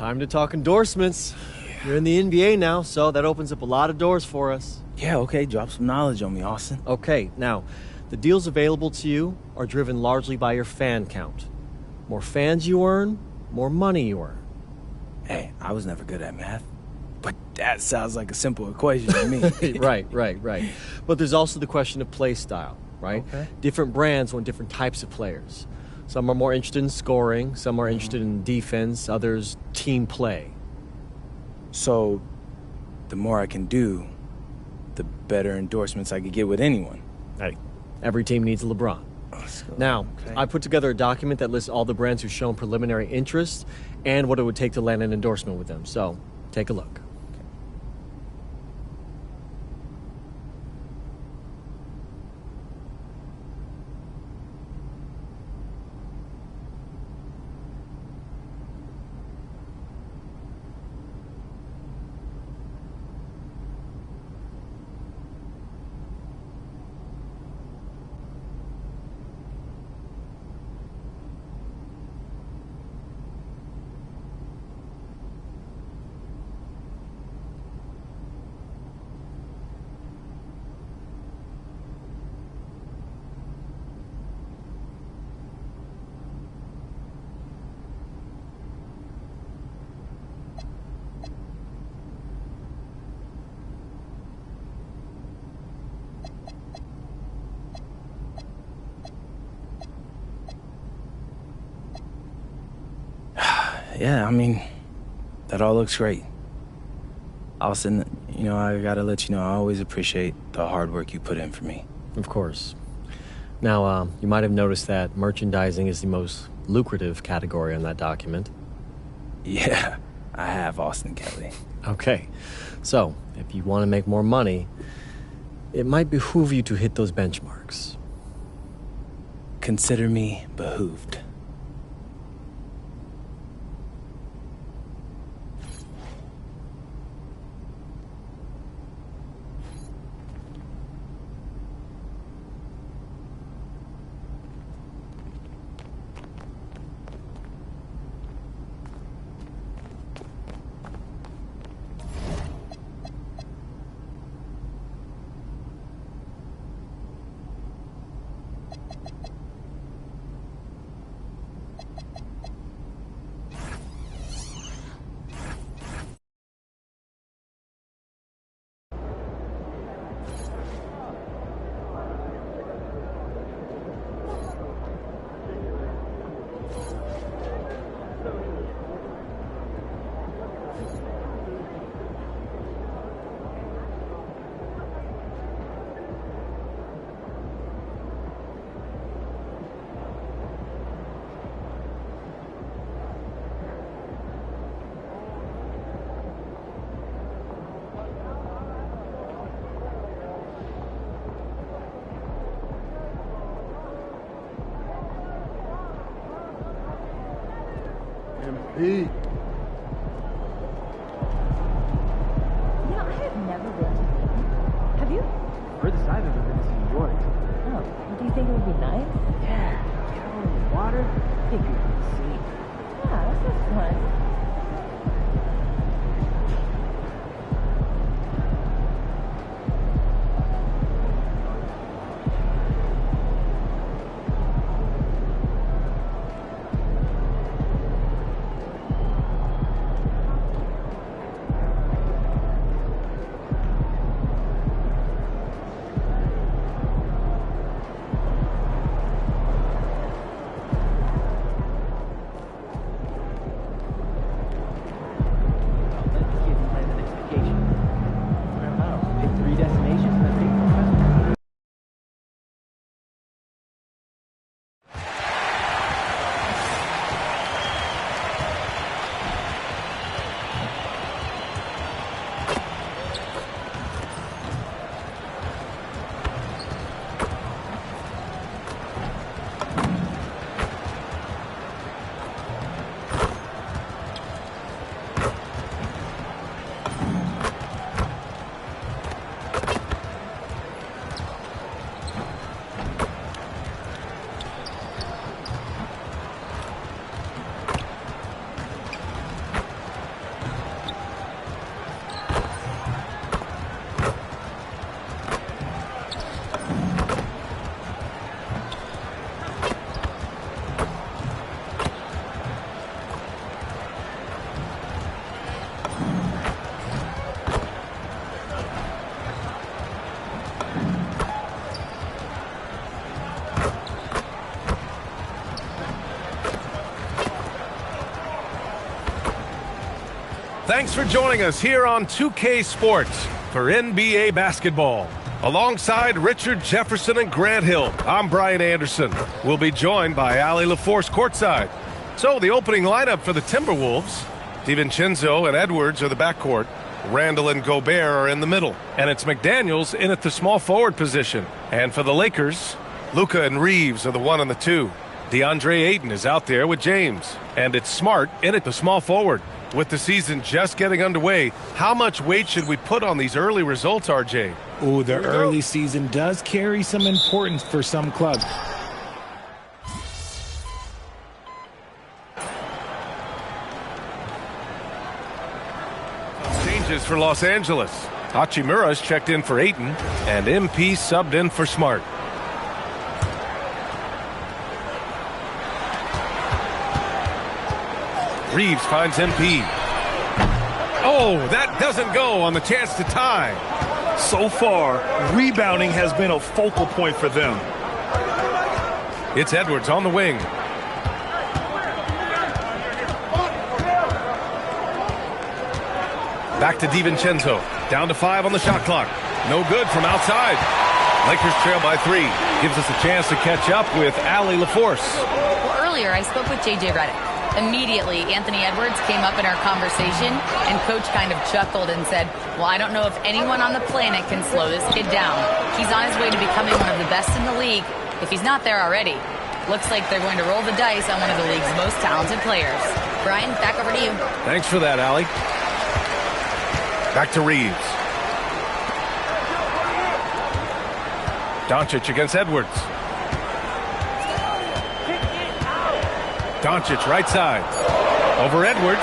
Time to talk endorsements. Yeah. You're in the NBA now, so that opens up a lot of doors for us. Yeah, okay, drop some knowledge on me, Austin. Okay, now, the deals available to you are driven largely by your fan count. More fans you earn, more money you earn. Hey, I was never good at math, but that sounds like a simple equation to me. Right. But there's also the question of play style, right? Okay. Different brands want different types of players. Some are more interested in scoring, some are interested in defense, others team play. So, the more I can do, the better endorsements I could get with anyone. Hey, every team needs a LeBron. Now, okay. I put together a document that lists all the brands who've shown preliminary interest and what it would take to land an endorsement with them. So, take a look. Yeah, I mean, that all looks great. Austin, I gotta let you know, I always appreciate the hard work you put in for me. Of course. Now, you might have noticed that merchandising is the most lucrative category on that document. Yeah, I have, Austin Kelly. Okay, so if you want to make more money, it might behoove you to hit those benchmarks. Consider me behooved. Hey. I have never been to Maine. Have you? Furthest I've ever been is New York. Oh, do you think it would be nice? Yeah, get out on the water. I think it would be safe. Yeah, that sounds fun. Thanks for joining us here on 2K Sports for NBA basketball. Alongside Richard Jefferson and Grant Hill, I'm Brian Anderson. We'll be joined by Allie LaForce courtside. So the opening lineup for the Timberwolves, DiVincenzo and Edwards are the backcourt. Randall and Gobert are in the middle. And it's McDaniels in at the small forward position. And for the Lakers, Luka and Reeves are the 1 and the 2. DeAndre Ayton is out there with James. And it's Smart in at the small forward. With the season just getting underway, how much weight should we put on these early results, RJ? Oh, the early season does carry some importance for some clubs. Changes for Los Angeles. Hachimura's checked in for Ayton, and MP subbed in for Smart. Reeves finds MP. Oh, that doesn't go on the chance to tie. So far, rebounding has been a focal point for them. It's Edwards on the wing. Back to DiVincenzo. Down to 5 on the shot clock. No good from outside. Lakers trail by 3. Gives us a chance to catch up with Allie LaForce. Well, earlier I spoke with J.J. Redick. Immediately, Anthony Edwards came up in our conversation, and Coach kind of chuckled and said, well, I don't know if anyone on the planet can slow this kid down. He's on his way to becoming one of the best in the league, if he's not there already. Looks like they're going to roll the dice on one of the league's most talented players. Brian, back over to you. Thanks for that, Allie. Back to Reeves. Doncic against Edwards. Doncic right side. Over Edwards.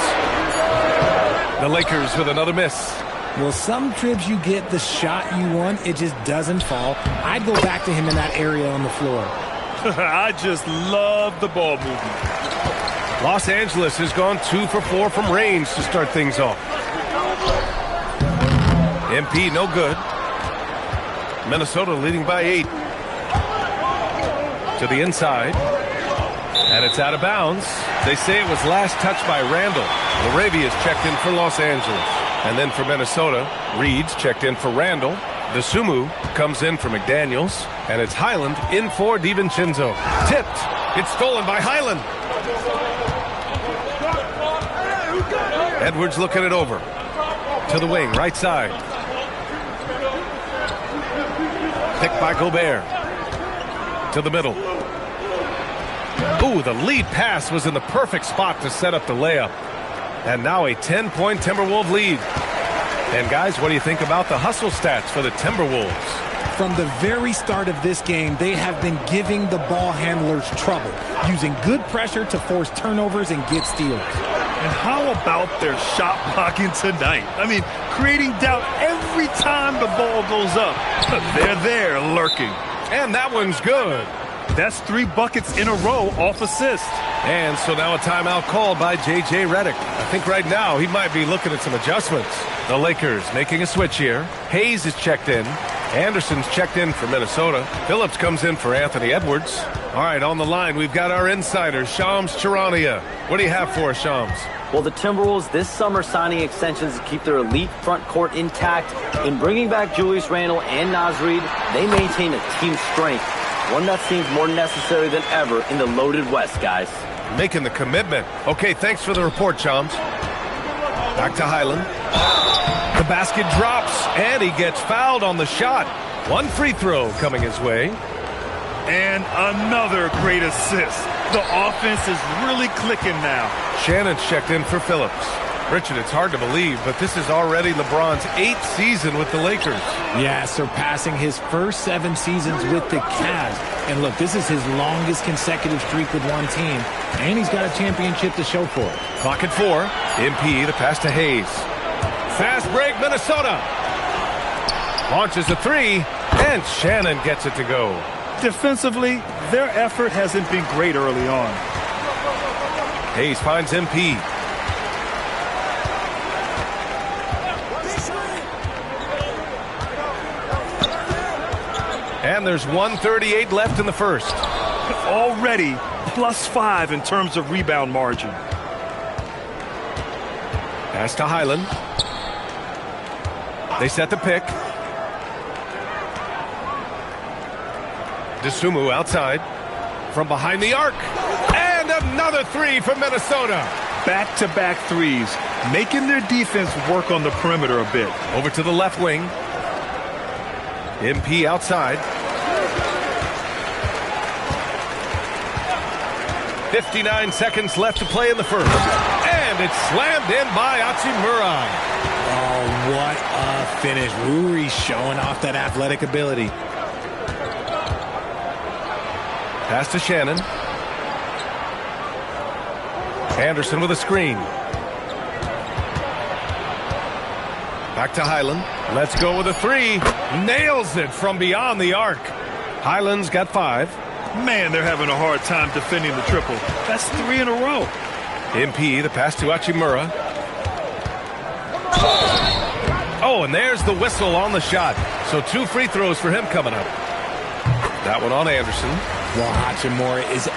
The Lakers with another miss. Well, some trips you get the shot you want, it just doesn't fall. I'd go back to him in that area on the floor. I just love the ball movement. Los Angeles has gone 2 for 4 from range to start things off. MP no good. Minnesota leading by 8. To the inside. And it's out of bounds. They say it was last touched by Randall. Laravia's checked in for Los Angeles. And then for Minnesota, Reed's checked in for Randall. Dosunmu comes in for McDaniels. And it's Highland in for DiVincenzo. Tipped. It's stolen by Highland. Edwards looking it over. To the wing, right side. Picked by Gobert. To the middle. Ooh, the lead pass was in the perfect spot to set up the layup. And now a 10-point Timberwolves lead. And guys, what do you think about the hustle stats for the Timberwolves? From the very start of this game, they have been giving the ball handlers trouble, using good pressure to force turnovers and get steals. And how about their shot blocking tonight? I mean, creating doubt every time the ball goes up. They're there lurking. And that one's good. That's 3 buckets in a row off assist. And so now a timeout called by J.J. Redick. I think right now he might be looking at some adjustments. The Lakers making a switch here. Hayes is checked in. Anderson's checked in for Minnesota. Phillips comes in for Anthony Edwards. All right, on the line, we've got our insider, Shams Charania. What do you have for us, Shams? Well, the Timberwolves this summer signing extensions to keep their elite front court intact. In bringing back Julius Randle and Naz Reid, they maintain a team strength. One that seems more necessary than ever in the loaded West, guys. Making the commitment. Okay, thanks for the report, Shams. Back to Highland. The basket drops, and he gets fouled on the shot. 1 free throw coming his way. And another great assist. The offense is really clicking now. Shannon's checked in for Phillips. Richard, it's hard to believe, but this is already LeBron's 8th season with the Lakers. Yeah, surpassing his first 7 seasons with the Cavs. And look, this is his longest consecutive streak with one team. And he's got a championship to show for it. Clock at 4. MP, the pass to Hayes. Fast break, Minnesota. Launches a 3, and Shannon gets it to go. Defensively, their effort hasn't been great early on. Hayes finds MP. And there's 1:38 left in the first. Already +5 in terms of rebound margin. Pass to Highland. They set the pick. Dosunmu outside. From behind the arc. And another three from Minnesota. Back-to-back threes, making their defense work on the perimeter a bit. Over to the left wing. MP outside. 59 seconds left to play in the first. And it's slammed in by Hachimura. Oh, what a finish. Ruri showing off that athletic ability. Pass to Shannon. Anderson with a screen. Back to Highland. Let's go with a three. Nails it from beyond the arc. Highland's got 5. Man, they're having a hard time defending the triple. That's 3 in a row. MP, the pass to Hachimura. Oh, and there's the whistle on the shot. So 2 free throws for him coming up. That one on Anderson. Well, Hachimura is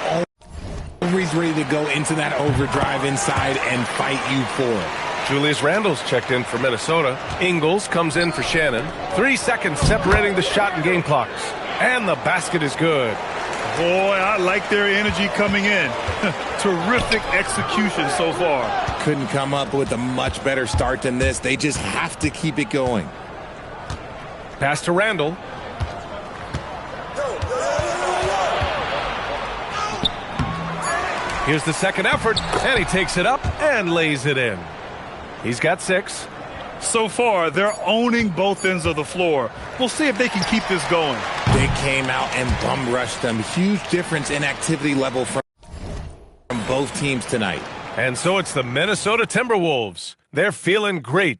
always ready to go into that overdrive inside and fight you for it. Julius Randle's checked in for Minnesota. Ingles comes in for Shannon. 3 seconds separating the shot and game clocks. And the basket is good. Boy, I like their energy coming in. Terrific execution so far. Couldn't come up with a much better start than this. They just have to keep it going. Pass to Randle. Here's the second effort, and he takes it up and lays it in. He's got 6. So far, they're owning both ends of the floor. We'll see if they can keep this going. They came out and bum rushed them. Huge difference in activity level from both teams tonight. And so it's the Minnesota Timberwolves. They're feeling great.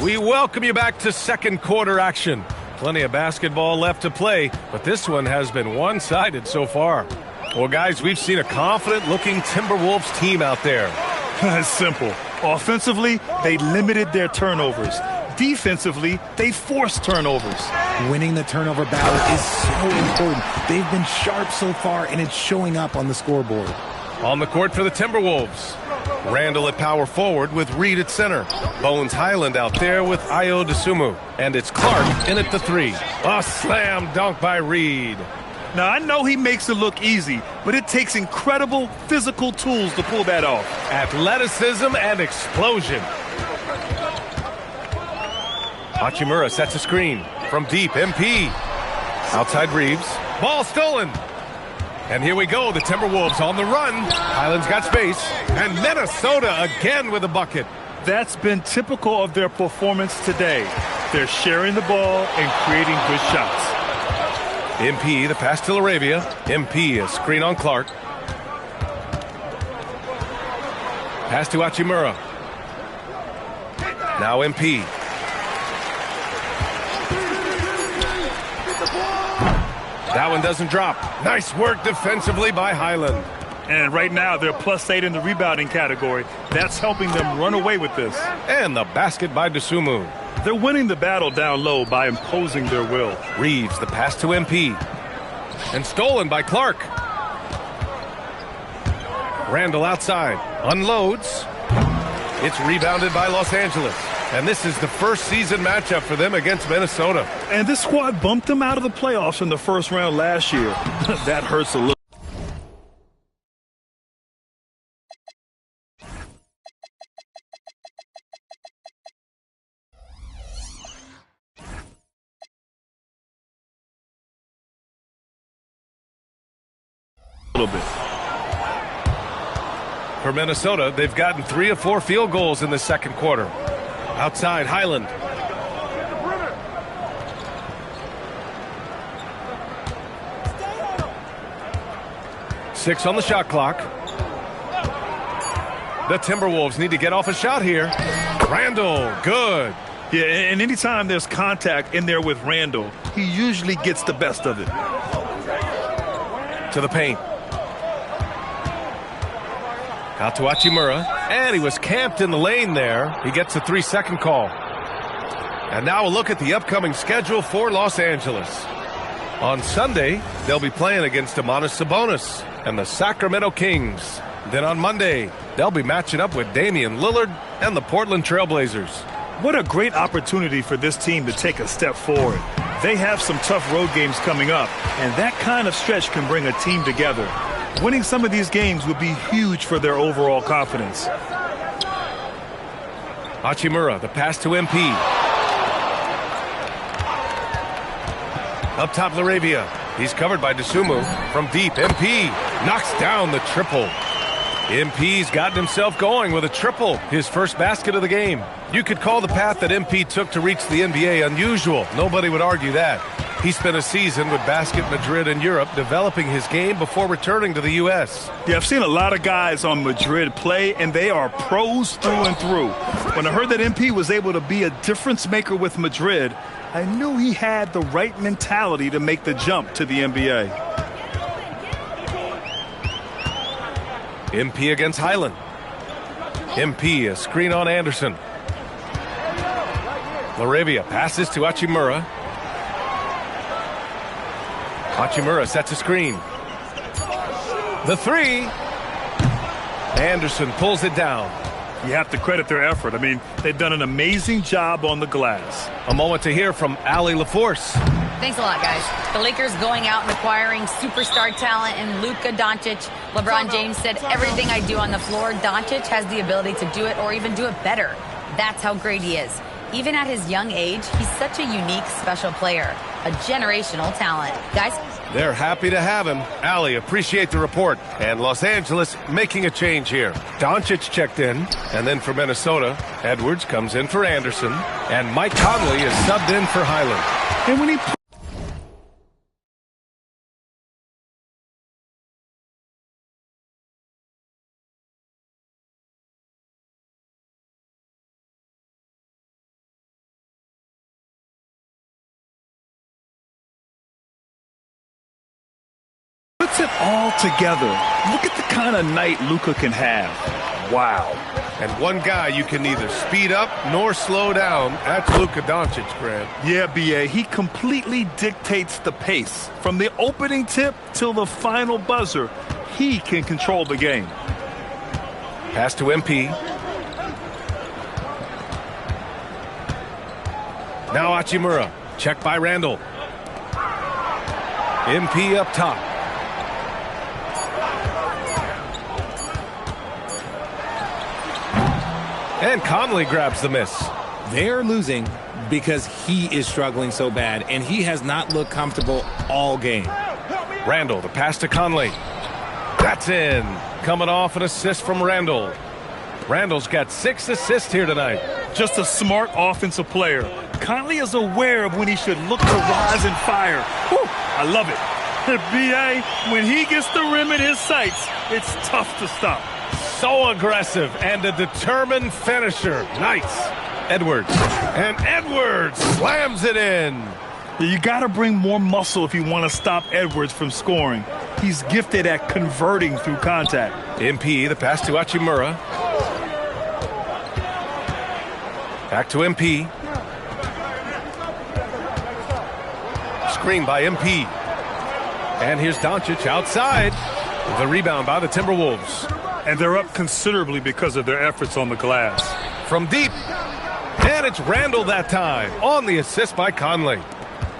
We welcome you back to second quarter action. Plenty of basketball left to play, but this one has been one-sided so far. Well, guys, we've seen a confident-looking Timberwolves team out there. It's simple. Offensively, they limited their turnovers. Defensively, they forced turnovers. Winning the turnover battle is so important. They've been sharp so far, and it's showing up on the scoreboard. On the court for the Timberwolves. Randle at power forward with Reed at center. Bones Highland out there with Ayo Dosunmu. And it's Clark in at the 3. A slam dunk by Reed. Now, I know he makes it look easy, but it takes incredible physical tools to pull that off. Athleticism and explosion. Hachimura sets a screen from deep. MP. Outside Reeves. Ball stolen. And here we go. The Timberwolves on the run. Highland's got space. And Minnesota again with a bucket. That's been typical of their performance today. They're sharing the ball and creating good shots. MP, the pass to Laravia. MP, a screen on Clark. Pass to Hachimura. Now MP. That one doesn't drop. Nice work defensively by Highland. And right now, they're +8 in the rebounding category. That's helping them run away with this. And the basket by Dosunmu. They're winning the battle down low by imposing their will. Reeves, the pass to MP. And stolen by Clark. Randle outside. Unloads. It's rebounded by Los Angeles. And this is the first season matchup for them against Minnesota. And this squad bumped them out of the playoffs in the first round last year. That hurts a little. Bit. For Minnesota, they've gotten 3 of 4 field goals in the second quarter. Outside, Highland. Six on the shot clock. The Timberwolves need to get off a shot here. Randle, good. Yeah, and anytime there's contact in there with Randle, he usually gets the best of it. To the paint. Out to Hachimura, and he was camped in the lane there. He gets a 3-second call. And now a look at the upcoming schedule for Los Angeles. On Sunday, they'll be playing against Domantas Sabonis and the Sacramento Kings. Then on Monday, they'll be matching up with Damian Lillard and the Portland Trailblazers. What a great opportunity for this team to take a step forward. They have some tough road games coming up, and that kind of stretch can bring a team together. Winning some of these games would be huge for their overall confidence. Hachimura, the pass to MP. Up top, Laravia. He's covered by Dosunmu. From deep, MP knocks down the triple. MP's gotten himself going with a triple, his first basket of the game. You could call the path that MP took to reach the NBA unusual. Nobody would argue that. He spent a season with Basket Madrid in Europe developing his game before returning to the U.S. Yeah, I've seen a lot of guys on Madrid play, and they are pros through and through. When I heard that MP was able to be a difference maker with Madrid, I knew he had the right mentality to make the jump to the NBA. MP against Highland. MP, a screen on Anderson. Laravia passes to Hachimura. Hachimura sets a screen. The three. Anderson pulls it down. You have to credit their effort. I mean, they've done an amazing job on the glass. A moment to hear from Allie LaForce. Thanks a lot, guys. The Lakers going out and acquiring superstar talent in Luka Doncic. LeBron James said, everything I do on the floor, Doncic has the ability to do it or even do it better. That's how great he is. Even at his young age, he's such a unique, special player. A generational talent. Guys? They're happy to have him. Allie, appreciate the report. And Los Angeles making a change here. Doncic checked in. And then for Minnesota, Edwards comes in for Anderson. And Mike Conley is subbed in for Highland. And when he puts it all together, look at the kind of night Luka can have. Wow. And one guy you can neither speed up nor slow down. That's Luka Doncic, Grant. Yeah, B.A., he completely dictates the pace. From the opening tip till the final buzzer, he can control the game. Pass to MP. Now Hachimura. Checked by Randall. MP up top. And Conley grabs the miss. They're losing because he is struggling so bad, and he has not looked comfortable all game. Randall, the pass to Conley. That's in. Coming off an assist from Randall. Randall's got 6 assists here tonight. Just a smart offensive player. Conley is aware of when he should look to rise and fire. Whew, I love it. B.A., when he gets the rim in his sights, it's tough to stop. So aggressive and a determined finisher. Nice. Edwards. And Edwards slams it in. You got to bring more muscle if you want to stop Edwards from scoring. He's gifted at converting through contact. MP, the pass to Hachimura. Back to MP. Screen by MP. And here's Doncic outside. The rebound by the Timberwolves. And they're up considerably because of their efforts on the glass. From deep. And it's Randall that time on the assist by Conley.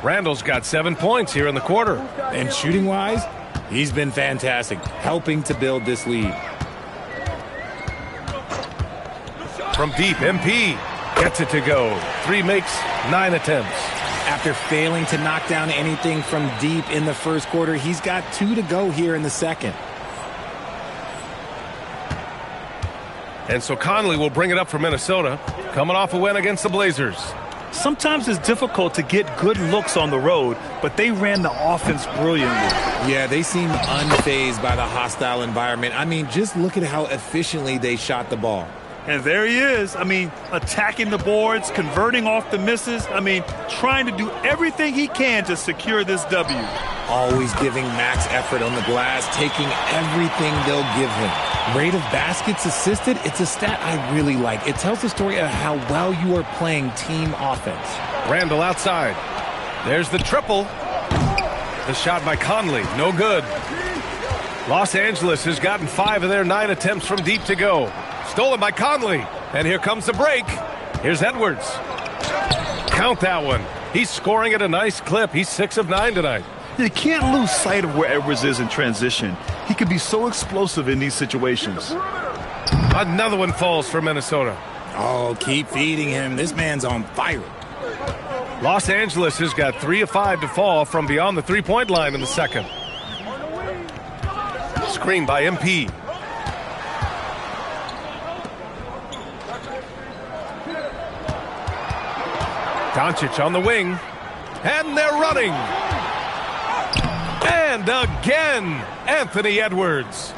Randall's got 7 points here in the quarter. And shooting-wise, he's been fantastic, helping to build this lead. From deep, MP gets it to go. 3 makes, 9 attempts. After failing to knock down anything from deep in the first quarter, he's got 2 to go here in the second. And so Conley will bring it up for Minnesota, coming off a win against the Blazers. Sometimes it's difficult to get good looks on the road, but they ran the offense brilliantly. Yeah, they seem unfazed by the hostile environment. I mean, just look at how efficiently they shot the ball. And there he is. I mean, attacking the boards, converting off the misses. I mean, trying to do everything he can to secure this W. Always giving max effort on the glass, taking everything they'll give him. Rate of baskets assisted, it's a stat I really like. It tells the story of how well you are playing team offense. Randall outside. There's the triple. The shot by Conley, no good. Los Angeles has gotten 5 of their 9 attempts from deep to go. Stolen by Conley. And here comes the break. Here's Edwards. Count that one. He's scoring at a nice clip. He's 6 of 9 tonight. You can't lose sight of where Edwards is in transition. He can be so explosive in these situations. Another one falls for Minnesota. Oh, keep feeding him. This man's on fire. Los Angeles has got 3 of 5 to fall from beyond the three-point line in the second. Screen by MP. Doncic on the wing. And they're running. And again, Anthony Edwards.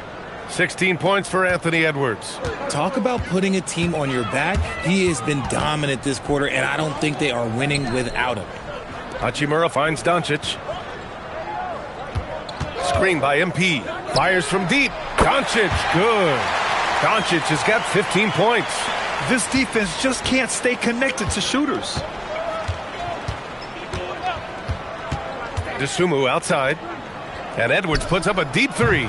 16 points for Anthony Edwards. Talk about putting a team on your back. He has been dominant this quarter, and I don't think they are winning without him. Hachimura finds Doncic. Screen by MP. Fires from deep. Doncic, good. Doncic has got 15 points. This defense just can't stay connected to shooters. DeSumo outside. And Edwards puts up a deep three.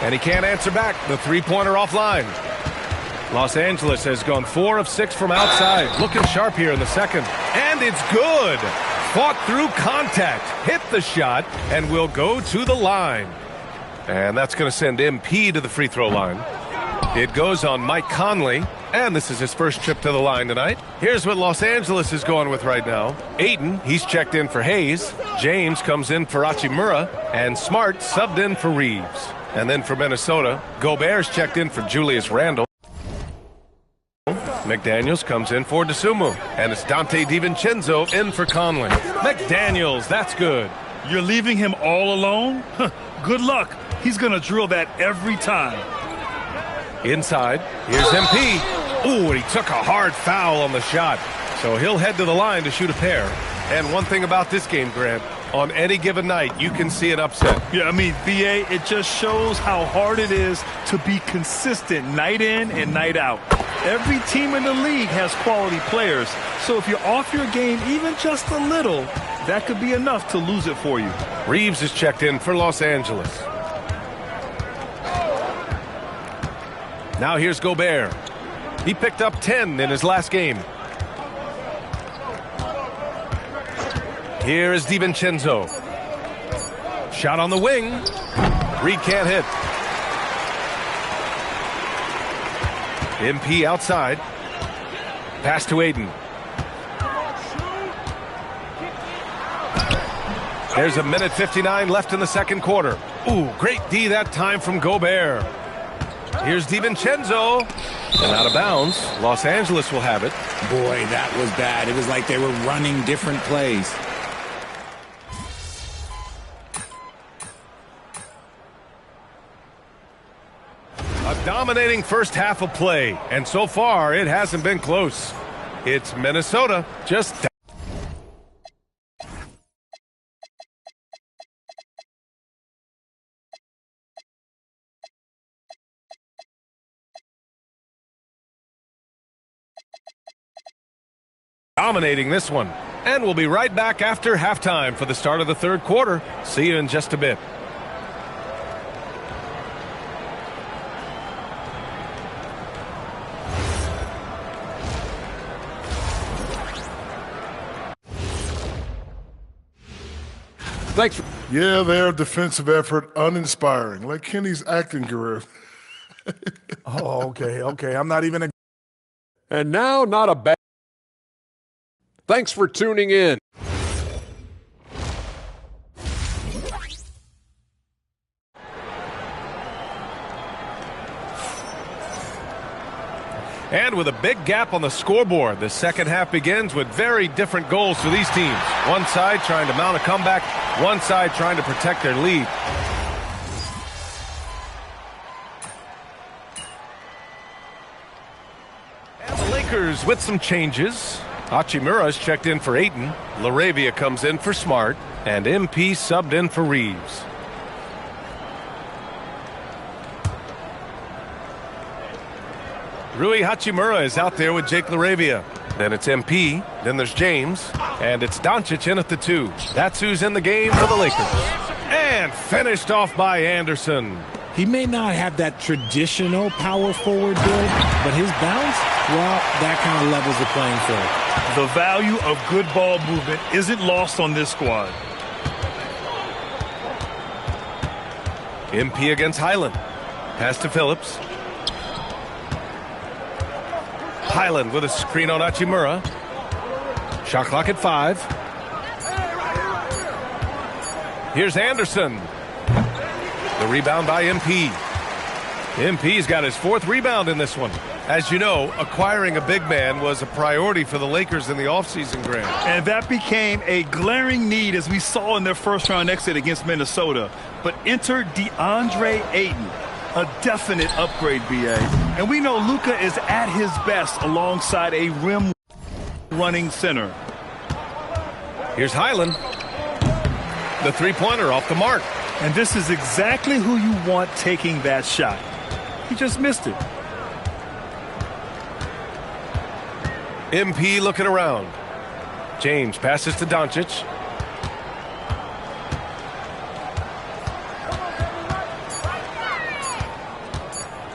And he can't answer back. The three-pointer offline. Los Angeles has gone 4 of 6 from outside. Looking sharp here in the second. And it's good. Fought through contact. Hit the shot. And will go to the line. And that's going to send MP to the free throw line. It goes on Mike Conley. And this is his first trip to the line tonight. Here's what Los Angeles is going with right now. Ayton, he's checked in for Hayes. James comes in for Hachimura. And Smart subbed in for Reeves. And then for Minnesota, Gobert's checked in for Julius Randle. McDaniels comes in for DeSumo. And it's Dante DiVincenzo in for Conley. McDaniels, that's good. You're leaving him all alone? Good luck. He's going to drill that every time. Inside, here's MP. Ooh, and he took a hard foul on the shot. So he'll head to the line to shoot a pair. And one thing about this game, Grant, on any given night, you can see an upset. Yeah, I mean, VA, it just shows how hard it is to be consistent night in and night out. Every team in the league has quality players. So if you're off your game even just a little, that could be enough to lose it for you. Reeves is checked in for Los Angeles. Now here's Gobert. He picked up 10 in his last game. Here is DiVincenzo. Shot on the wing. Reed can't hit. MP outside. Pass to Ayton. There's a minute 59 left in the second quarter. Ooh, great D that time from Gobert. Here's DiVincenzo. And out of bounds. Los Angeles will have it. Boy, that was bad. It was like they were running different plays. A dominating first half of play, and so far it hasn't been close. It's Minnesota just dominating this one. And we'll be right back after halftime for the start of the third quarter. See you in just a bit. Thanks. Yeah, their defensive effort uninspiring, like Kenny's acting career. Oh, okay. I'm not even a... And now, not a bad... Thanks for tuning in. And with a big gap on the scoreboard, the second half begins with very different goals for these teams. One side trying to mount a comeback, one side trying to protect their lead. And the Lakers with some changes. Hachimura's checked in for Ayton. LaRavia comes in for Smart. And MP subbed in for Reeves. Rui Hachimura is out there with Jake LaRavia. Then it's MP. Then there's James. And it's Doncic in at the 2. That's who's in the game for the Lakers. And finished off by Anderson. He may not have that traditional power forward build, but his bounce, well, that kind of levels the playing field. The value of good ball movement isn't lost on this squad. MP against Highland. Pass to Phillips. Highland with a screen on Achimura. Shot clock at 5. Here's Anderson. The rebound by MP. MP's got his 4th rebound in this one. As you know, acquiring a big man was a priority for the Lakers in the offseason, Grant. And that became a glaring need as we saw in their first-round exit against Minnesota. But enter DeAndre Ayton, a definite upgrade, BA. And we know Luka is at his best alongside a rim-running center. Here's Highland. The three-pointer off the mark. And this is exactly who you want taking that shot. He just missed it. MP looking around. James passes to Doncic.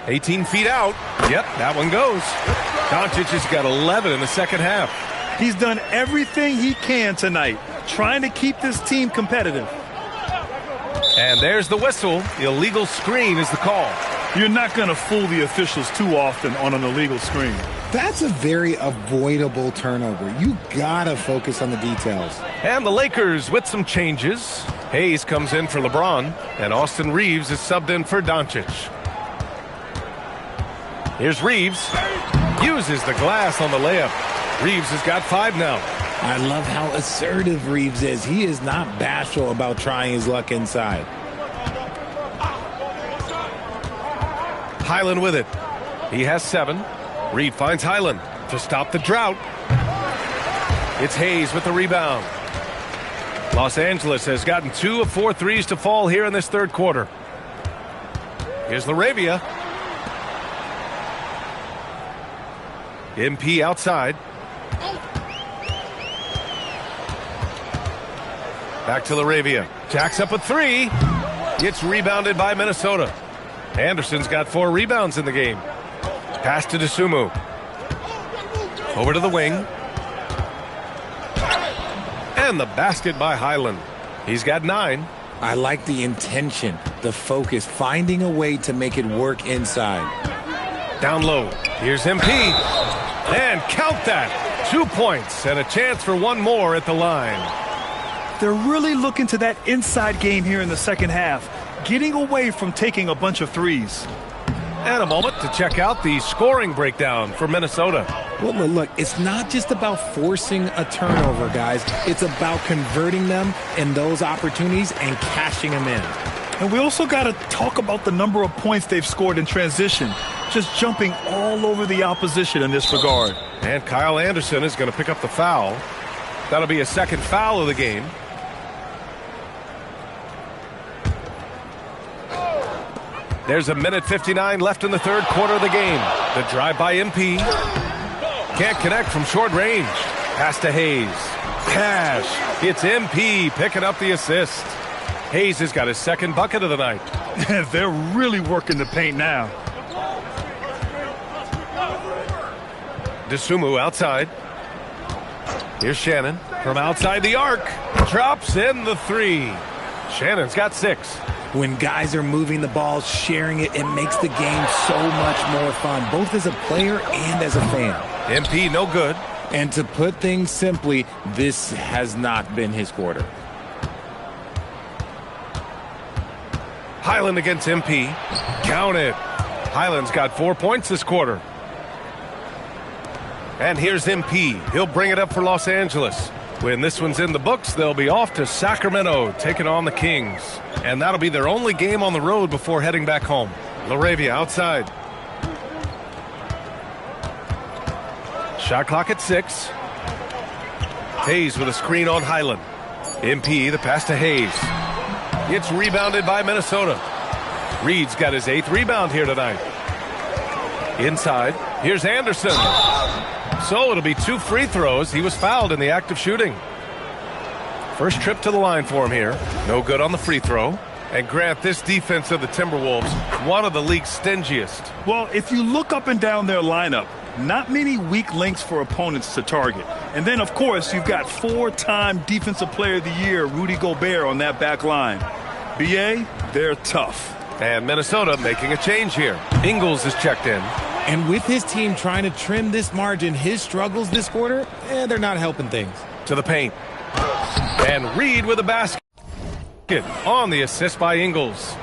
"18 feet out." Yep, that one goes. Doncic has got 11 in the second half. He's done everything he can tonight, trying to keep this team competitive. And there's the whistle. The illegal screen is the call. You're not going to fool the officials too often on an illegal screen. That's a very avoidable turnover. You gotta focus on the details. And the Lakers with some changes. Hayes comes in for LeBron, and Austin Reeves is subbed in for Doncic. Here's Reeves. Uses the glass on the layup. Reeves has got 5 now. I love how assertive Reeves is. He is not bashful about trying his luck inside. Highland with it. He has 7. Reed finds Highland to stop the drought. It's Hayes with the rebound. Los Angeles has gotten 2 of 4 threes to fall here in this third quarter. Here's LaRavia. MP outside. Back to LaRavia. Jacks up a 3. It's rebounded by Minnesota. Anderson's got 4 rebounds in the game. Pass to Dosunmu. Over to the wing. And the basket by Highland. He's got 9. I like the intention, the focus, finding a way to make it work inside. Down low. Here's MP. And count that. 2 points and a chance for 1 more at the line. They're really looking to that inside game here in the second half, getting away from taking a bunch of threes. And a moment to check out the scoring breakdown for Minnesota. Well, look, it's not just about forcing a turnover, guys. It's about converting them in those opportunities and cashing them in. And we also got to talk about the number of points they've scored in transition, just jumping all over the opposition in this regard. And Kyle Anderson is going to pick up the foul. That'll be a second foul of the game. There's 1:59 left in the third quarter of the game. The drive by MP. Can't connect from short range. Pass to Hayes. Cash. It's MP picking up the assist. Hayes has got his second bucket of the night. They're really working the paint now. Dosunmu outside. Here's Shannon from outside the arc. Drops in the 3. Shannon's got 6. When guys are moving the ball, sharing it, it makes the game so much more fun, both as a player and as a fan. MP no good. And to put things simply, this has not been his quarter. Highland against MP. Count it. Highland's got 4 points this quarter. And here's MP. He'll bring it up for Los Angeles. When this one's in the books, they'll be off to Sacramento, taking on the Kings. And that'll be their only game on the road before heading back home. LaRavia outside. Shot clock at 6. Hayes with a screen on Highland. MP, the pass to Hayes. It's rebounded by Minnesota. Reed's got his 8th rebound here tonight. Inside, here's Anderson. So it'll be 2 free throws. He was fouled in the act of shooting. First trip to the line for him here. No good on the free throw. And Grant, this defense of the Timberwolves, one of the league's stingiest. Well, if you look up and down their lineup, not many weak links for opponents to target. And then, of course, you've got 4-time Defensive Player of the Year Rudy Gobert on that back line. BA, they're tough. And Minnesota making a change here. Ingles is checked in. And with his team trying to trim this margin, his struggles this quarter, they're not helping things. To the paint. And Reed with a basket on the assist by Ingles.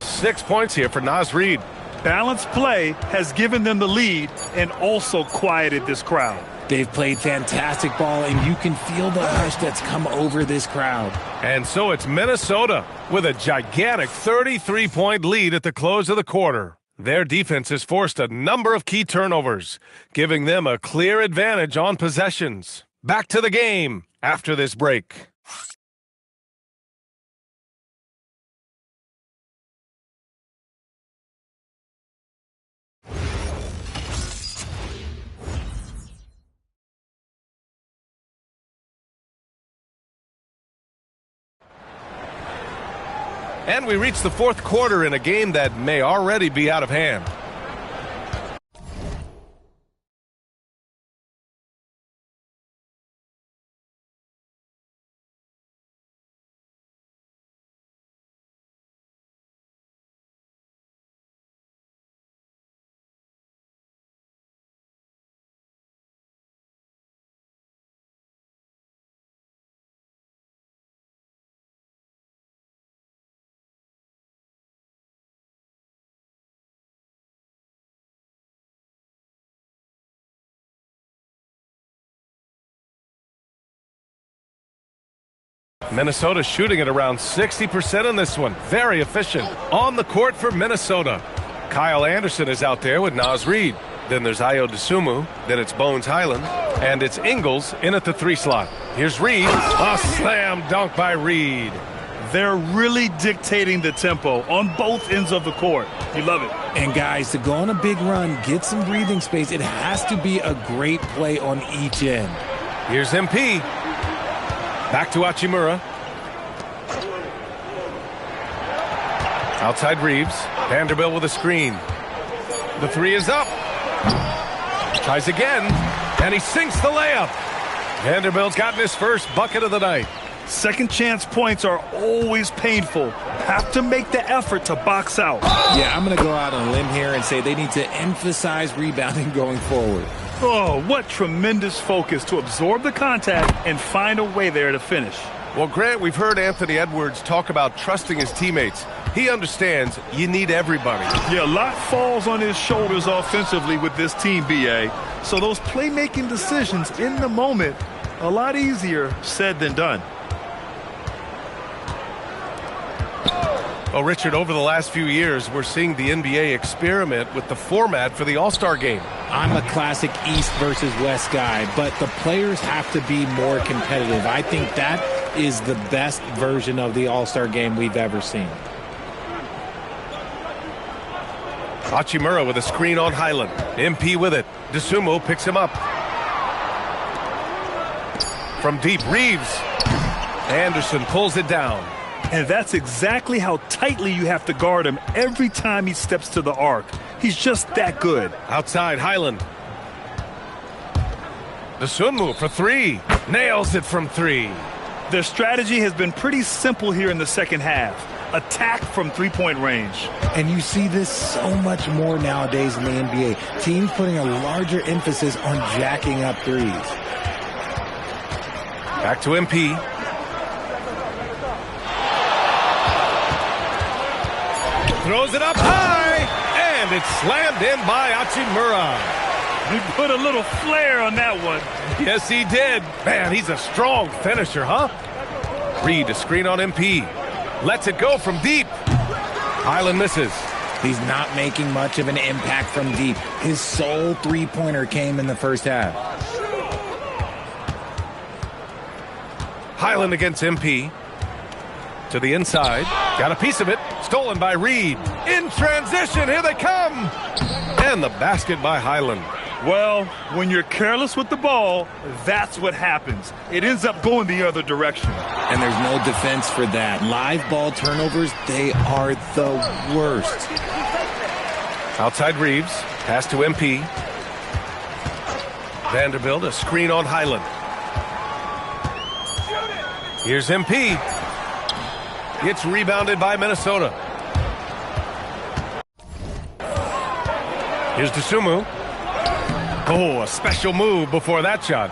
6 points here for Naz Reid. Balanced play has given them the lead and also quieted this crowd. They've played fantastic ball, and you can feel the hush that's come over this crowd. And so it's Minnesota with a gigantic 33-point lead at the close of the quarter. Their defense has forced a number of key turnovers, giving them a clear advantage on possessions. Back to the game after this break. And we reach the fourth quarter in a game that may already be out of hand. Minnesota shooting at around 60% in this one. Very efficient. On the court for Minnesota. Kyle Anderson is out there with Naz Reid. Then there's Ayo Dosunmu. Then it's Bones Hyland. And it's Ingles in at the 3 slot. Here's Reid. A slam dunk by Reid. They're really dictating the tempo on both ends of the court. You love it. And guys, to go on a big run, get some breathing space, it has to be a great play on each end. Here's MP. Back to Hachimura. Outside Reeves. Vanderbilt with a screen. The 3 is up. Tries again. And he sinks the layup. Vanderbilt's gotten his first bucket of the night. Second chance points are always painful. Have to make the effort to box out. Yeah, I'm going to go out on a limb here and say they need to emphasize rebounding going forward. Oh, what tremendous focus to absorb the contact and find a way there to finish. Well, Grant, we've heard Anthony Edwards talk about trusting his teammates. He understands you need everybody. Yeah, a lot falls on his shoulders offensively with this team, BA. So those playmaking decisions in the moment, a lot easier said than done. Well, Richard, over the last few years, we're seeing the NBA experiment with the format for the All-Star game. I'm a classic East versus West guy, but the players have to be more competitive. I think that is the best version of the All-Star game we've ever seen. Hachimura with a screen on Hyland. MP with it. Dosunmu picks him up. From deep, Reeves. Anderson pulls it down. And that's exactly how tightly you have to guard him every time he steps to the arc. He's just that good. Outside, Hyland. Dosunmu for 3. Nails it from 3. Their strategy has been pretty simple here in the second half. Attack from three-point range. And you see this so much more nowadays in the NBA. Teams putting a larger emphasis on jacking up threes. Back to MP. Throws it up high, and it's slammed in by Hachimura. He put a little flair on that one. Yes, he did. Man, he's a strong finisher, huh? Reed, a screen on MP. Lets it go from deep. Hyland misses. He's not making much of an impact from deep. His sole three-pointer came in the first half. Hyland against MP. To the inside. Got a piece of it. Stolen by Reed. In transition. Here they come. And the basket by Hyland. Well, when you're careless with the ball, that's what happens. It ends up going the other direction. And there's no defense for that. Live ball turnovers, they are the worst. Outside Reeves. Pass to MP. Vanderbilt, a screen on Highland. Here's MP. It's rebounded by Minnesota. Here's Dosunmu. Oh, a special move before that shot.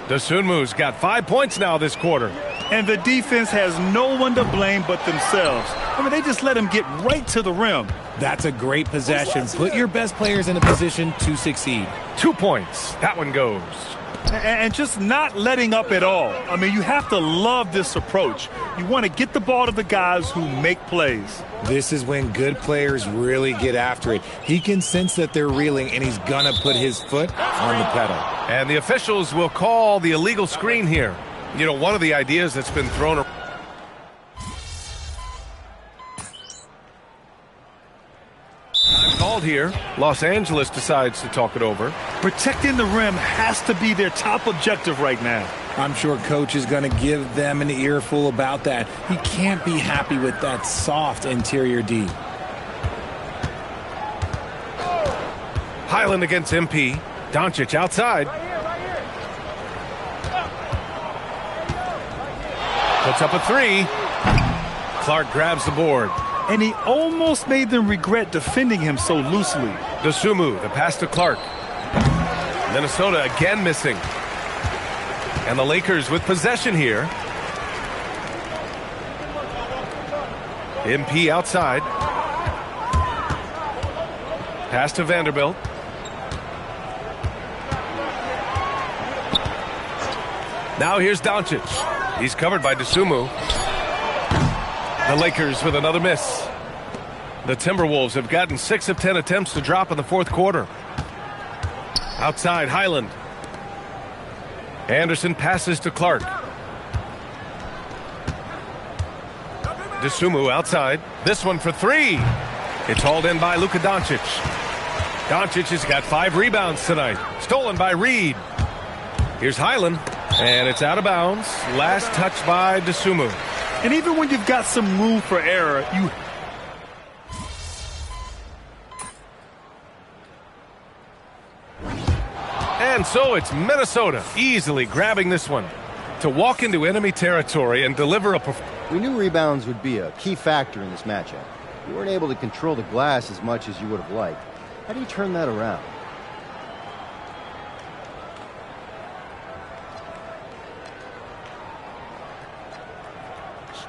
Dosunmu's got 5 points now this quarter. And the defense has no one to blame but themselves. I mean, they just let him get right to the rim. That's a great possession. Put your best players in a position to succeed. 2 points. That one goes. And just not letting up at all. I mean, you have to love this approach. You want to get the ball to the guys who make plays. This is when good players really get after it. He can sense that they're reeling, and he's going to put his foot on the pedal. And the officials will call the illegal screen here. You know, one of the ideas that's been thrown around. Called here. Los Angeles decides to talk it over. Protecting the rim has to be their top objective right now. I'm sure Coach is going to give them an earful about that. He can't be happy with that soft interior D. Highland against MP. Doncic outside. Puts up a three. Clark grabs the board. And he almost made them regret defending him so loosely. Dosunmu, the pass to Clark. Minnesota again missing. And the Lakers with possession here. MP outside. Pass to Vanderbilt. Now here's Doncic. He's covered by Dosunmu. The Lakers with another miss. The Timberwolves have gotten 6 of 10 attempts to drop in the fourth quarter. Outside, Highland. Anderson passes to Clark. Dosunmu outside. This one for three. It's hauled in by Luka Doncic. Doncic has got 5 rebounds tonight. Stolen by Reed. Here's Highland. And it's out of bounds. Last touch by Dosunmu. And even when you've got some room for error, you... And so it's Minnesota easily grabbing this one to walk into enemy territory and deliver a performance. We knew rebounds would be a key factor in this matchup. You weren't able to control the glass as much as you would have liked. How do you turn that around?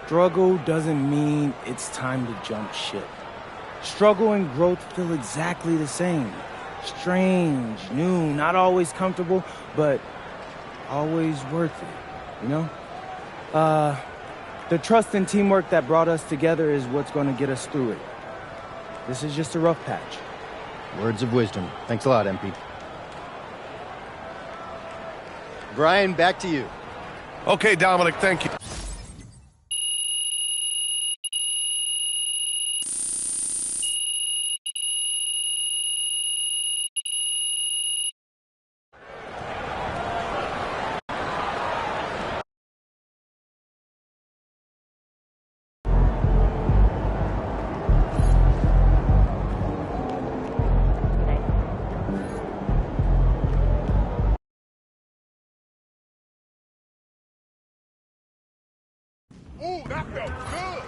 Struggle doesn't mean it's time to jump ship. Struggle and growth feel exactly the same. Strange, new, not always comfortable, but always worth it, you know? The trust and teamwork that brought us together is what's going to get us through it. This is just a rough patch. Words of wisdom. Thanks a lot, MP. Brian, back to you. Okay, Dominic, thank you. Ooh, that felt good.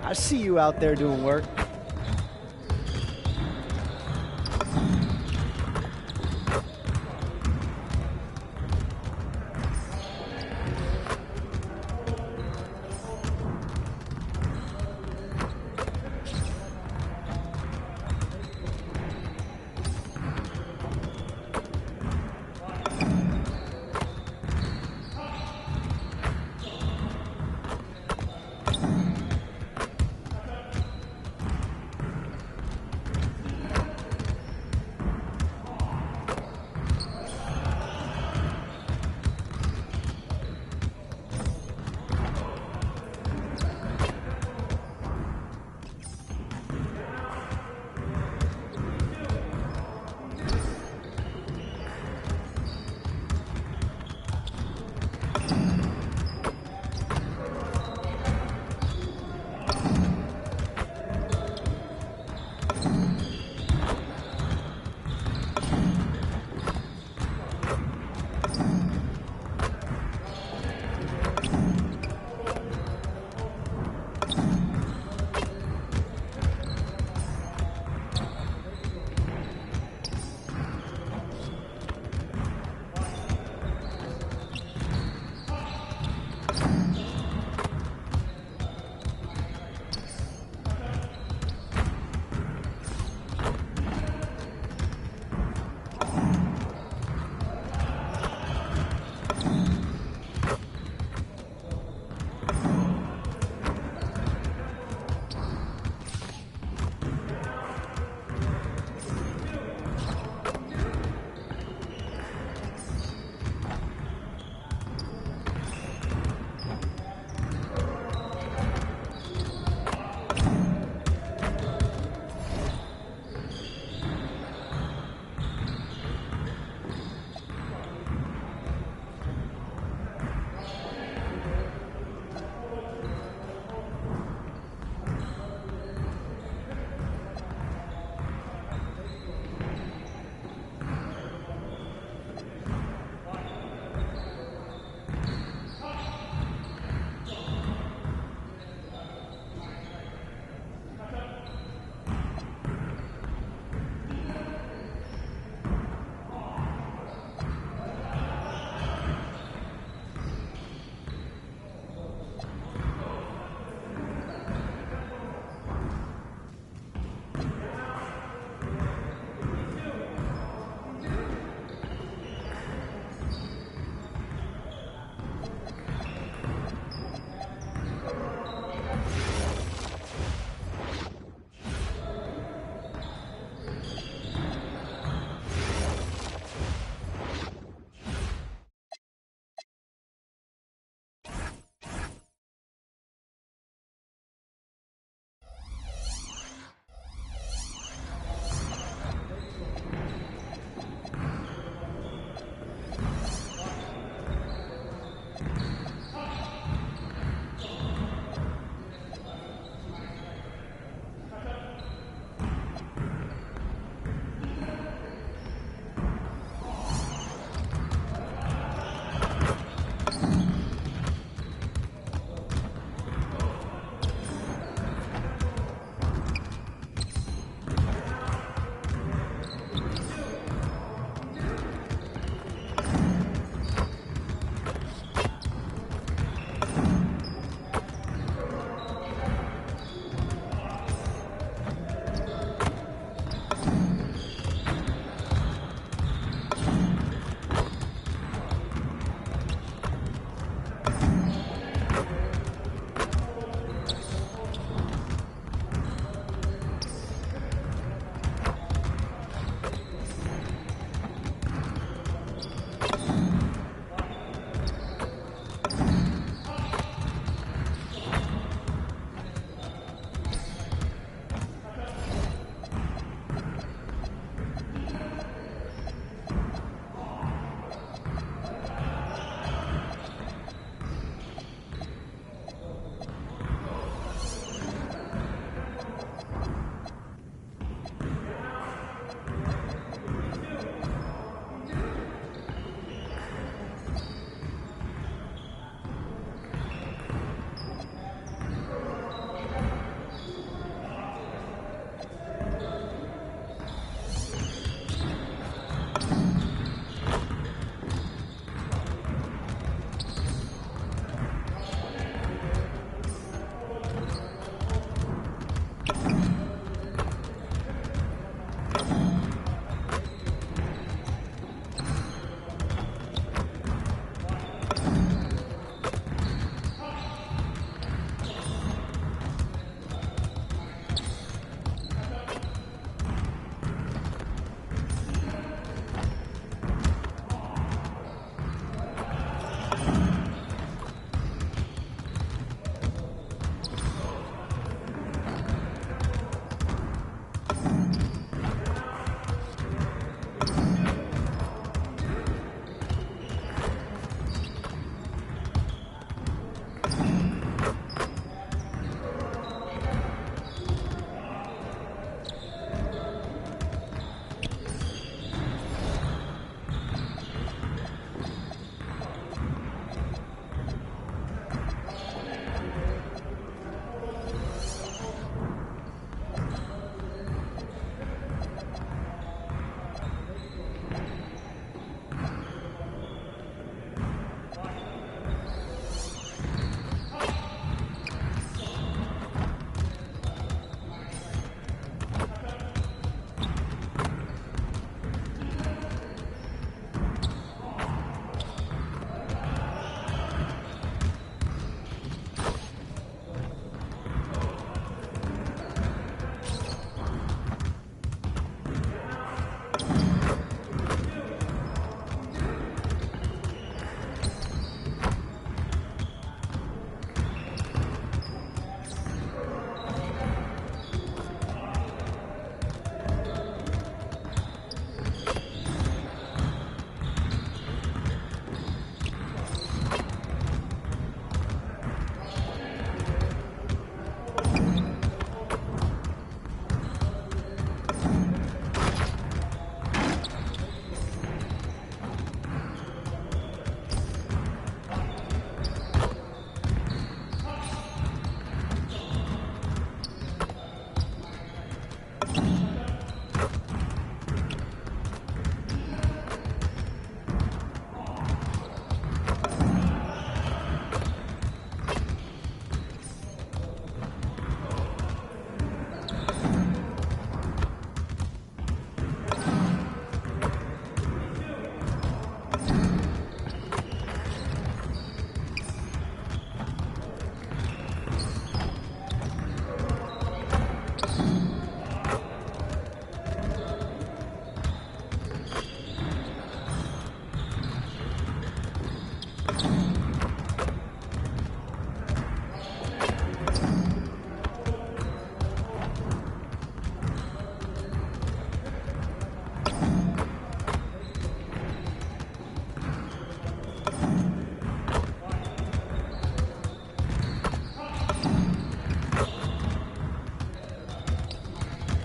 I see you out there doing work.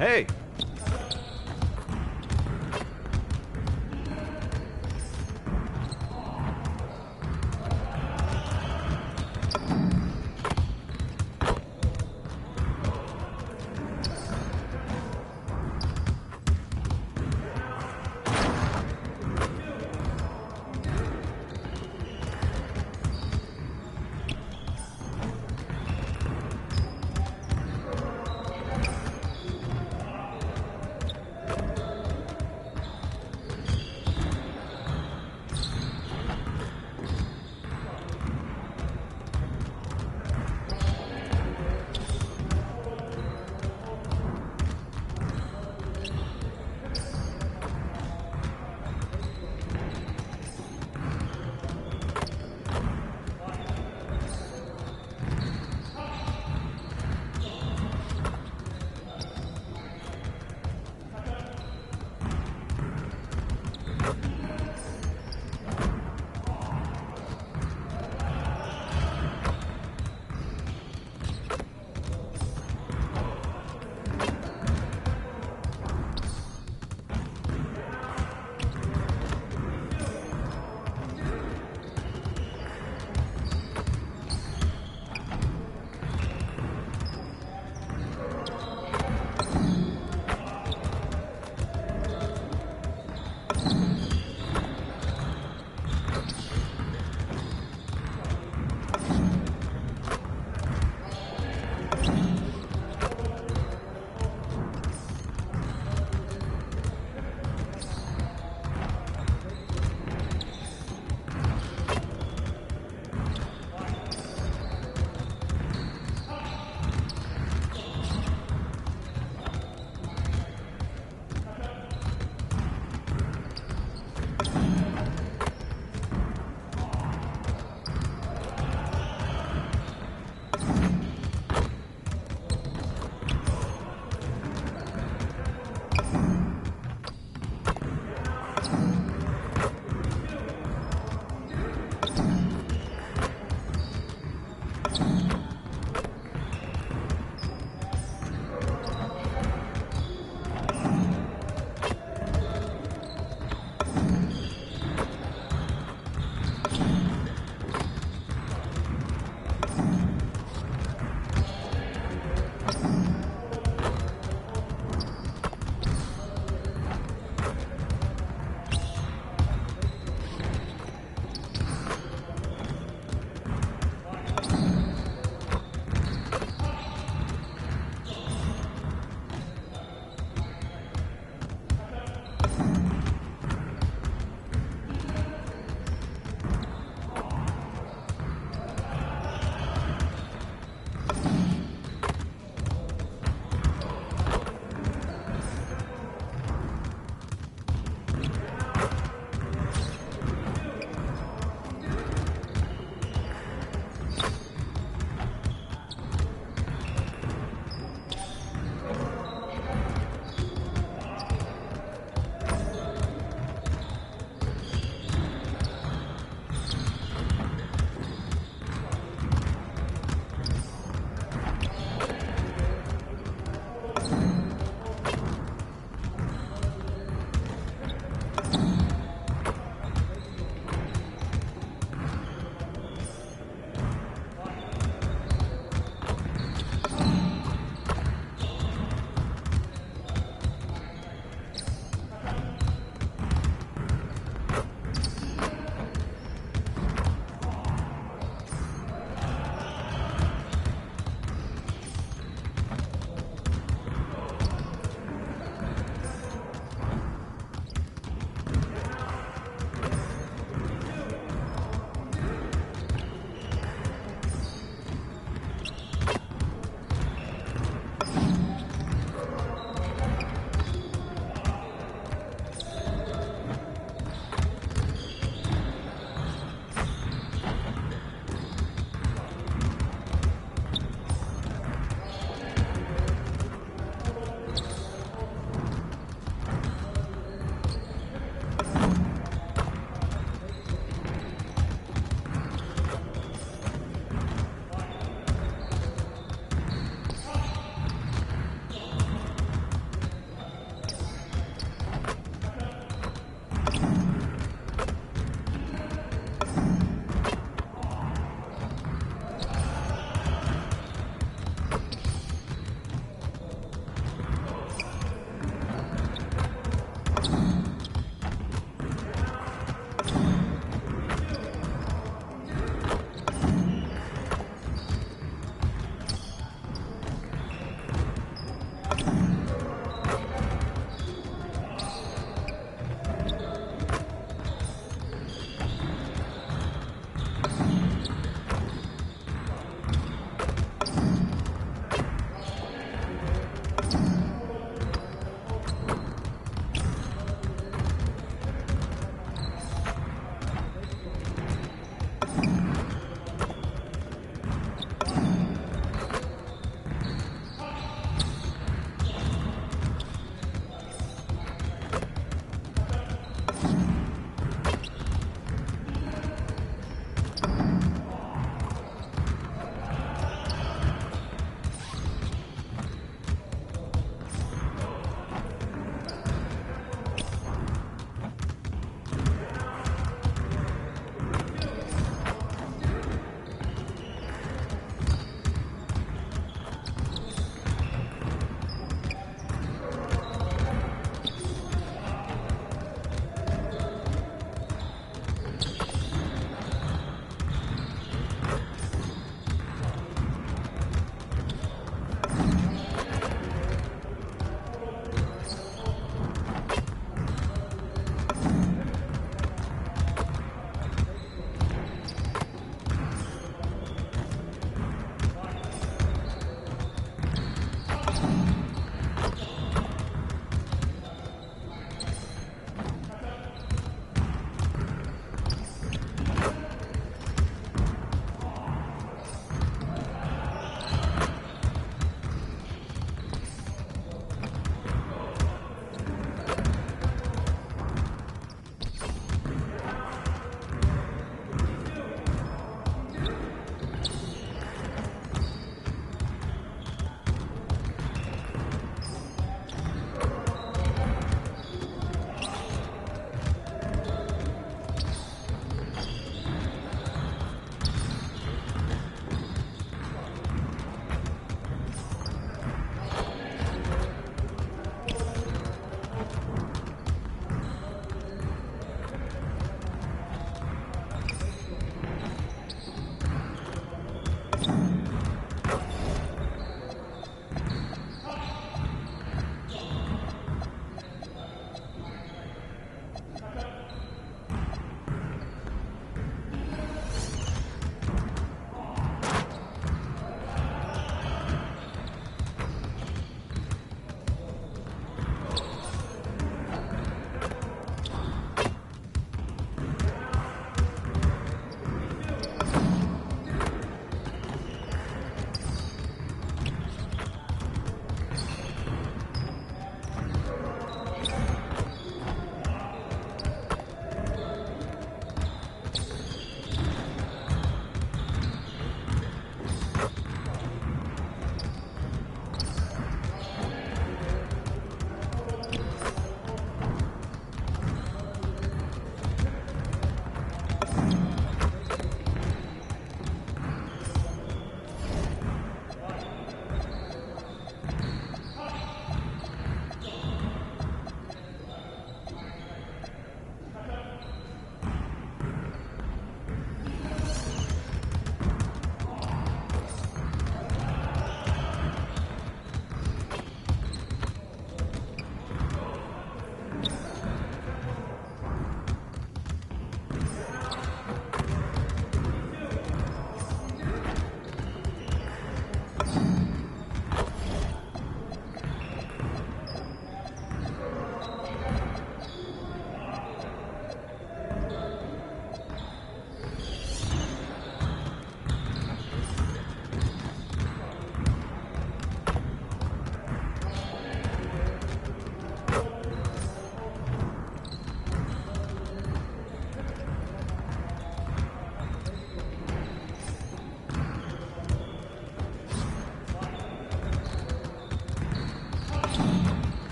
Hey.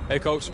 Hey, Coach.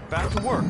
Back to work.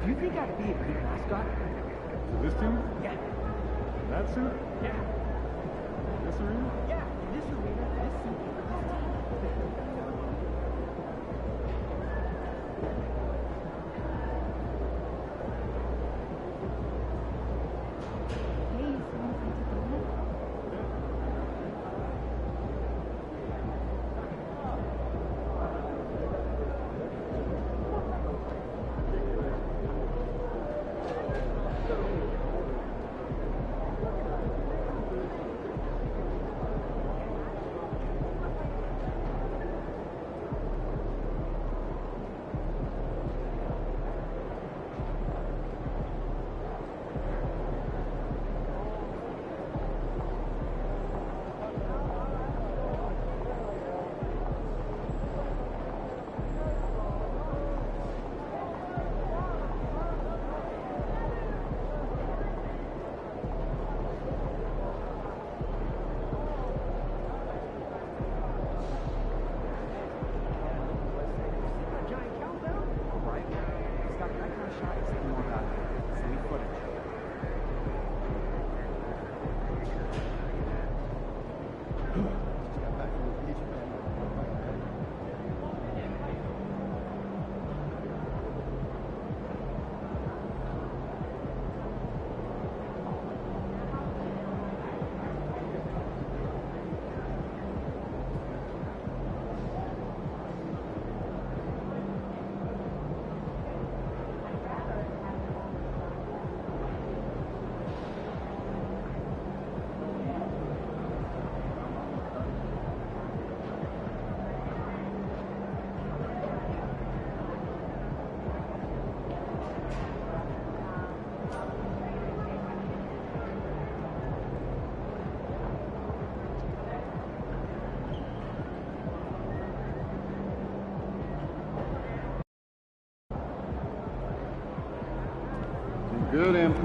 Do you think I'd be a good mascot? This team? Yeah. That suit? Yeah. This arena? Yeah. This arena, this suit, this team. Good, MP.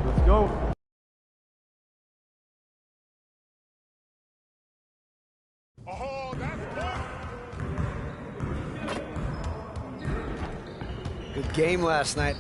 Let's go. Good game last night.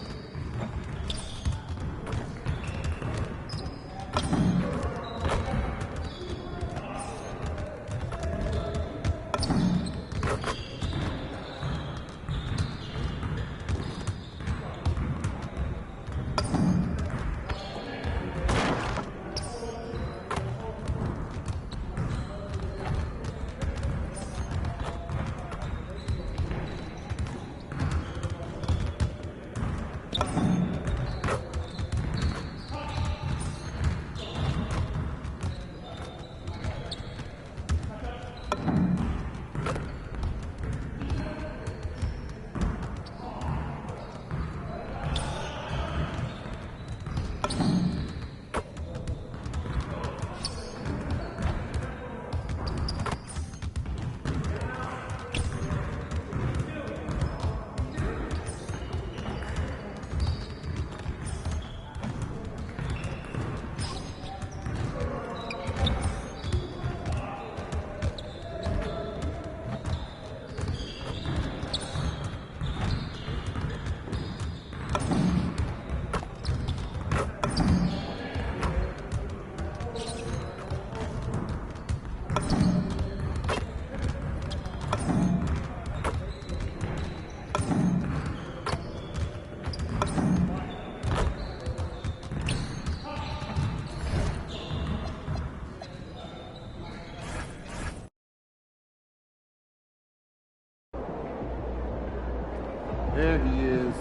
There he is.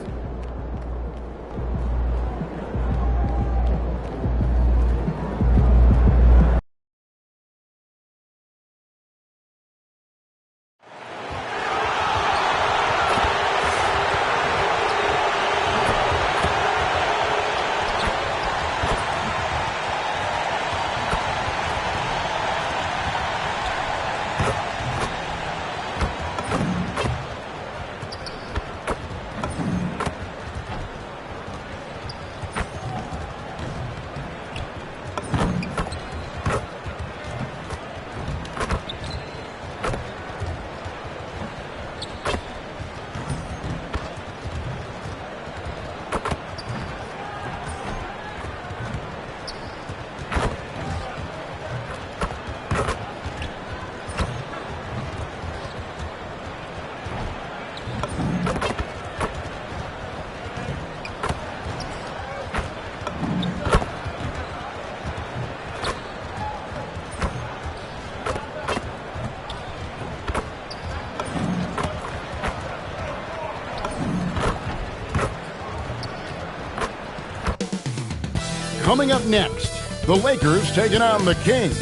Coming up next, the Lakers taking on the Kings.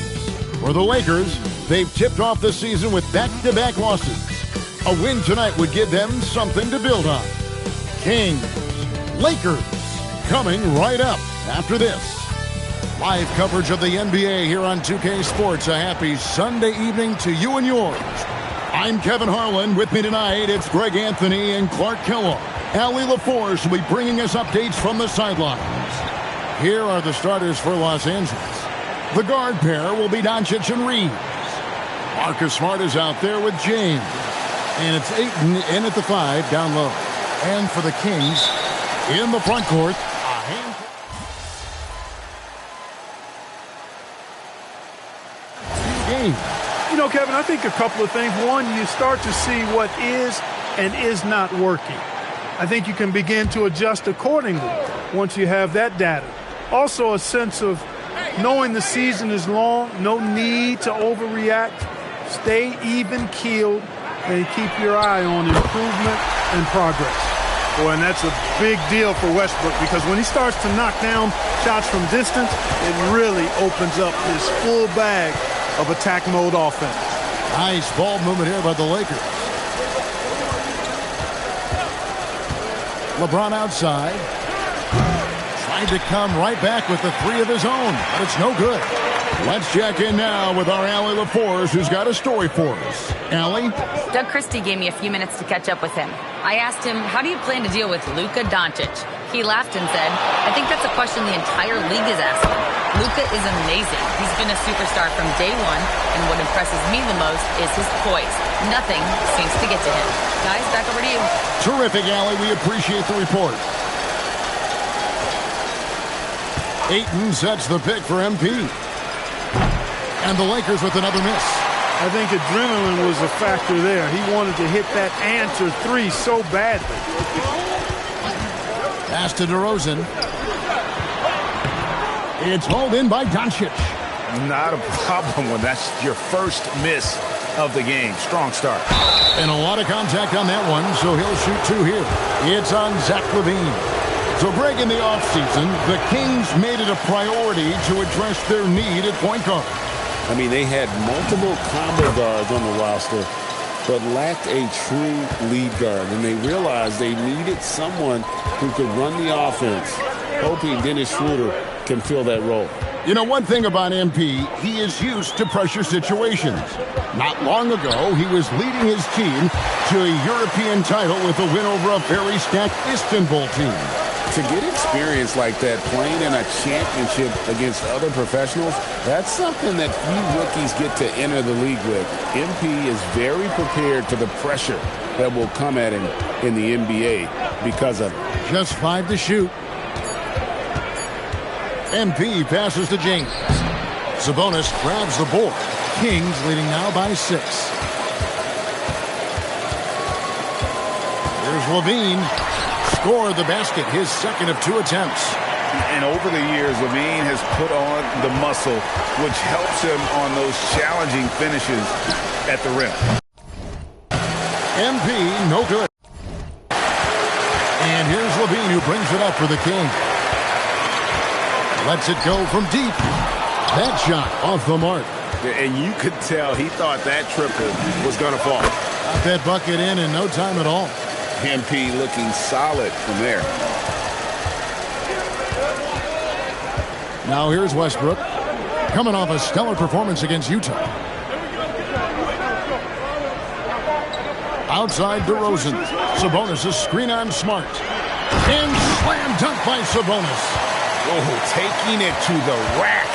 For the Lakers, they've tipped off the season with back-to-back losses. A win tonight would give them something to build on. Kings, Lakers, coming right up after this. Live coverage of the NBA here on 2K Sports. A happy Sunday evening to you and yours. I'm Kevin Harlan. With me tonight, it's Greg Anthony and Clark Kellogg. Allie LaForce will be bringing us updates from the sidelines. Here are the starters for Los Angeles. The guard pair will be Doncic and Reeves. Marcus Smart is out there with James. And it's Ayton in at the 5 down low. And for the Kings, in the front court, You know, Kevin, I think a couple of things. One, you start to see what is and is not working. I think you can begin to adjust accordingly once you have that data. Also, a sense of knowing the season is long, no need to overreact. Stay even-keeled and keep your eye on improvement and progress. Boy, and that's a big deal for Westbrook because when he starts to knock down shots from distance, it really opens up his full bag of attack mode offense. Nice ball movement here by the Lakers. LeBron outside. Tried to come right back with the 3 of his own, but it's no good. Let's check in now with our Allie LaForce, who's got a story for us. Allie? Doug Christie gave me a few minutes to catch up with him. I asked him, how do you plan to deal with Luka Doncic? He laughed and said, I think that's a question the entire league is asking. Luka is amazing. He's been a superstar from day one, and what impresses me the most is his poise. Nothing seems to get to him. Guys, back over to you. Terrific, Allie. We appreciate the report. Ayton sets the pick for MP. And the Lakers with another miss. I think adrenaline was a factor there. He wanted to hit that answer 3 so badly. Pass to DeRozan. It's hauled in by Doncic. Not a problem when that's your first miss of the game. Strong start. And a lot of contact on that one, so he'll shoot 2 here. It's on Zach LaVine. So, Greg, in the offseason, the Kings made it a priority to address their need at point guard. I mean, they had multiple combo guards on the roster, but lacked a true lead guard. And they realized they needed someone who could run the offense, hoping Dennis Schroeder can fill that role. You know, one thing about MP, he is used to pressure situations. Not long ago, he was leading his team to a European title with a win over a very stacked Istanbul team. To get experience like that, playing in a championship against other professionals, that's something that few rookies get to enter the league with. MP is very prepared to the pressure that will come at him in the NBA because of it. Just 5 to shoot. MP passes to James. Sabonis grabs the board. Kings leading now by 6. Here's LaVine. Scored the basket, his second of 2 attempts. And over the years, LaVine has put on the muscle, which helps him on those challenging finishes at the rim. MP, no good. And here's LaVine who brings it up for the Kings. Lets it go from deep. That shot off the mark. And you could tell he thought that triple was going to fall. Got that bucket in no time at all. MP looking solid from there. Now here's Westbrook. Coming off a stellar performance against Utah. Outside DeRozan. Sabonis a screen on Smart. And slam dunk by Sabonis. Oh, taking it to the rack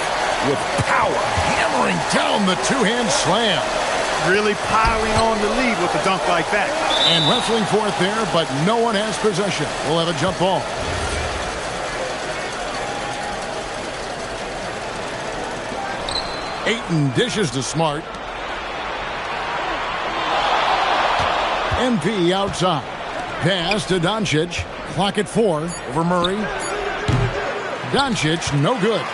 with power. Hammering down the 2-hand slam. Really piling on the lead with a dunk like that. And wrestling for it there, but no one has possession. We'll have a jump ball. Ayton dishes to Smart. MP outside. Pass to Doncic. Clock at 4 over Murray. Doncic, no good.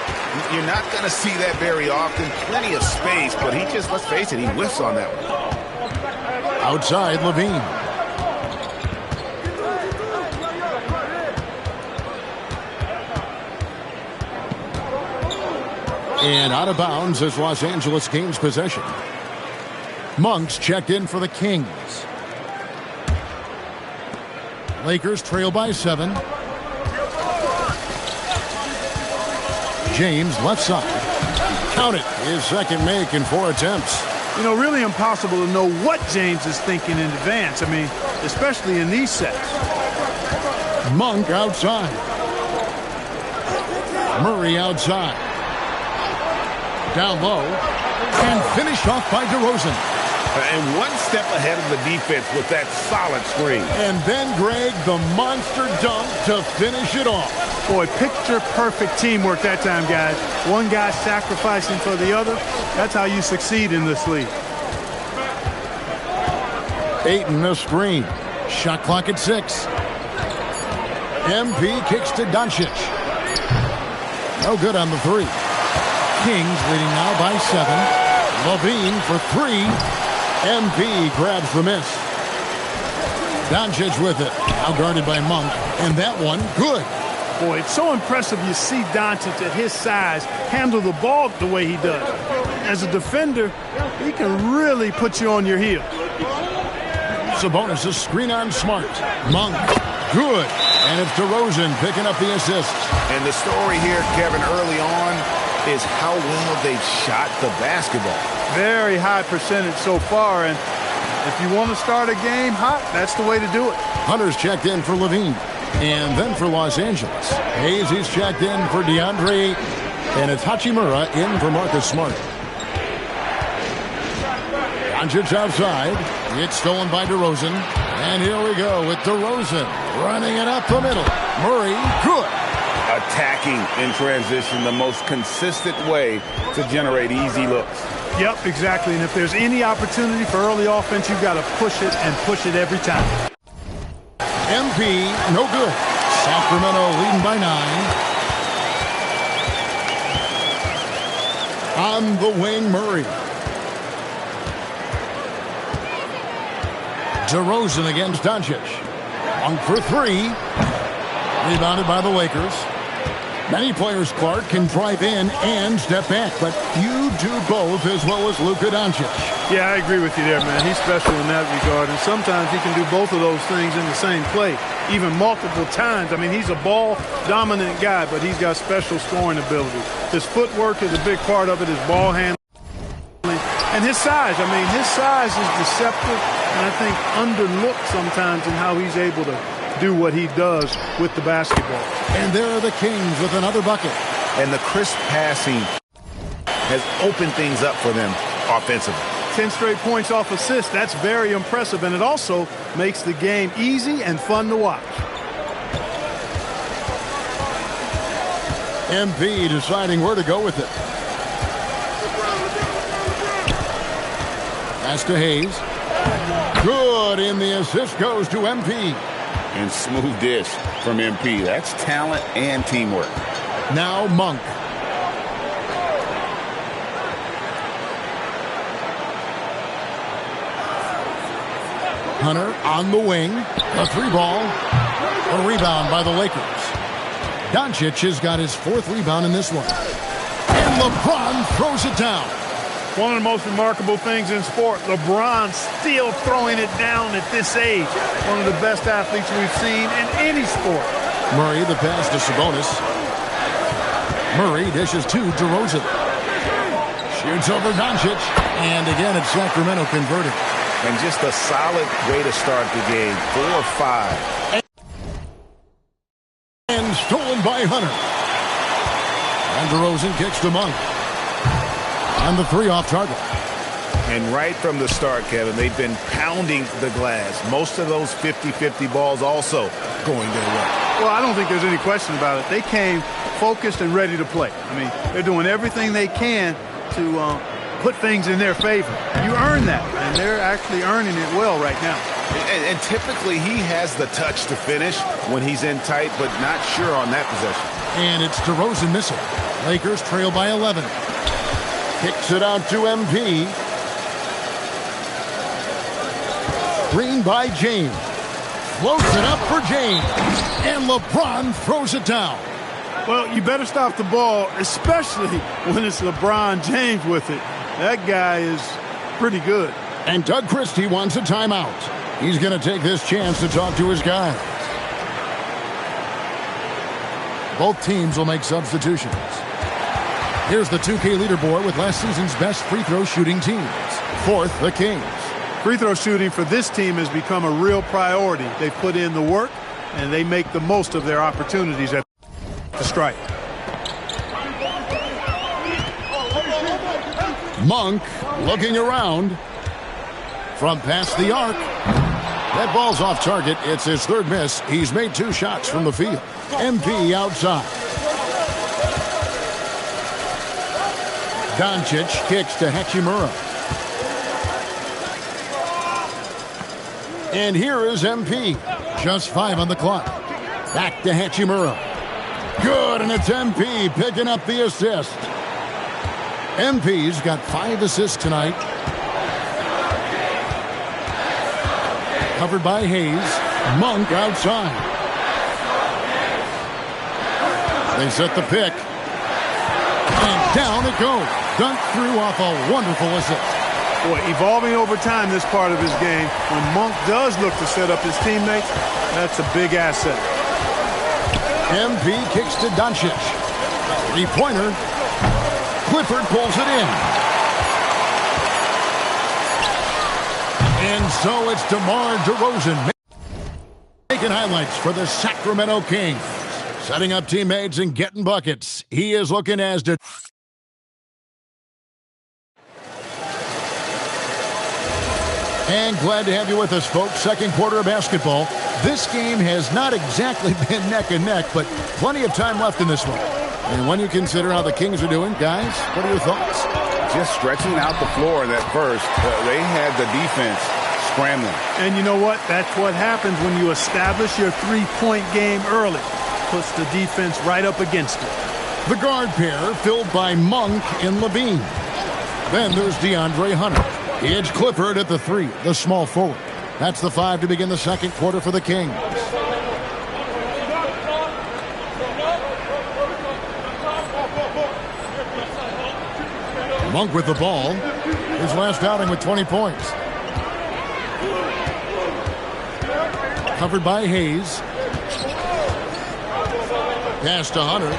You're not going to see that very often. Plenty of space, but he just, let's face it, he whiffs on that one. Outside, LaVine. And out of bounds as Los Angeles gains possession. Monk's checked in for the Kings. Lakers trail by 7. James left side. Count it. His second make in 4 attempts. You know, really impossible to know what James is thinking in advance. I mean, especially in these sets. Monk outside. Murray outside. Down low. And finished off by DeRozan. And one step ahead of the defense with that solid screen. And then, Greg, the monster dunk to finish it off. Boy, picture-perfect teamwork that time, guys. One guy sacrificing for the other. That's how you succeed in this league. Ayton the screen. Shot clock at 6. MP kicks to Doncic. No good on the 3. Kings leading now by 7. Levine for 3. MP grabs the miss. Doncic with it. Now guarded by Monk. And that one, good. Boy, it's so impressive you see Doncic at his size handle the ball the way he does. As a defender, he can really put you on your heel. Sabonis a screen on Smart. Monk, good. And it's DeRozan picking up the assist. And the story here, Kevin, early on is how well they've shot the basketball. Very high percentage so far, and if you want to start a game hot, that's the way to do it. Hunter's checked in for Levine. And then for Los Angeles, Hayes is checked in for DeAndre Ayton. And it's Hachimura in for Marcus Smart. Doncic outside. It's stolen by DeRozan. And here we go with DeRozan running it up the middle. Murray, good. Attacking in transition, the most consistent way to generate easy looks. Yep, exactly. And if there's any opportunity for early offense, you've got to push it and push it every time. MP, no good. Sacramento leading by 9. On the wing, Murray. DeRozan against Doncic. Monk for 3. Rebounded by the Lakers. Many players, Clark, can drive in and step back, but you do both as well as Luka Doncic. Yeah, I agree with you there, man. He's special in that regard, and sometimes he can do both of those things in the same play, even multiple times. I mean, he's a ball-dominant guy, but he's got special scoring ability. His footwork is a big part of it, his ball handling, and his size. I mean, his size is deceptive, and I think underlooked sometimes in how he's able to do what he does with the basketball. And there are the Kings with another bucket. And the crisp passing has opened things up for them offensively. 10 straight points off assists. That's very impressive, and it also makes the game easy and fun to watch. MP deciding where to go with it. Pass to Hayes. Good, and the assist goes to MP. And smooth dish from MP. That's talent and teamwork. Now Monk. Hunter on the wing. A 3-ball. A rebound by the Lakers. Doncic has got his 4th rebound in this one. And LeBron throws it down. One of the most remarkable things in sport, LeBron still throwing it down at this age. One of the best athletes we've seen in any sport. Murray, the pass to Sabonis. Murray dishes to DeRozan. Shoots over Doncic. And again, it's Sacramento converting. And just a solid way to start the game. 4-5. And stolen by Hunter. And DeRozan kicks to Monk. And the 3 off target. And right from the start, Kevin, they've been pounding the glass. Most of those 50-50 balls also going their way. Well, I don't think there's any question about it. They came focused and ready to play. I mean, they're doing everything they can to put things in their favor. You earn that, and they're actually earning it well right now. And typically he has the touch to finish when he's in tight, but not sure on that possession. And it's DeRozan missing. Lakers trail by 11. Kicks it out to MP. Screen by James. Floats it up for James. And LeBron throws it down. Well, you better stop the ball, especially when it's LeBron James with it. That guy is pretty good. And Doug Christie wants a timeout. He's going to take this chance to talk to his guys. Both teams will make substitutions. Here's the 2K leaderboard with last season's best free throw shooting teams. Fourth, the Kings. Free throw shooting for this team has become a real priority. They put in the work, and they make the most of their opportunities at the strike. Monk looking around from past the arc. That ball's off target. It's his third miss. He's made 2 shots from the field. MP outside. Doncic kicks to Hachimura. And here is MP. Just 5 on the clock. Back to Hachimura. Good, and it's MP picking up the assist. MP's got 5 assists tonight. Covered by Hayes. Monk outside. They set the pick. And down it goes. Dunked through off a wonderful assist. Boy, evolving over time this part of his game. When Monk does look to set up his teammates, that's a big asset. MP kicks to Doncic. 3-pointer. Clifford pulls it in. And so it's DeMar DeRozan making highlights for the Sacramento Kings. Setting up teammates and getting buckets. He is looking as the... And glad to have you with us, folks. Second quarter of basketball. This game has not exactly been neck and neck, but plenty of time left in this one. And when you consider how the Kings are doing, guys, what are your thoughts? Just stretching out the floor that first. They had the defense scrambling. And you know what? That's what happens when you establish your three-point game early. Puts the defense right up against it. The guard pair filled by Monk and Levine. Then there's DeAndre Hunter. Edge Clifford at the 3, the small forward. That's the 5 to begin the second quarter for the Kings. Monk with the ball. His last outing with 20 points. Covered by Hayes. Pass to Hunter.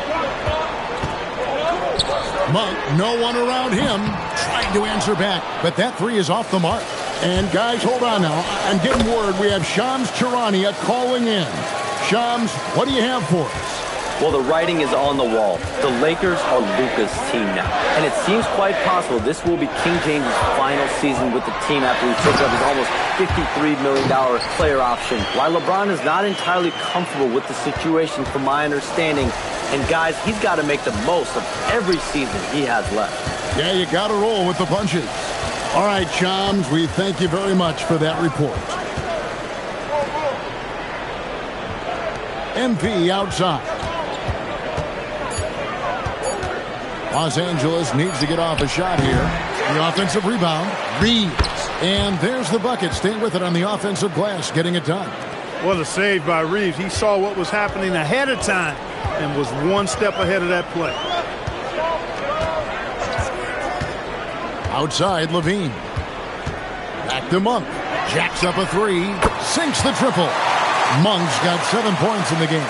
Monk, no one around him. Trying to answer back, but that 3 is off the mark. And guys, hold on now. I'm getting word we have Shams Charania calling in. Shams, what do you have for us? Well, the writing is on the wall. The Lakers are Luka's team now. And it seems quite possible this will be King James' final season with the team after he took up his almost $53 million player option. While LeBron is not entirely comfortable with the situation from my understanding, and guys, he's got to make the most of every season he has left. Yeah, you got to roll with the punches. All right, Shams, we thank you very much for that report. MP outside. Los Angeles needs to get off a shot here. The offensive rebound. Reeves. And there's the bucket. Staying with it on the offensive glass, getting it done. What a save by Reeves. He saw what was happening ahead of time and was one step ahead of that play. Outside, Levine. Back to Monk. Jacks up a 3. Sinks the triple. Monk's got 7 points in the game.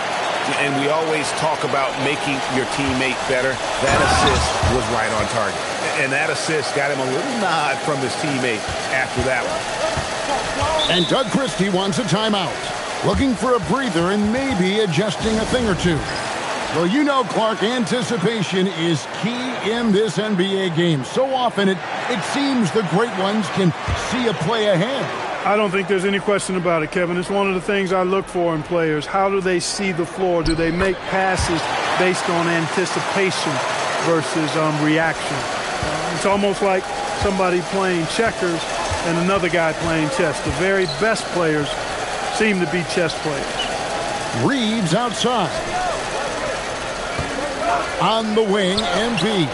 And we always talk about making your teammate better. That assist was right on target. And that assist got him a little nod from his teammate after that one. And Doug Christie wants a timeout. Looking for a breather and maybe adjusting a thing or two. Well, you know, Clark, anticipation is key in this NBA game. So often it seems the great ones can see a play ahead. I don't think there's any question about it, Kevin. It's one of the things I look for in players. How do they see the floor? Do they make passes based on anticipation versus reaction? It's almost like somebody playing checkers and another guy playing chess. The very best players seem to be chess players. Reeves outside. On the wing, MP.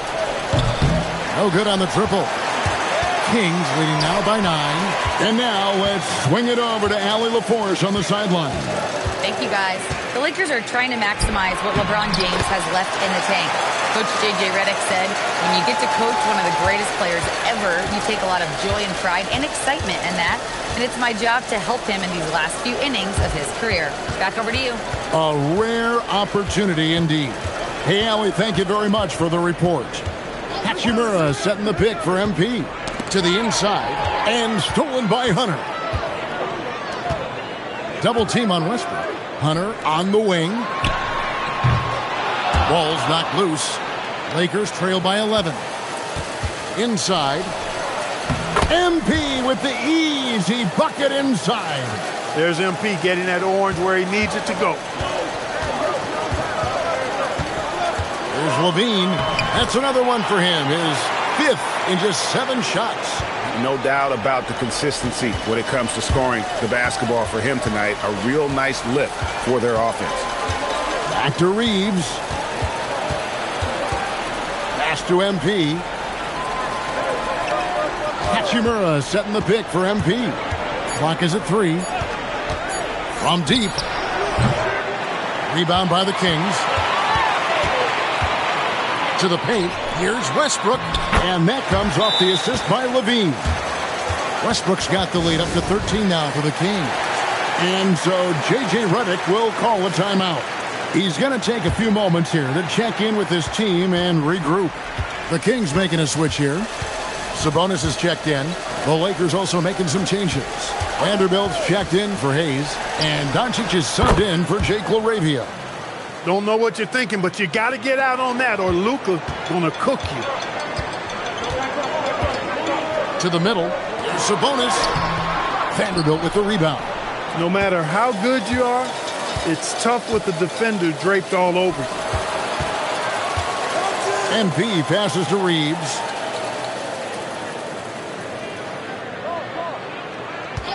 No good on the triple. Kings leading now by 9. And now let's swing it over to Allie LaForce on the sideline. Thank you, guys. The Lakers are trying to maximize what LeBron James has left in the tank. Coach J.J. Redick said, when you get to coach one of the greatest players ever, you take a lot of joy and pride and excitement in that. And it's my job to help him in these last few innings of his career. Back over to you. A rare opportunity indeed. Hey, Allie, thank you very much for the report. Hachimura setting the pick for MP. To the inside, and stolen by Hunter. Double team on Westbrook. Hunter on the wing. Ball's knocked loose. Lakers trail by 11. Inside. MP with the easy bucket inside. There's MP getting that orange where he needs it to go. There's Levine. That's another one for him. His 5th in just 7 shots. No doubt about the consistency when it comes to scoring the basketball for him tonight. A real nice lift for their offense. Back to Reeves. Pass to MP. Hachimura setting the pick for MP. Clock is at 3. From deep. Rebound by the Kings. To the paint. Here's Westbrook. And that comes off the assist by Levine. Westbrook's got the lead up to 13 now for the Kings. And so J.J. Redick will call a timeout. He's going to take a few moments here to check in with his team and regroup. The Kings making a switch here. Sabonis is checked in. The Lakers also making some changes. Vanderbilt's checked in for Hayes. And Doncic is subbed in for Jake LaRavia. Don't know what you're thinking, but you got to get out on that or Luka gonna cook you. To the middle, Sabonis. Vanderbilt with the rebound. No matter how good you are, it's tough with the defender draped all over you. MP passes to Reeves.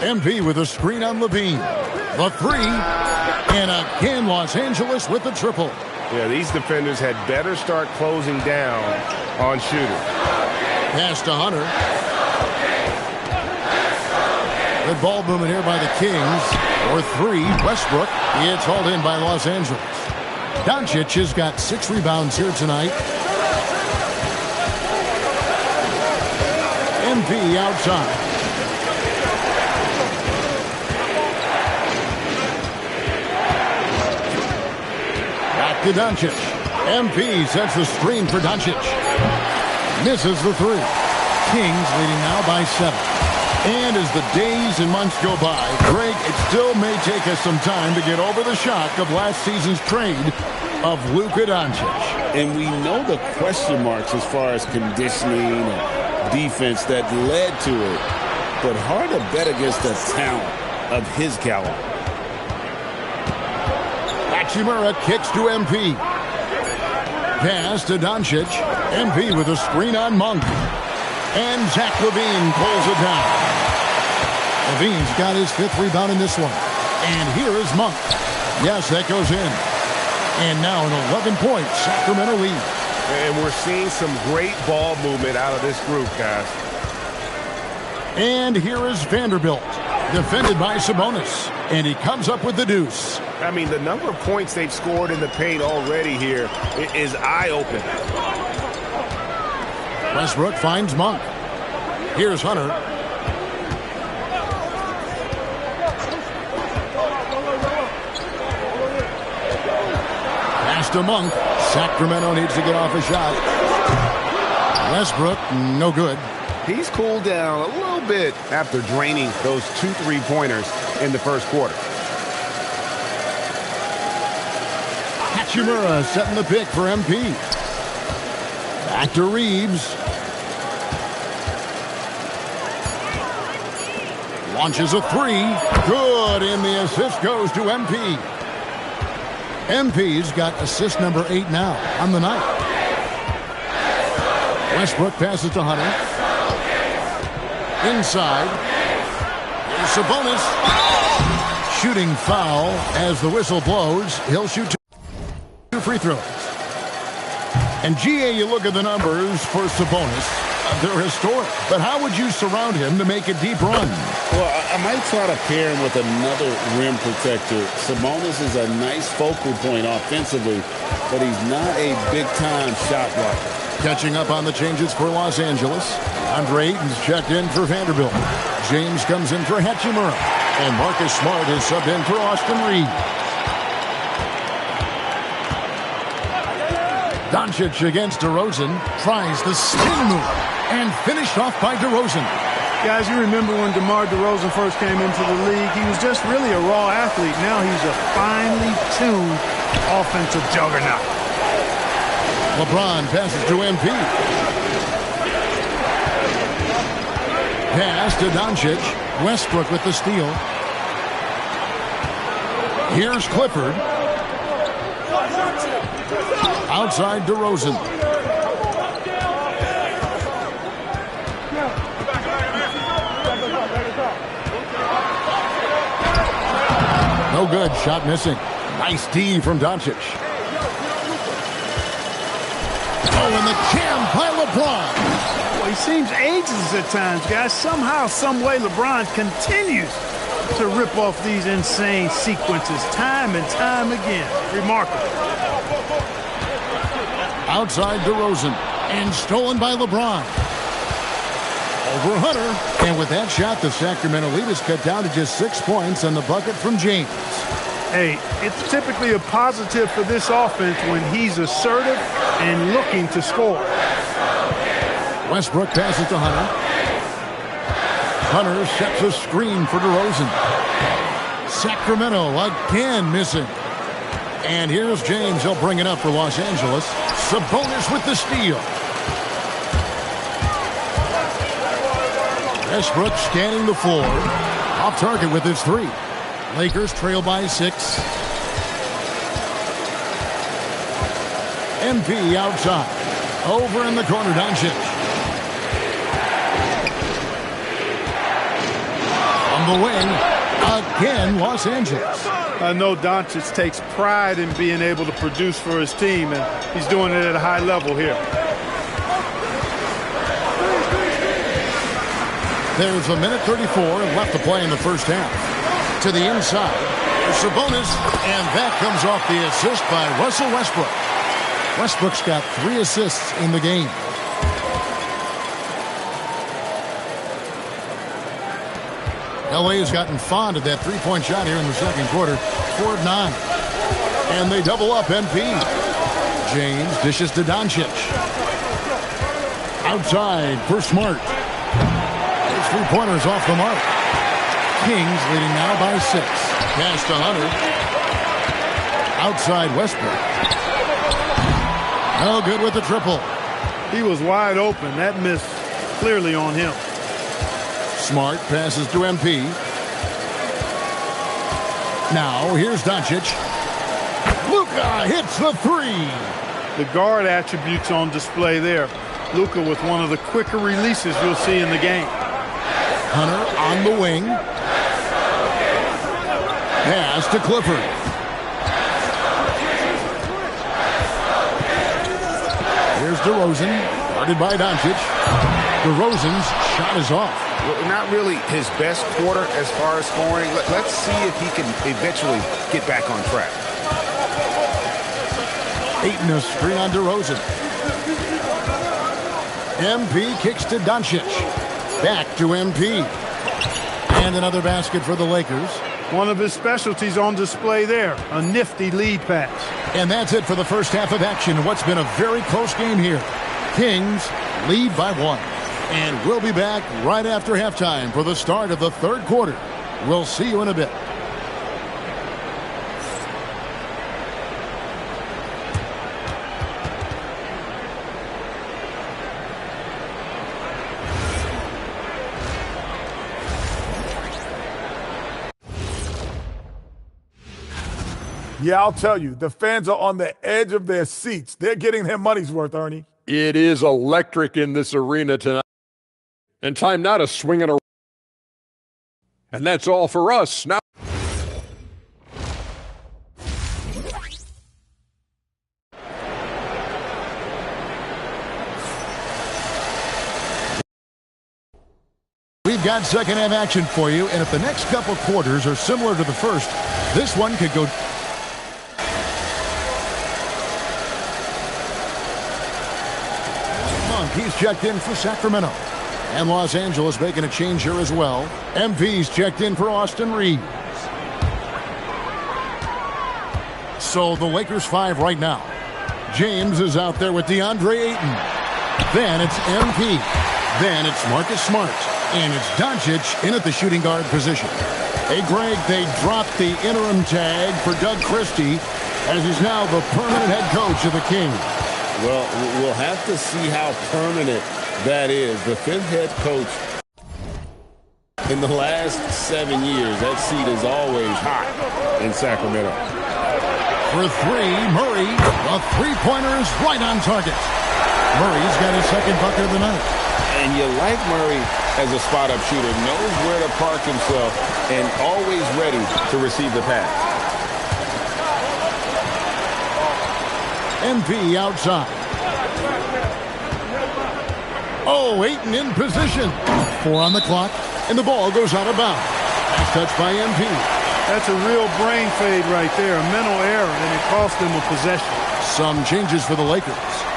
MP with a screen on Levine. The 3. And again, Los Angeles with the triple. Yeah, these defenders had better start closing down on shooting. Pass to Hunter. Good ball movement here by the Kings. For 3, Westbrook. It's hauled in by Los Angeles. Doncic has got 6 rebounds here tonight. MP outside. To Doncic. MP sets the screen for Doncic. Misses the 3. Kings leading now by 7. And as the days and months go by, Greg, it still may take us some time to get over the shock of last season's trade of Luka Doncic. And we know the question marks as far as conditioning and defense that led to it. But hard to bet against the talent of his caliber. Hachimura kicks to MP. Pass to Doncic. MP with a screen on Monk. And Zach LaVine pulls it down. LaVine's got his 5th rebound in this one. And here is Monk. Yes, that goes in. And now an 11-point Sacramento lead. And we're seeing some great ball movement out of this group, guys. And here is Vanderbilt. Defended by Sabonis. And he comes up with the deuce. I mean, the number of points they've scored in the paint already here is eye-opening. Westbrook finds Monk. Here's Hunter. Pass to Monk. Sacramento needs to get off a shot. Westbrook, no good. He's cooled down a little bit after draining those 2 3-pointers in the first quarter. Hachimura setting the pick for MP. Back to Reeves. Launches a 3. Good, and the assist goes to MP. MP's got assist number 8 now on the night. Westbrook passes to Hunter. Inside. Sabonis. Shooting foul as the whistle blows. He'll shoot 2 free throws. And GA, you look at the numbers for Sabonis. They're historic, but how would you surround him to make a deep run? Well, I might try to pair him with another rim protector. Sabonis is a nice focal point offensively, but he's not a big-time shot blocker. Catching up on the changes for Los Angeles, Andre Ayton's checked in for Vanderbilt. James comes in for Hachimura, and Marcus Smart is subbed in for Austin Reed. Doncic against DeRozan, tries the spin move, and finished off by DeRozan. Guys, you remember when DeMar DeRozan first came into the league, he was just really a raw athlete. Now he's a finely tuned offensive juggernaut. LeBron passes to MP. Pass to Doncic. Westbrook with the steal. Here's Clifford. Outside DeRozan. No good. Shot missing. Nice D from Doncic. Oh, and the jam by LeBron. Well, he seems ageless at times, guys. Somehow, some way, LeBron continues to rip off these insane sequences time and time again. Remarkable. Outside DeRozan, and stolen by LeBron. Over Hunter, and with that shot, the Sacramento lead is cut down to just 6 points and the bucket from James. Hey, it's typically a positive for this offense when he's assertive and looking to score. Westbrook passes to Hunter. Hunter sets a screen for DeRozan. Sacramento again missing. And here's James. He'll bring it up for Los Angeles. Sabonis with the steal. Westbrook scanning the floor. Off target with his three. Lakers trail by 6. MP outside. Over in the corner, Doncic. On the wing, again, Los Angeles. I know Doncic takes pride in being able to produce for his team, and he's doing it at a high level here. There's a minute 34 left to play in the first half. To the inside, Sabonis, and that comes off the assist by Russell Westbrook. Westbrook's got 3 assists in the game. LA has gotten fond of that three-point shot here in the second quarter. 4-9. And they double up MP. James dishes to Doncic. Outside for Smart. His three-pointers off the mark. Kings leading now by 6. Pass to Hunter. Outside Westbrook. No good with the triple. He was wide open. That miss clearly on him. Smart passes to MP. Now here's Doncic. Luka hits the 3. The guard attributes on display there. Luka with one of the quicker releases you'll see in the game. Hunter on the wing. Pass to Clifford. Here's DeRozan, guarded by Doncic. DeRozan's shot is off. Well, not really his best quarter as far as scoring. Let's see if he can eventually get back on track. Ayton a screen on DeRozan. MP kicks to Doncic. Back to MP. And another basket for the Lakers. One of his specialties on display there. A nifty lead pass. And that's it for the first half of action. What's been a very close game here. Kings lead by 1. And we'll be back right after halftime for the start of the third quarter. We'll see you in a bit. Yeah, I'll tell you, the fans are on the edge of their seats. They're getting their money's worth, Ernie. It is electric in this arena tonight. And time now to swing it around. And that's all for us. Now. We've got second half action for you, and if the next couple quarters are similar to the first, this one could go... Monk, he's checked in for Sacramento. And Los Angeles making a change here as well. MP's checked in for Austin Reeves. So the Lakers 5 right now. James is out there with DeAndre Ayton. Then it's MP. Then it's Marcus Smart. And it's Doncic in at the shooting guard position. Hey, Greg, they dropped the interim tag for Doug Christie as he's now the permanent head coach of the Kings. Well, we'll have to see how permanent that is. The fifth head coach in the last 7 years. That seat is always hot in Sacramento. For three, Murray. The three-pointer is right on target. Murray's got his second bucket of the night. And you like Murray as a spot-up shooter. Knows where to park himself and always ready to receive the pass. MP outside. Oh, Ayton in position. 4 on the clock, and the ball goes out of bounds. Nice touch by MP. That's a real brain fade right there, a mental error, and it cost them a possession. Some changes for the Lakers.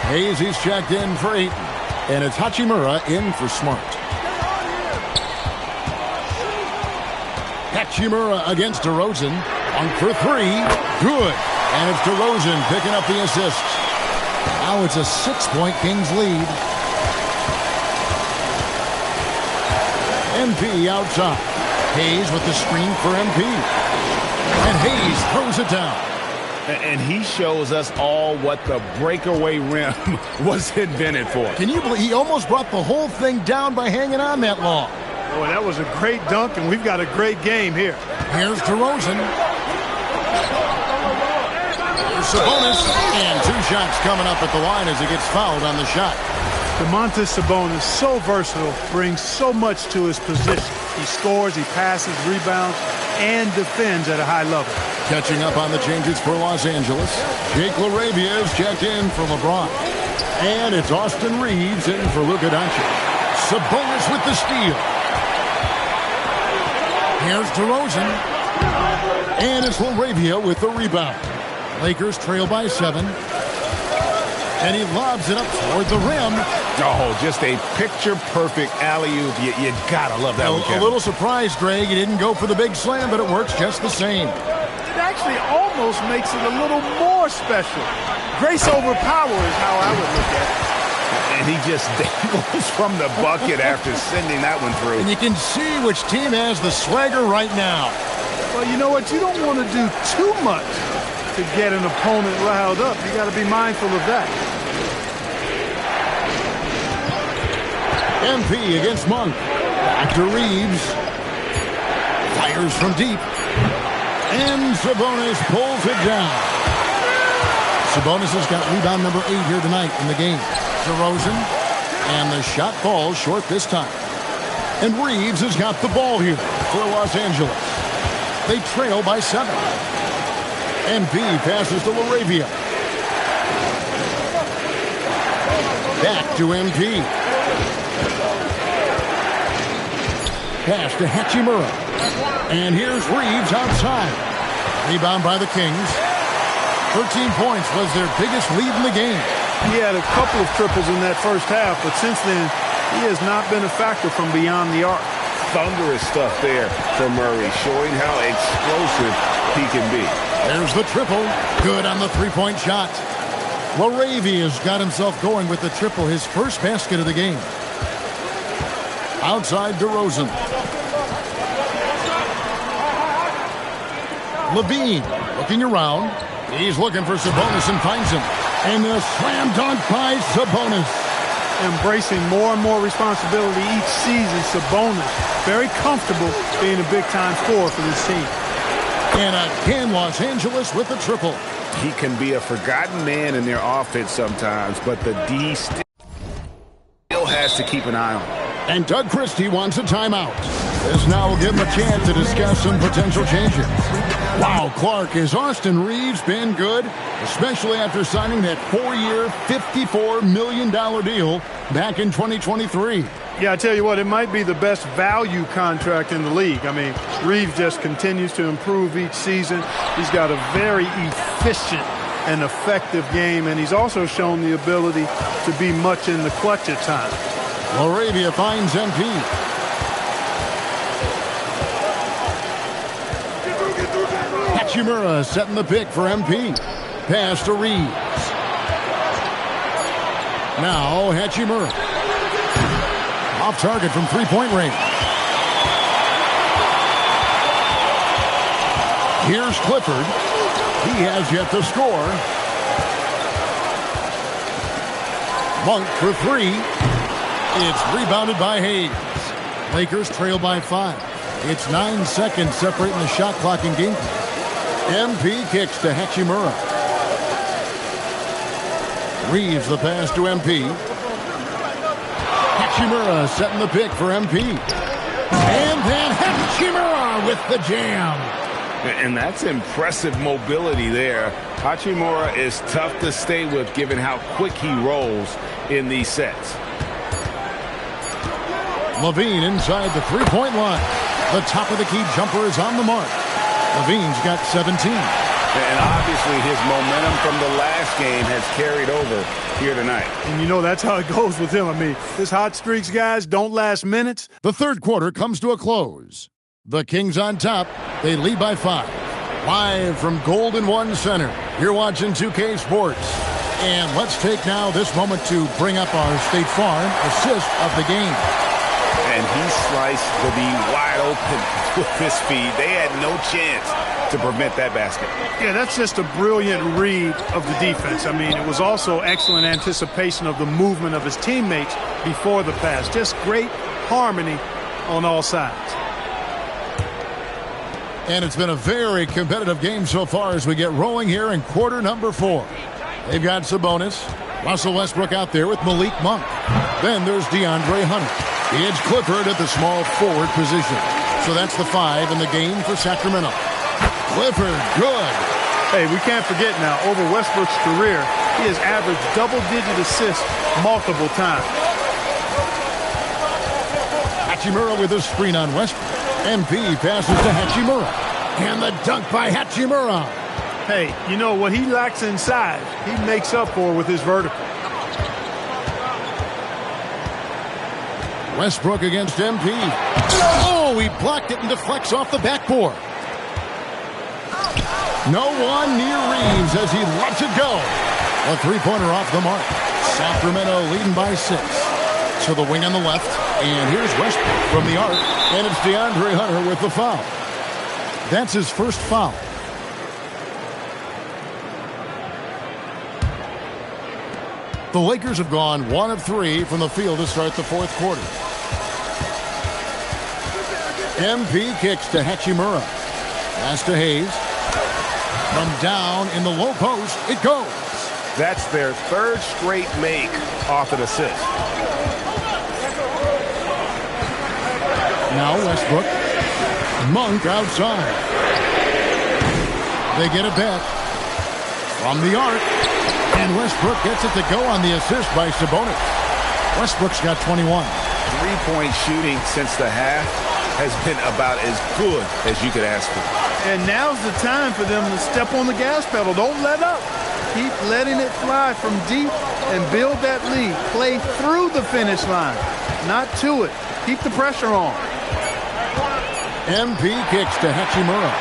Hayes, he's checked in for Ayton, and it's Hachimura in for Smart. Hachimura against DeRozan. On for 3. Good. And it's DeRozan picking up the assist. Now it's a 6-point Kings lead. MP outside. Hayes with the screen for MP. And Hayes throws it down. And he shows us all what the breakaway rim was invented for. Can you believe he almost brought the whole thing down by hanging on that long? Boy, that was a great dunk, and we've got a great game here. Here's DeRozan. Here's Sabonis. And 2 shots coming up at the line as he gets fouled on the shot. Domantas Sabonis, so versatile, brings so much to his position. He scores, he passes, rebounds, and defends at a high level. Catching up on the changes for Los Angeles. Jake LaRavia is checked in for LeBron. And it's Austin Reeves in for Luka Doncic. Sabonis with the steal. Here's DeRozan. And it's LaRavia with the rebound. Lakers trail by 7. And he lobs it up toward the rim. Oh, just a picture-perfect alley-oop. You gotta love that one, Kevin. A little surprised, Greg. He didn't go for the big slam, but it works just the same. It actually almost makes it a little more special. Grace over power is how I would look at it. And he just dangles from the bucket after sending that one through. And you can see which team has the swagger right now. Well, you know what? You don't want to do too much to get an opponent riled up. You got to be mindful of that. MP against Monk. Back to Reeves. Fires from deep. And Sabonis pulls it down. Sabonis has got rebound number 8 here tonight in the game. DeRozan. And the shot falls short this time. And Reeves has got the ball here for Los Angeles. They trail by 7. MP passes to LaRavia. Back to MP. Pass to Hachimura. And here's Reeves outside. Rebound by the Kings. 13 points was their biggest lead in the game. He had a couple of triples in that first half, but since then, he has not been a factor from beyond the arc. Thunderous stuff there for Murray, showing how explosive he can be. There's the triple. Good on the three-point shot. LaRavia's got himself going with the triple, his first basket of the game. Outside DeRozan. Levine looking around. He's looking for Sabonis and finds him. And the slam dunk by Sabonis. Embracing more and more responsibility each season, Sabonis very comfortable being a big-time scorer for this team. And again, Los Angeles with the triple. He can be a forgotten man in their offense sometimes, but the D still has to keep an eye on him. And Doug Christie wants a timeout. This now will give him a chance to discuss some potential changes. Wow, Clark, has Austin Reeves been good? Especially after signing that 4-year, $54 million deal back in 2023. Yeah, I tell you what, it might be the best value contract in the league. I mean, Reeves just continues to improve each season. He's got a very efficient and effective game, and he's also shown the ability to be much in the clutch at times. Laravia finds MP. Hachimura setting the pick for MP. Pass to Reeves. Now Hachimura. Off target from three-point range. Here's Clifford. He has yet to score. Monk for three. It's rebounded by Hayes. Lakers trail by 5. It's 9 seconds separating the shot clock and game. MP kicks to Hachimura. Reeves the pass to MP. Hachimura setting the pick for MP. And then Hachimura with the jam. And that's impressive mobility there. Hachimura is tough to stay with given how quick he rolls in these sets. Levine inside the three-point line. The top of the key jumper is on the mark. Levine's got 17. And obviously his momentum from the last game has carried over here tonight. And you know that's how it goes with him. I mean, his hot streaks, guys, don't last minutes. The third quarter comes to a close. The Kings on top. They lead by 5. Live from Golden One Center. You're watching 2K Sports. And let's take now this moment to bring up our State Farm assist of the game. And he sliced the D wide open with his speed. They had no chance to prevent that basket. Yeah, that's just a brilliant read of the defense. I mean, it was also excellent anticipation of the movement of his teammates before the pass. Just great harmony on all sides. And it's been a very competitive game so far as we get rolling here in quarter number 4. They've got Sabonis, Russell Westbrook out there with Malik Monk. Then there's DeAndre Hunter. It's Clifford at the small forward position. So that's the 5 in the game for Sacramento. Clifford, good. Hey, we can't forget now, over Westbrook's career, he has averaged double-digit assists multiple times. Hachimura with a screen on Westbrook. MP passes to Hachimura. And the dunk by Hachimura. Hey, you know, what he lacks inside, he makes up for with his vertical. Westbrook against MP. Oh, he blocked it and deflects off the backboard. No one near Reeves as he lets it go. A three-pointer off the mark. Sacramento leading by 6. To the wing on the left. And here's Westbrook from the arc. And it's DeAndre Hunter with the foul. That's his first foul. The Lakers have gone 1 of 3 from the field to start the fourth quarter. MP kicks to Hachimura. Pass to Hayes. From down in the low post, it goes. That's their third straight make off an assist. Now Westbrook. Monk outside. They get it back. From the arc. And Westbrook gets it to go on the assist by Sabonis. Westbrook's got 21. Three-point shooting since the half has been about as good as you could ask for. And now's the time for them to step on the gas pedal. Don't let up. Keep letting it fly from deep and build that lead. Play through the finish line, not to it. Keep the pressure on. MP kicks to Hachimura.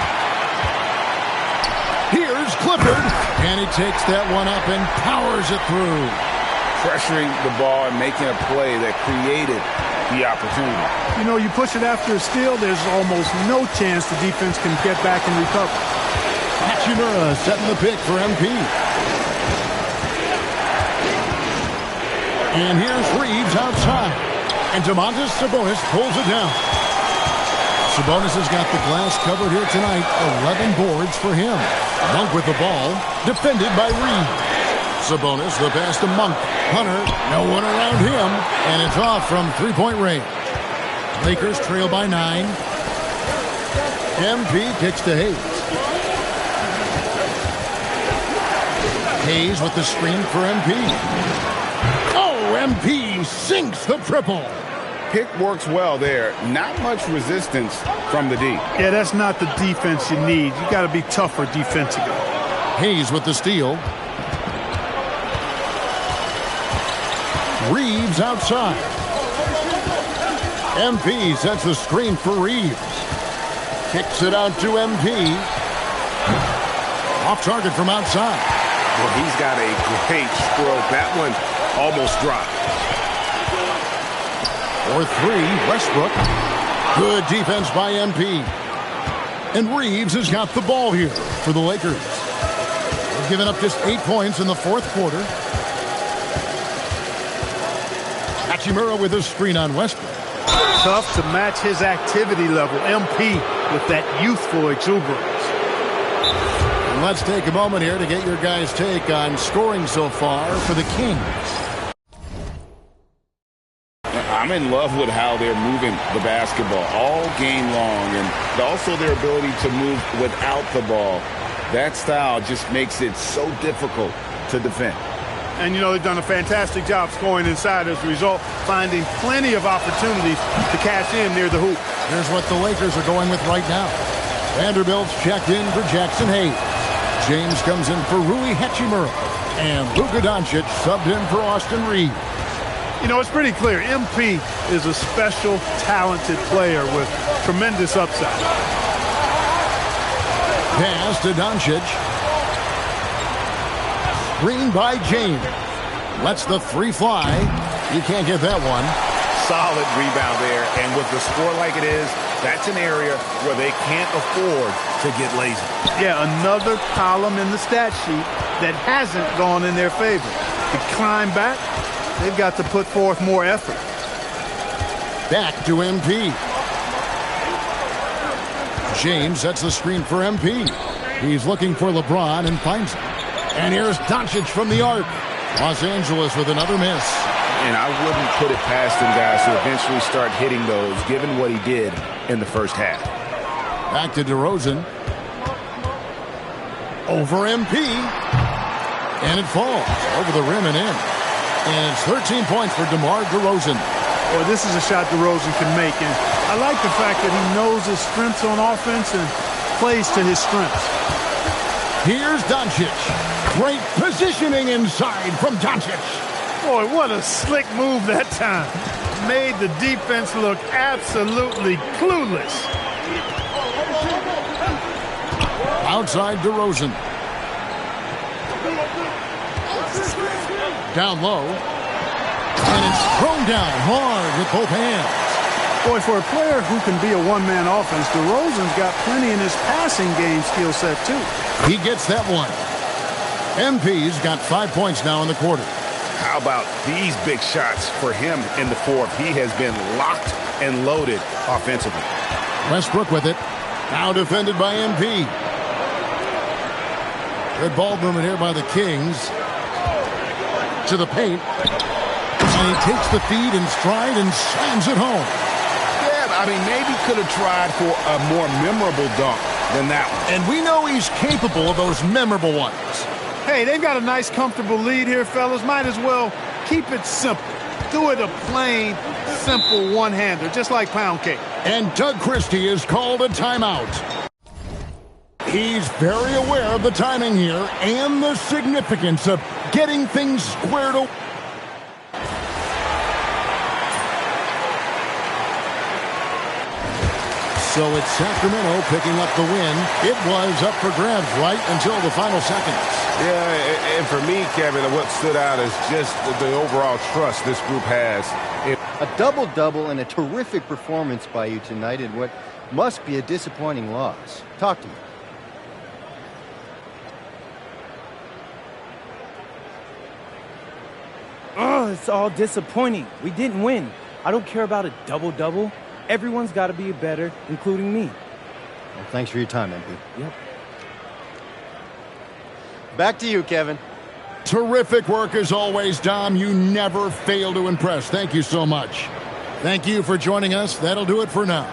Here's Clifford. And he takes that one up and powers it through. Pressuring the ball and making a play that created the opportunity. You know, you push it after a steal, there's almost no chance the defense can get back and recover. Hachimura setting the pick for MP. And here's Reeves outside. And Domantas Sabonis pulls it down. Sabonis has got the glass covered here tonight. 11 boards for him. Monk with the ball. Defended by Reeves. Sabonis, the pass to Monk. Hunter, no one around him. And it's off from three-point range. Lakers trail by 9. MP kicks to Hayes. Hayes with the screen for MP. Oh, MP sinks the triple. pick works well there. Not much resistance from the D. Yeah, that's not the defense you need. You got to be tougher defensively. Hayes with the steal. Reeves outside. MP sets the screen for Reeves. Kicks it out to MP. Off target from outside. Well, he's got a great stroke. That one almost dropped. For three, Westbrook. Good defense by MP. And Reeves has got the ball here for the Lakers. They've given up just 8 points in the fourth quarter. Hachimura with a screen on Westbrook. Tough to match his activity level. MP with that youthful exuberance. And let's take a moment here to get your guys' take on scoring so far for the Kings. I'm in love with how they're moving the basketball all game long, and also their ability to move without the ball. That style just makes it so difficult to defend. And, you know, they've done a fantastic job scoring inside as a result, finding plenty of opportunities to cash in near the hoop. Here's what the Lakers are going with right now. Vanderbilt's checked in for Jackson Hayes. James comes in for Rui Hachimura. And Luka Doncic subbed in for Austin Reeves. You know, it's pretty clear. MP is a special, talented player with tremendous upside. Pass to Doncic. Screen by James. Lets the three fly. He can't get that one. Solid rebound there. And with the score like it is, that's an area where they can't afford to get lazy. Yeah, another column in the stat sheet that hasn't gone in their favor. To climb back, they've got to put forth more effort. Back to MP. James sets the screen for MP. He's looking for LeBron and finds him. And here's Doncic from the arc. Los Angeles with another miss. And I wouldn't put it past him, guys, to eventually start hitting those, given what he did in the first half. Back to DeRozan. Over MP. And it falls over the rim and in. And it's 13 points for DeMar DeRozan. Boy, this is a shot DeRozan can make. And I like the fact that he knows his strengths on offense and plays to his strengths. Here's Doncic. Great positioning inside from Doncic. Boy, what a slick move that time. Made the defense look absolutely clueless. Outside DeRozan. Down low. And it's thrown down hard with both hands. Boy, for a player who can be a one-man offense, DeRozan's got plenty in his passing game skill set, too. He gets that one. MP's got 5 points now in the quarter. How about these big shots for him in the fourth? He has been locked and loaded offensively. Westbrook with it. Now defended by MP. Good ball movement here by the Kings. To the paint. And he takes the feed in stride and slams it home. Yeah, I mean, maybe could have tried for a more memorable dunk than that one. And we know he's capable of those memorable ones. Hey, they've got a nice, comfortable lead here, fellas. Might as well keep it simple. Do it a plain, simple one-hander, just like pound cake. And Doug Christie is called a timeout. He's very aware of the timing here and the significance of getting things squared away. So it's Sacramento picking up the win. It was up for grabs right until the final seconds. Yeah, and for me, Kevin, what stood out is just the overall trust this group has. A double-double and a terrific performance by you tonight in what must be a disappointing loss. Talk to me. Oh, it's all disappointing. We didn't win. I don't care about a double-double. Everyone's got to be better, including me. Well, thanks for your time, MP. Yep. Back to you, Kevin. Terrific work as always, Dom. You never fail to impress. Thank you so much. Thank you for joining us. That'll do it for now.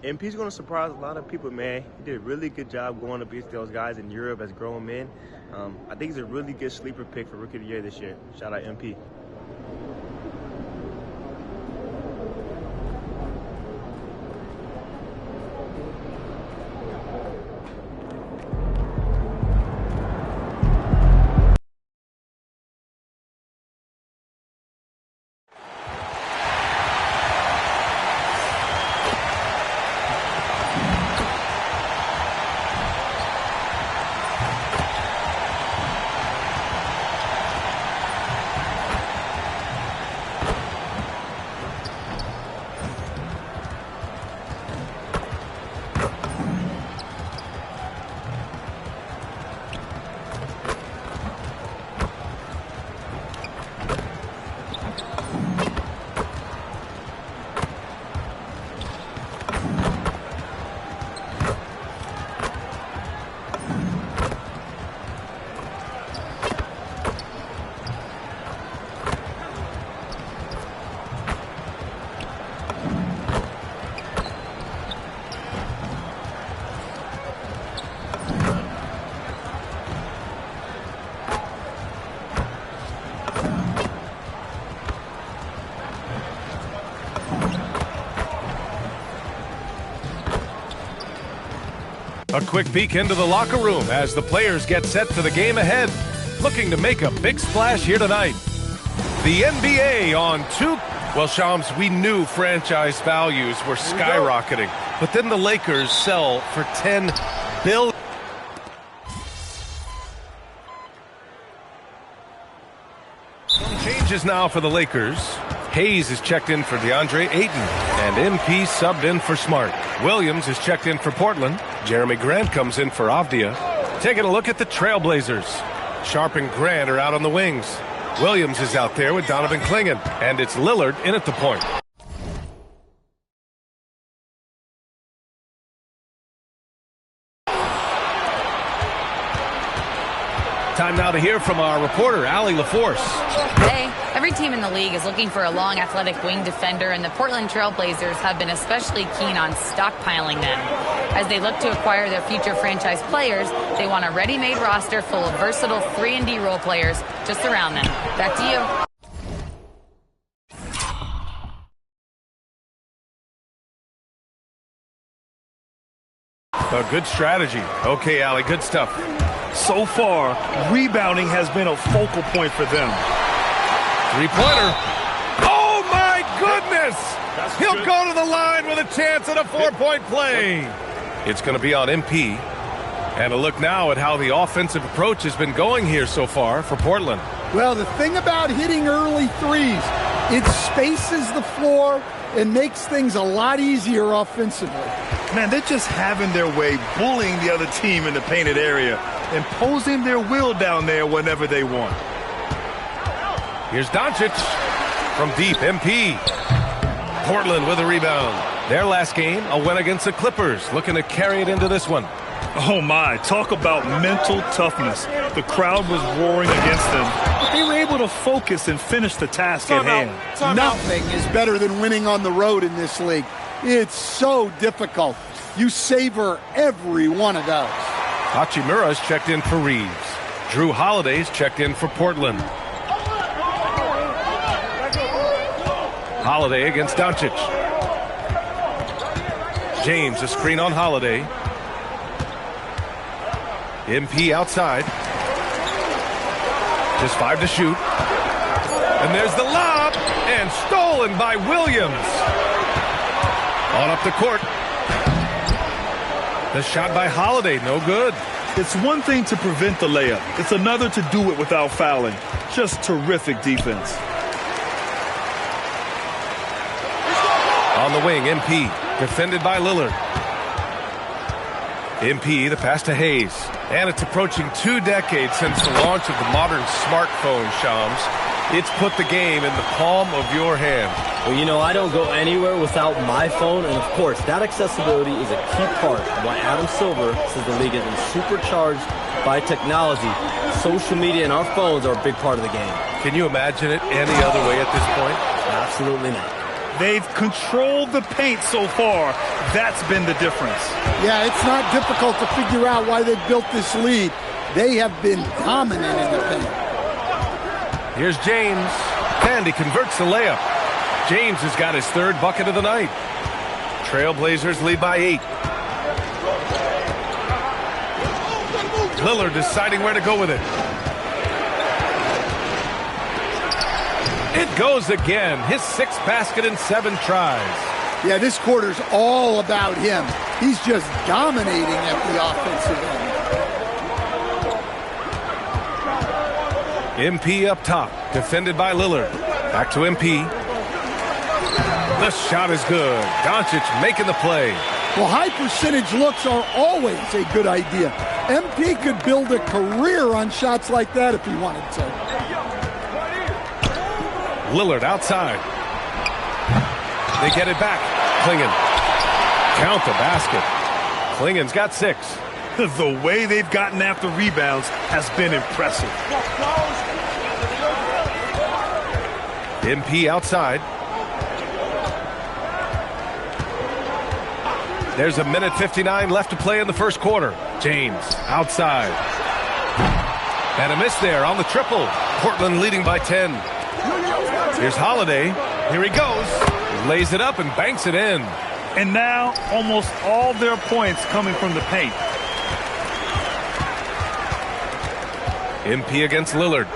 MP's going to surprise a lot of people, man. He did a really good job going up against those guys in Europe as grown men. I think he's a really good sleeper pick for Rookie of the Year this year. Shout out MP. A quick peek into the locker room as the players get set for the game ahead, looking to make a big splash here tonight. The NBA on 2. Well, Shams, we knew franchise values were skyrocketing, but then the Lakers sell for $10 billion. Some changes now for the Lakers. Hayes is checked in for DeAndre Ayton, and MP subbed in for Smart. Williams is checked in for Portland. Jeremy Grant comes in for Avdia. Taking a look at the Trailblazers. Sharp and Grant are out on the wings. Williams is out there with Donovan Clingan, and it's Lillard in at the point. Time now to hear from our reporter, Allie LaForce. Hey, every team in the league is looking for a long, athletic wing defender, and the Portland Trailblazers have been especially keen on stockpiling them. As they look to acquire their future franchise players, they want a ready-made roster full of versatile 3-and-D role players just around them. Back to you. A good strategy. Okay, Allie, good stuff. So far, rebounding has been a focal point for them. Three-pointer. Oh, my goodness! He'll go to the line with a chance at a 4-point play. It's going to be on MP. And a look now at how the offensive approach has been going here so far for Portland. Well, the thing about hitting early threes, it spaces the floor and makes things a lot easier offensively. Man, they're just having their way, bullying the other team in the painted area, imposing their will down there whenever they want. Here's Doncic from deep, MP. Portland with a rebound. Their last game, a win against the Clippers, looking to carry it into this one. Oh my, talk about mental toughness. The crowd was roaring against them, but they were able to focus and finish the task at hand. Nothing is better than winning on the road in this league. It's so difficult. You savor every one of those. Hachimura's checked in for Reeves. Drew Holiday's checked in for Portland. Holiday against Doncic. James, a screen on Holiday. MP outside. Just 5 to shoot. And there's the lob, and stolen by Williams. On up the court. The shot by Holiday, no good. It's one thing to prevent the layup. It's another to do it without fouling. Just terrific defense. On the wing, MP, defended by Lillard. MP, the pass to Hayes. And it's approaching 2 decades since the launch of the modern smartphone, Shams. It's put the game in the palm of your hand. Well, you know, I don't go anywhere without my phone, and of course, that accessibility is a key part of why Adam Silver says the league has been supercharged by technology. Social media and our phones are a big part of the game. Can you imagine it any other way at this point? Absolutely not. They've controlled the paint so far. That's been the difference. Yeah, it's not difficult to figure out why they've built this lead. They have been dominant in the paint. Here's James, and he converts the layup. James has got his 3rd bucket of the night. Trailblazers lead by 8. Lillard deciding where to go with it. It goes again. His 6th basket in 7 tries. Yeah, this quarter's all about him. He's just dominating at the offensive end. MP up top, defended by Lillard. Back to MP. The shot is good. Doncic making the play. Well, high percentage looks are always a good idea. MP could build a career on shots like that if he wanted to. Lillard outside. They get it back. Klingon. Count the basket. Klingon's got 6. The way they've gotten after rebounds has been impressive. MP outside. There's a minute 59 left to play in the first quarter. James outside. And a miss there on the triple. Portland leading by 10. Here's Holiday. Here he goes. Lays it up and banks it in. And now almost all their points coming from the paint. MP against Lillard.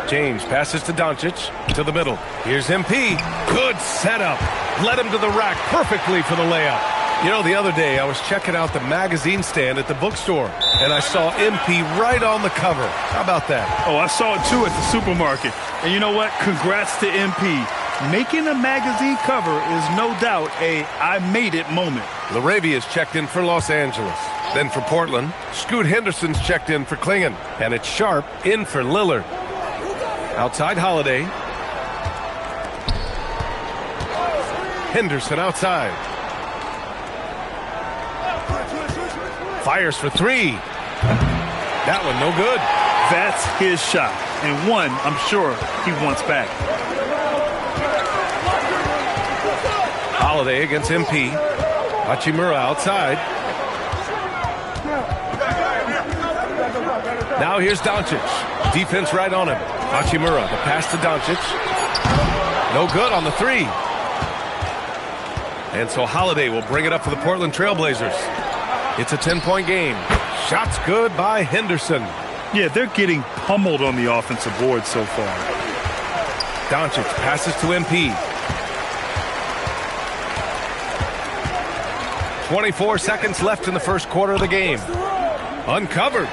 James passes to Doncic to the middle. Here's MP. Good setup. Led him to the rack perfectly for the layup. You know, the other day I was checking out the magazine stand at the bookstore, and I saw MP right on the cover. How about that? Oh, I saw it too at the supermarket. And you know what? Congrats to MP. Making a magazine cover is no doubt a I made it moment. LaRavia's checked in for Los Angeles. Then for Portland, Scoot Henderson's checked in for Klingon. And it's Sharp in for Lillard. Outside Holiday. Henderson outside. Fires for 3. That one no good. That's his shot. And one I'm sure he wants back. Holiday against MP. Hachimura outside. Now here's Doncic. Defense right on him. Hachimura, the pass to Doncic. No good on the 3. And so Holiday will bring it up for the Portland Trailblazers. It's a 10-point game. Shots good by Henderson. Yeah, they're getting pummeled on the offensive board so far. Doncic passes to MP. 24 seconds left in the first quarter of the game. Uncovered.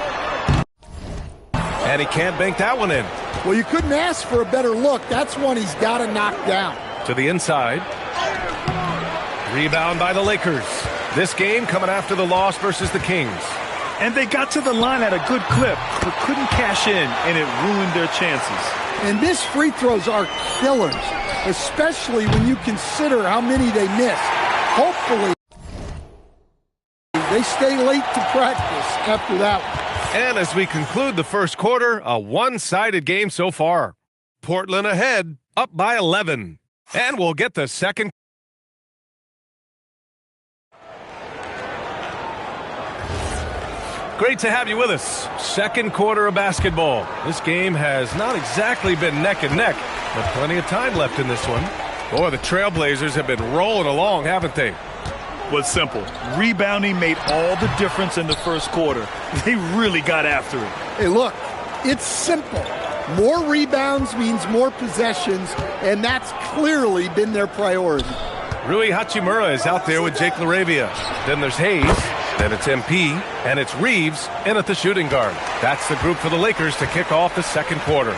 And he can't bank that one in. Well, you couldn't ask for a better look. That's one he's got to knock down. To the inside. Rebound by the Lakers. This game coming after the loss versus the Kings. And they got to the line at a good clip, but couldn't cash in, and it ruined their chances. And missed free throws are killers, especially when you consider how many they missed. Hopefully, they stay late to practice after that one. And as we conclude the first quarter, a one-sided game so far. Portland ahead, up by 11. And we'll get the second. Great to have you with us. Second quarter of basketball. This game has not exactly been neck and neck, but plenty of time left in this one. Boy, the Trailblazers have been rolling along, haven't they? Was simple. Rebounding made all the difference in the first quarter. They really got after it. Hey, look, it's simple. More rebounds means more possessions, and that's clearly been their priority. Rui Hachimura is out there with Jake LaRavia. Then there's Hayes. Then it's MP, and it's Reeves in at the shooting guard. That's the group for the Lakers to kick off the second quarter.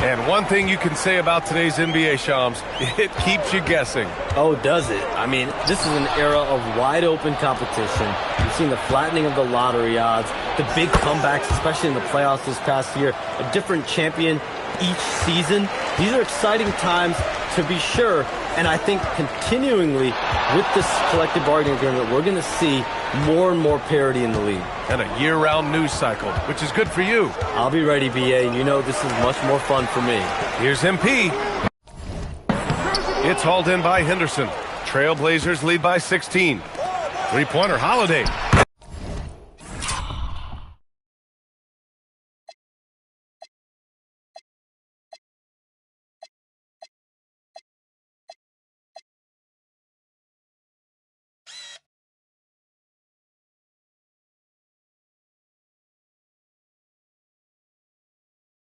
And one thing you can say about today's NBA, Shams, it keeps you guessing. Oh, does it? I mean, this is an era of wide-open competition. You've seen the flattening of the lottery odds, the big comebacks, especially in the playoffs this past year, a different champion each season. These are exciting times, to be sure, and I think continuingly with this collective bargaining agreement, we're going to see more and more parity in the league. And a year-round news cycle, which is good for you. I'll be ready, BA. You know this is much more fun for me. Here's MP. It's hauled in by Henderson. Trailblazers lead by 16. Three-pointer, Holiday.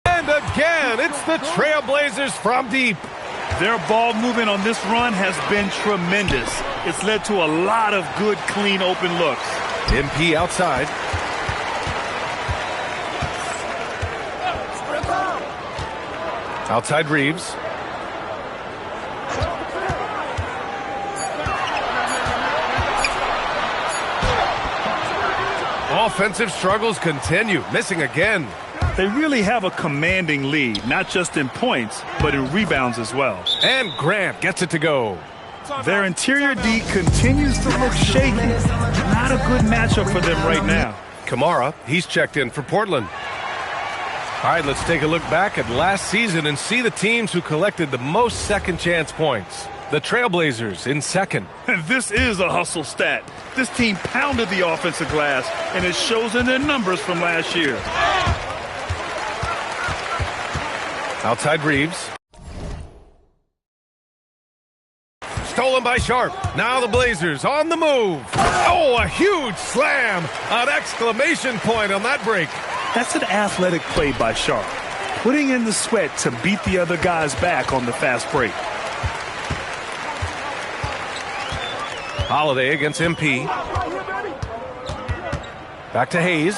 And again, it's the Trailblazers from deep. Their ball movement on this run has been tremendous. It's led to a lot of good, clean, open looks. MP outside. Outside Reeves. Offensive struggles continue, missing again. They really have a commanding lead, not just in points, but in rebounds as well. And Grant gets it to go. Their interior D continues to look shaky. Not a good matchup for them right now. Kamara, he's checked in for Portland. All right, let's take a look back at last season and see the teams who collected the most second chance points. The Trailblazers in second. And this is a hustle stat. This team pounded the offensive glass, and it shows in their numbers from last year. Outside Reeves. Stolen by Sharp. Now the Blazers on the move. Oh, a huge slam. An exclamation point on that break. That's an athletic play by Sharp, putting in the sweat to beat the other guys back on the fast break. Holiday against MP. Back to Hayes.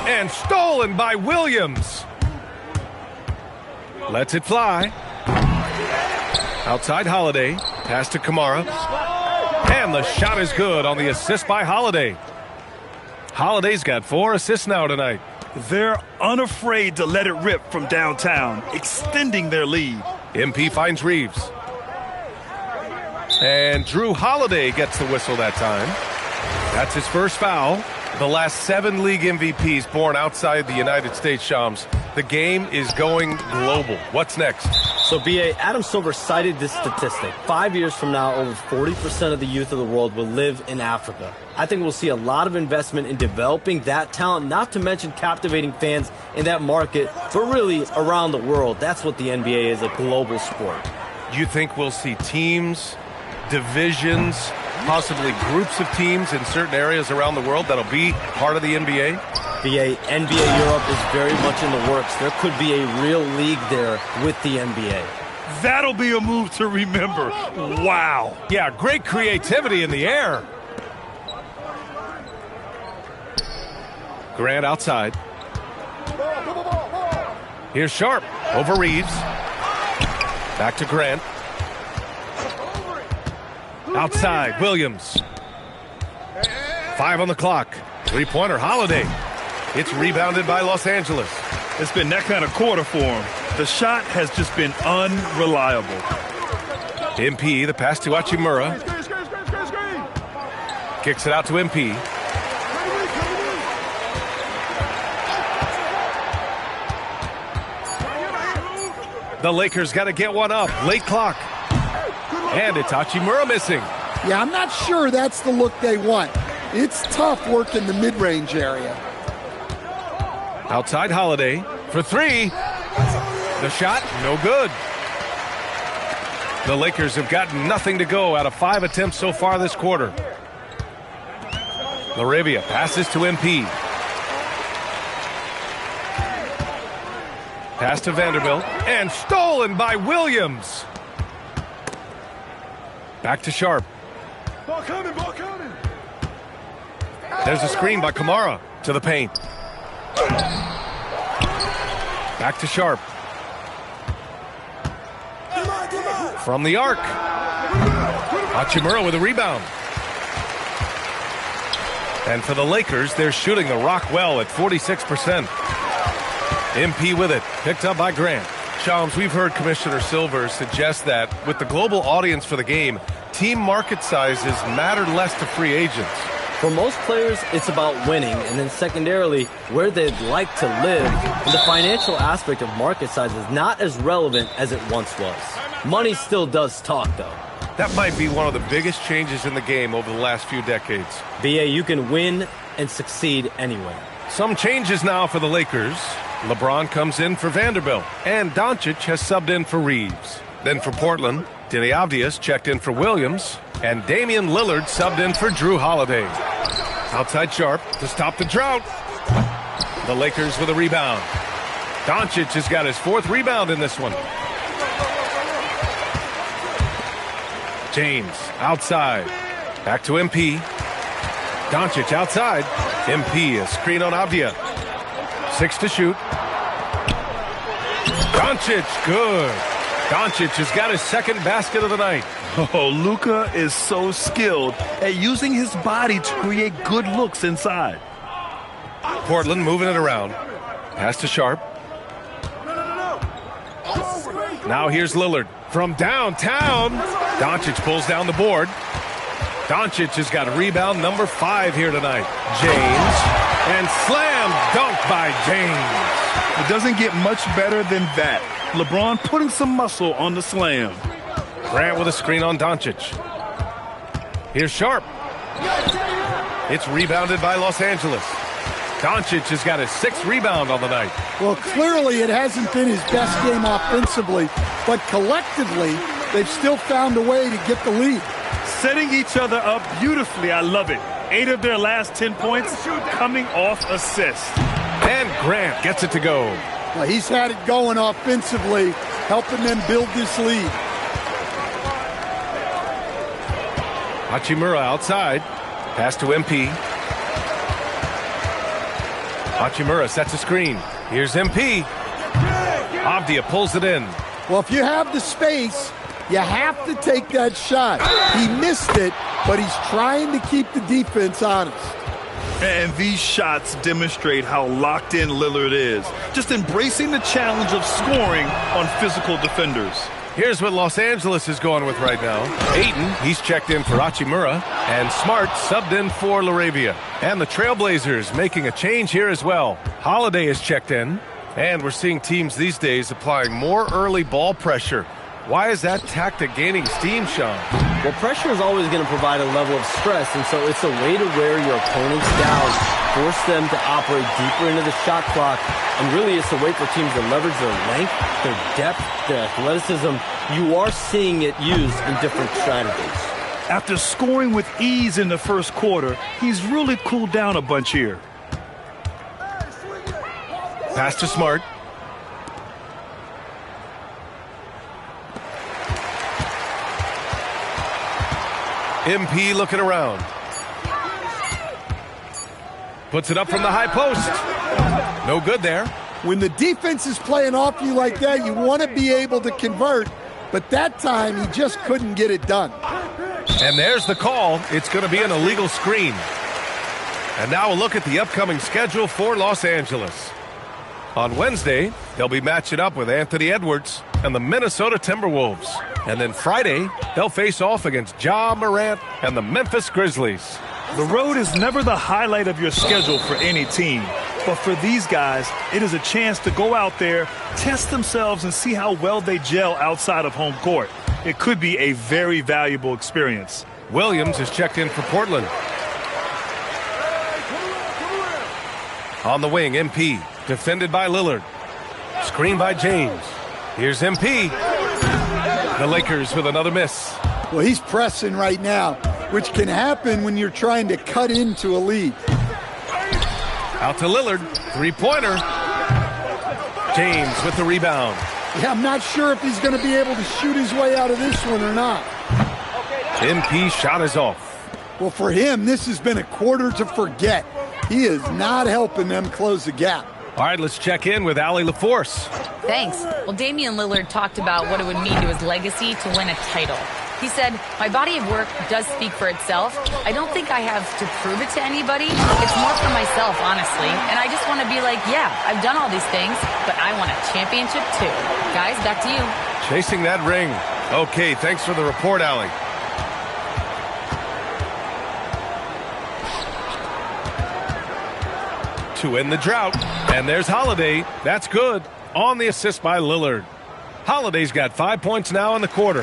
And stolen by Williams. Lets it fly. Outside Holiday. Pass to Kamara. And the shot is good on the assist by Holiday. Holiday's got 4 assists now tonight. They're unafraid to let it rip from downtown, extending their lead. MP finds Reeves. And Drew Holiday gets the whistle that time. That's his first foul. The last 7 league MVPs born outside the United States, Shams. The game is going global. What's next? So, BA, Adam Silver cited this statistic. 5 years from now, over 40% of the youth of the world will live in Africa. I think we'll see a lot of investment in developing that talent, not to mention captivating fans in that market, but really around the world. That's what the NBA is, a global sport. You think we'll see teams, divisions, possibly groups of teams in certain areas around the world that'll be part of the NBA? BA, NBA Europe is very much in the works. There could be a real league there with the NBA. That'll be a move to remember. Wow. Yeah, great creativity in the air. Grant outside. Here's Sharp over Reeves. Back to Grant. Outside, Williams. 5 on the clock. Three-pointer, Holiday. It's rebounded by Los Angeles. It's been that kind of quarter for him. The shot has just been unreliable. MP, the pass to Hachimura. Kicks it out to MP. The Lakers got to get one up. Late clock. And it's Hachimura missing. Yeah, I'm not sure that's the look they want. It's tough work in the mid-range area. Outside Holiday for 3. The shot, no good. The Lakers have gotten nothing to go out of 5 attempts so far this quarter. Laravia passes to MP. Pass to Vanderbilt. And stolen by Williams. Back to Sharp. Ball coming, ball coming. There's a screen by Kamara to the paint. Back to Sharp. From the arc. Hachimura with a rebound. And for the Lakers, they're shooting the rock well at 46%. MP with it, picked up by Grant. Shams, we've heard Commissioner Silver suggest that with the global audience for the game, team market sizes matter less to free agents. For most players, it's about winning, and then secondarily, where they'd like to live. And the financial aspect of market size is not as relevant as it once was. Money still does talk, though. That might be one of the biggest changes in the game over the last few decades. BA, you can win and succeed anywhere. Some changes now for the Lakers. LeBron comes in for Vanderbilt, and Doncic has subbed in for Reeves. Then for Portland, Deni Avdias checked in for Williams, and Damian Lillard subbed in for Drew Holiday. Outside Sharp to stop the drought. The Lakers with a rebound. Doncic has got his 4th rebound in this one. James outside. Back to MP. Doncic outside. MP a screen on Avdia. 6 to shoot. Doncic, good. Doncic has got his 2nd basket of the night. Oh, Luka is so skilled at using his body to create good looks inside. Portland moving it around. Pass to Sharp. Now here's Lillard from downtown. Doncic pulls down the board. Doncic has got a rebound number 5 here tonight. James, and slam dunk by James. It doesn't get much better than that. LeBron putting some muscle on the slam. Grant with a screen on Doncic. Here's Sharp. It's rebounded by Los Angeles. Doncic has got his 6th rebound on the night. Well, clearly it hasn't been his best game offensively, but collectively, they've still found a way to get the lead. Setting each other up beautifully. I love it. 8 of their last 10 points coming off assists. And Grant gets it to go. Well, he's had it going offensively, helping them build this lead. Hachimura outside. Pass to MP. Hachimura sets a screen. Here's MP. Avdia pulls it in. Well, if you have the space, you have to take that shot. He missed it, but he's trying to keep the defense honest. And these shots demonstrate how locked in Lillard is. Just embracing the challenge of scoring on physical defenders. Here's what Los Angeles is going with right now. Ayton, he's checked in for Hachimura, and Smart subbed in for LaRavia. And the Trailblazers making a change here as well. Holiday is checked in, and we're seeing teams these days applying more early ball pressure. Why is that tactic gaining steam, Sean? Well, pressure is always going to provide a level of stress, and so it's a way to wear your opponents down, force them to operate deeper into the shot clock, and really it's a way for teams to leverage their length, their depth, their athleticism. You are seeing it used in different strategies. After scoring with ease in the first quarter, he's really cooled down a bunch here. Pass to Smart. MP looking around. Puts it up from the high post. No good there. When the defense is playing off you like that, you want to be able to convert, but that time he just couldn't get it done. And there's the call. It's going to be an illegal screen. And now a look at the upcoming schedule for Los Angeles. On Wednesday, they'll be matching up with Anthony Edwards and the Minnesota Timberwolves. And then Friday, they'll face off against Ja Morant and the Memphis Grizzlies. The road is never the highlight of your schedule for any team. But for these guys, it is a chance to go out there, test themselves, and see how well they gel outside of home court. It could be a very valuable experience. Williams is checked in for Portland. On the wing, MP, defended by Lillard. Screened by James. Here's MP. The Lakers with another miss. Well, he's pressing right now, which can happen when you're trying to cut into a lead. Out to Lillard, three-pointer. James with the rebound. Yeah, I'm not sure if he's going to be able to shoot his way out of this one or not. MP shot is off. Well, for him, this has been a quarter to forget. He is not helping them close the gap. All right, let's check in with Allie LaForce. Thanks. Well, Damian Lillard talked about what it would mean to his legacy to win a title. He said, my body of work does speak for itself. I don't think I have to prove it to anybody. It's more for myself, honestly. And I just want to be like, yeah, I've done all these things, but I want a championship too. Guys, back to you. Chasing that ring. Okay, thanks for the report, Allie. To end the drought. And there's Holiday. That's good. On the assist by Lillard. Holiday's got 5 points now in the quarter.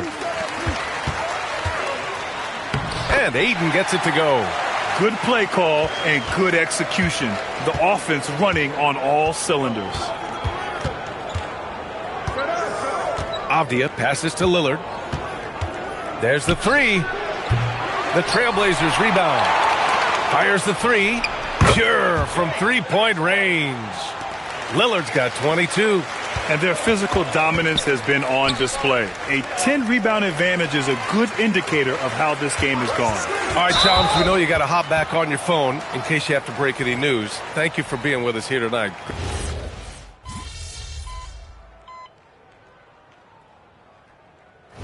And Ayton gets it to go. Good play call and good execution. The offense running on all cylinders. Avdia passes to Lillard. There's the three. The Trailblazers rebound. Fires the three. Pure from three-point range. Lillard's got 22. And their physical dominance has been on display. A 10-rebound advantage is a good indicator of how this game has gone. All right, Chums, we know you got to hop back on your phone in case you have to break any news. Thank you for being with us here tonight.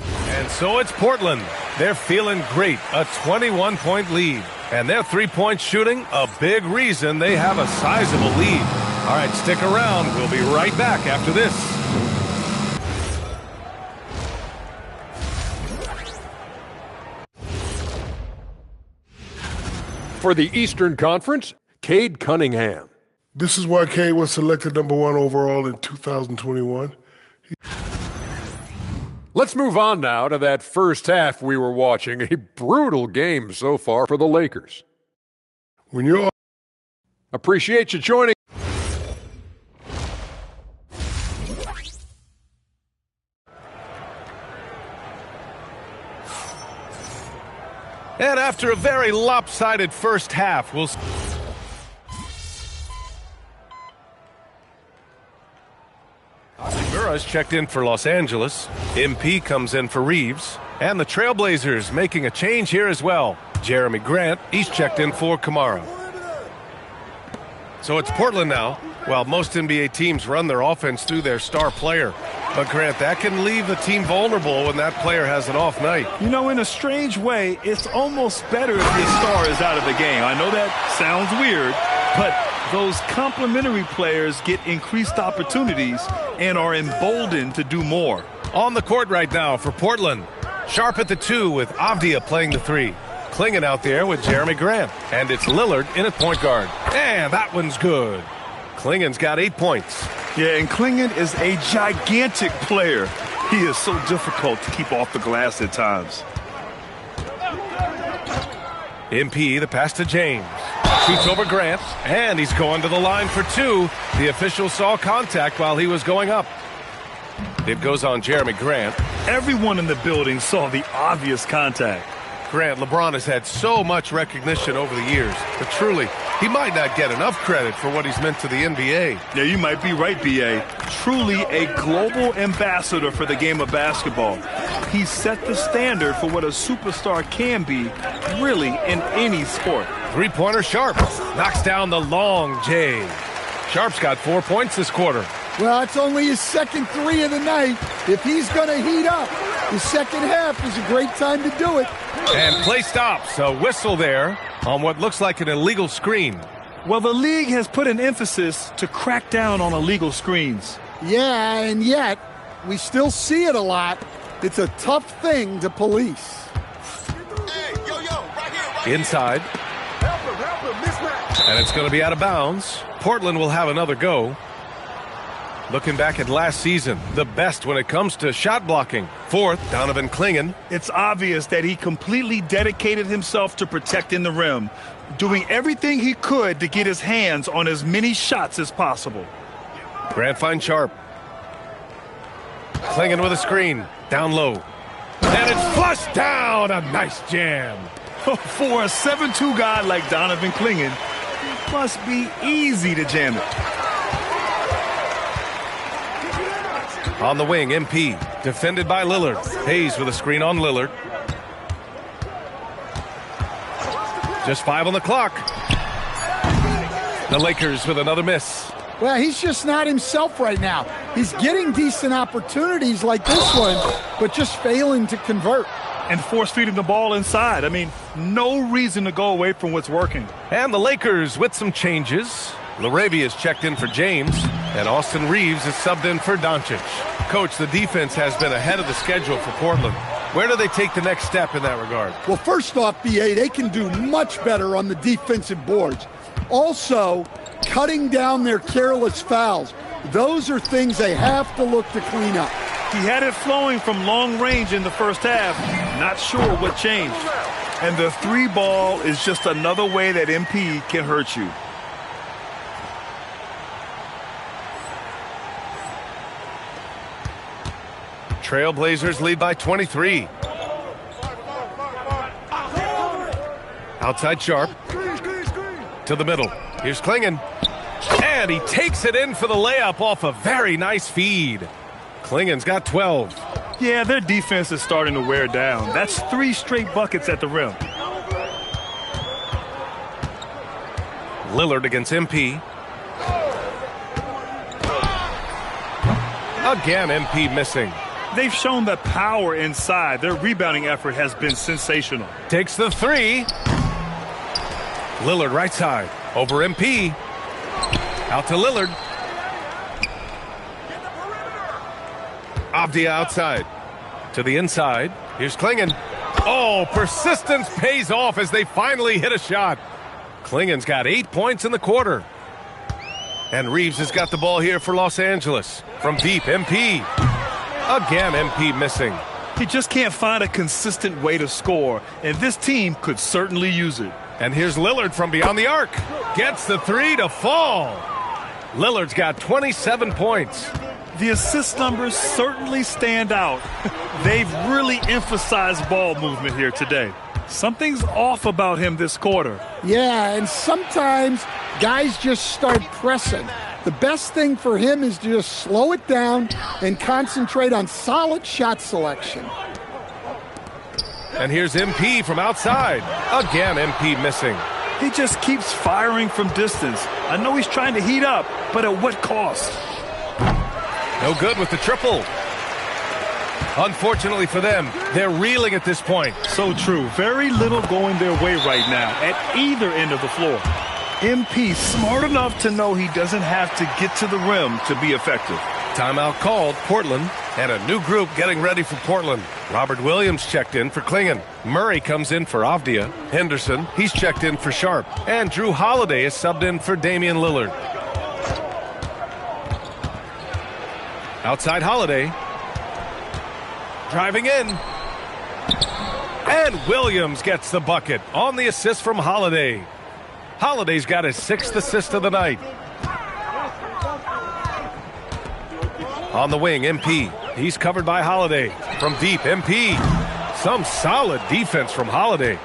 And so it's Portland. They're feeling great. A 21-point lead. And their three-point shooting, a big reason they have a sizable lead. All right, stick around. We'll be right back after this. For the Eastern Conference, Cade Cunningham. This is why Cade was selected #1 overall in 2021. Let's move on now to that first half we were watching. A brutal game so far for the Lakers. When you're... Appreciate you joining. And after a very lopsided first half, we'll... Hachimura's checked in for Los Angeles. MP comes in for Reeves. And the Trailblazers making a change here as well. Jeremy Grant, he's checked in for Kamara. So it's Portland now. While most NBA teams run their offense through their star player. But Grant, that can leave the team vulnerable when that player has an off night. You know, in a strange way, it's almost better if your star is out of the game. I know that sounds weird, but those complementary players get increased opportunities and are emboldened to do more. On the court right now for Portland. Sharp at the 2 with Avdia playing the 3. Clingan out there with Jeremy Grant. And it's Lillard in at point guard. And that one's good. Klingan's got 8 points. Yeah, and Clingan is a gigantic player. He is so difficult to keep off the glass at times. MP, the pass to James. Shoots over Grant, and he's going to the line for 2. The official saw contact while he was going up. It goes on Jeremy Grant. Everyone in the building saw the obvious contact. Grant, LeBron has had so much recognition over the years, but truly, he might not get enough credit for what he's meant to the NBA. Yeah, you might be right, B.A. Truly a global ambassador for the game of basketball. He set the standard for what a superstar can be, really, in any sport. Three-pointer Sharp knocks down the long J. Sharp's got 4 points this quarter. Well, it's only his second 3 of the night. If he's going to heat up, the second half is a great time to do it. And play stops. A whistle there on what looks like an illegal screen. Well, the league has put an emphasis to crack down on illegal screens. Yeah, and yet we still see it a lot. It's a tough thing to police. Hey, yo, right here. Inside. Help him, mismatch. And it's going to be out of bounds. Portland will have another go. Looking back at last season, the best when it comes to shot blocking. 4th, Donovan Clingan. It's obvious that he completely dedicated himself to protecting the rim, doing everything he could to get his hands on as many shots as possible. Grant finds Sharp. Clingan with a screen, down low. And it's flushed down, a nice jam. For a 7'2" guy like Donovan Clingan, it must be easy to jam it. On the wing, MP, defended by Lillard. Hayes with a screen on Lillard. Just 5 on the clock. The Lakers with another miss. Well, he's just not himself right now. He's getting decent opportunities like this one, but just failing to convert. And force-feeding the ball inside. I mean, no reason to go away from what's working. And the Lakers with some changes. LaRavia is checked in for James, and Austin Reeves is subbed in for Doncic. Coach, the defense has been ahead of the schedule for Portland. Where do they take the next step in that regard? Well, first off, BA, they can do much better on the defensive boards. Also, cutting down their careless fouls. Those are things they have to look to clean up. He had it flowing from long range in the first half. Not sure what changed. And the 3-ball is just another way that MP can hurt you. Trailblazers lead by 23. Outside Sharp. To the middle. Here's Klingon. And he takes it in for the layup off a very nice feed. Klingon's got 12. Yeah, their defense is starting to wear down. That's 3 straight buckets at the rim. Lillard against MP. Again, MP missing. They've shown that power inside. Their rebounding effort has been sensational. Takes the 3. Lillard right side. Over MP. Out to Lillard. Avdia outside. To the inside. Here's Klingon. Oh, persistence pays off as they finally hit a shot. Klingon's got 8 points in the quarter. And Reeves has got the ball here for Los Angeles. From deep, MP. Again, MP missing. He just can't find a consistent way to score, and this team could certainly use it. And here's Lillard from beyond the arc. Gets the 3 to fall. Lillard's got 27 points. The assist numbers certainly stand out. They've really emphasized ball movement here today. Something's off about him this quarter. Yeah, and sometimes guys just start pressing. The best thing for him is to just slow it down and concentrate on solid shot selection. And here's MP from outside. Again, MP missing. He just keeps firing from distance. I know he's trying to heat up, but at what cost? No good with the triple. Unfortunately for them, they're reeling at this point. So true. Very little going their way right now at either end of the floor. MP smart enough to know he doesn't have to get to the rim to be effective. Timeout called. Portland and a new group getting ready for Portland. Robert Williams checked in for Klingon. Murray comes in for Avdia. Henderson, he's checked in for Sharp. And Drew Holiday is subbed in for Damian Lillard. Outside Holiday. Driving in. And Williams gets the bucket on the assist from Holiday. Holiday's got his 6th assist of the night. On the wing, MP. He's covered by Holiday. From deep, MP. Some solid defense from Holiday.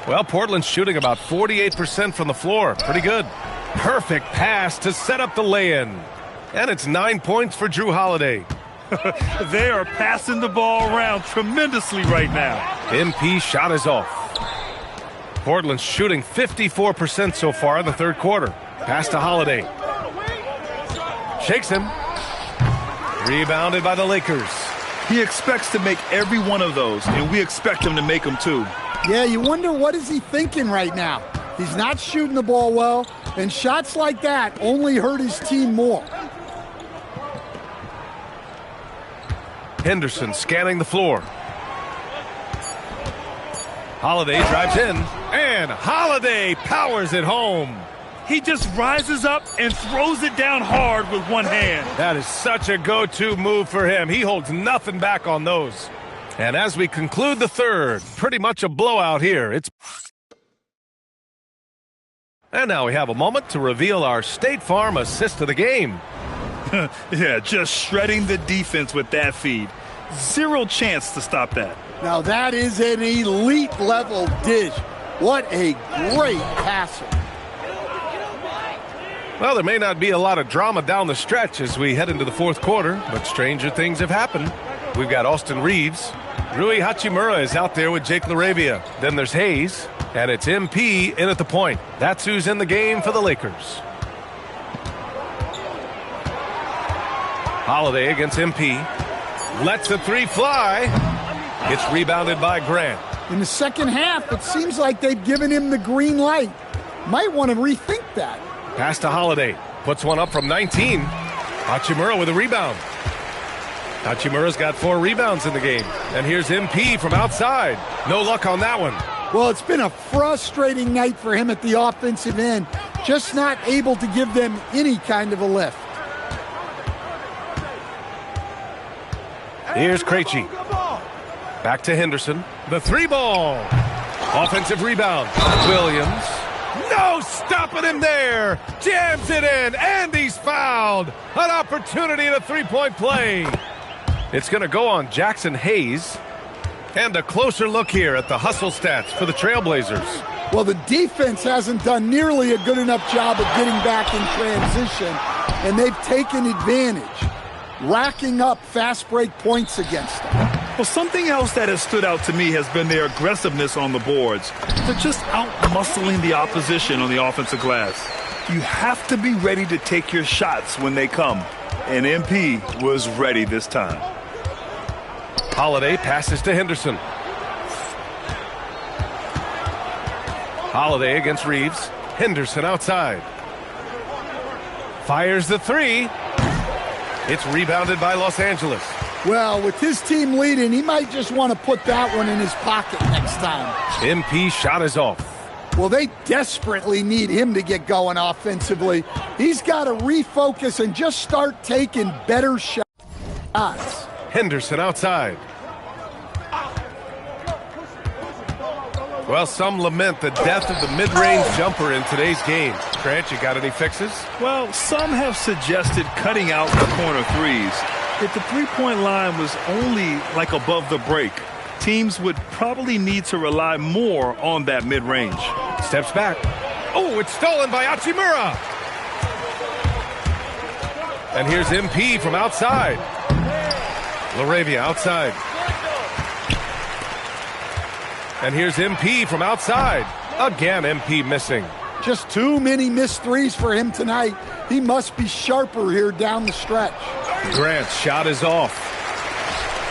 Well, Portland's shooting about 48% from the floor. Pretty good. Perfect pass to set up the lay-in. And it's 9 points for Drew Holiday. They are passing the ball around tremendously right now. MP shot is off. Portland's shooting 54% so far in the third quarter. Pass to Holiday. Shakes him. Rebounded by the Lakers. He expects to make every one of those, and we expect him to make them too. Yeah, you wonder what is he thinking right now. He's not shooting the ball well, and shots like that only hurt his team more. Henderson scanning the floor. Holiday drives in, and Holiday powers it home. He just rises up and throws it down hard with one hand. That is such a go-to move for him. He holds nothing back on those. And as we conclude the third, pretty much a blowout here. And now we have a moment to reveal our State Farm assist of the game. Yeah, just shredding the defense with that feed. Zero chance to stop that. Now that is an elite level dish. What a great passer. Well, there may not be a lot of drama down the stretch as we head into the fourth quarter, but stranger things have happened. We've got Austin Reeves. Rui Hachimura is out there with Jake LaRavia. Then there's Hayes, and it's MP in at the point. That's who's in the game for the Lakers. Holiday against MP. Lets the three fly. It's rebounded by Grant. In the second half, it seems like they've given him the green light. Might want to rethink that. Pass to Holiday. Puts one up from 19. Hachimura with a rebound. Hachimura's got 4 rebounds in the game. And here's MP from outside. No luck on that one. Well, it's been a frustrating night for him at the offensive end. Just not able to give them any kind of a lift. Here's Krejci. Back to Henderson. The 3-ball. Offensive rebound. Williams. No stopping him there. Jams it in, and he's fouled. An opportunity in a 3-point play. It's going to go on Jackson Hayes. And a closer look here at the hustle stats for the Trailblazers. Well, the defense hasn't done nearly a good enough job of getting back in transition, and they've taken advantage, racking up fast break points against them. Well, something else that has stood out to me has been their aggressiveness on the boards. They're just out-muscling the opposition on the offensive glass. You have to be ready to take your shots when they come, and MP was ready this time. Holiday passes to Henderson. Holiday against Reeves. Henderson outside. Fires the 3. It's rebounded by Los Angeles. Well, with his team leading, he might just want to put that one in his pocket next time. MP shot is off. Well, they desperately need him to get going offensively. He's got to refocus and just start taking better shots. Henderson outside. Well, some lament the death of the mid-range jumper in today's game. Grant, you got any fixes? Well, some have suggested cutting out the corner threes. If the three-point line was only like above the break, teams would probably need to rely more on that mid-range. Steps back. Oh, it's stolen by Hachimura. And here's MP from outside. LaRavia outside. And here's MP from outside. Again, MP missing. Just too many missed threes for him tonight. He must be sharper here down the stretch. Grant's shot is off.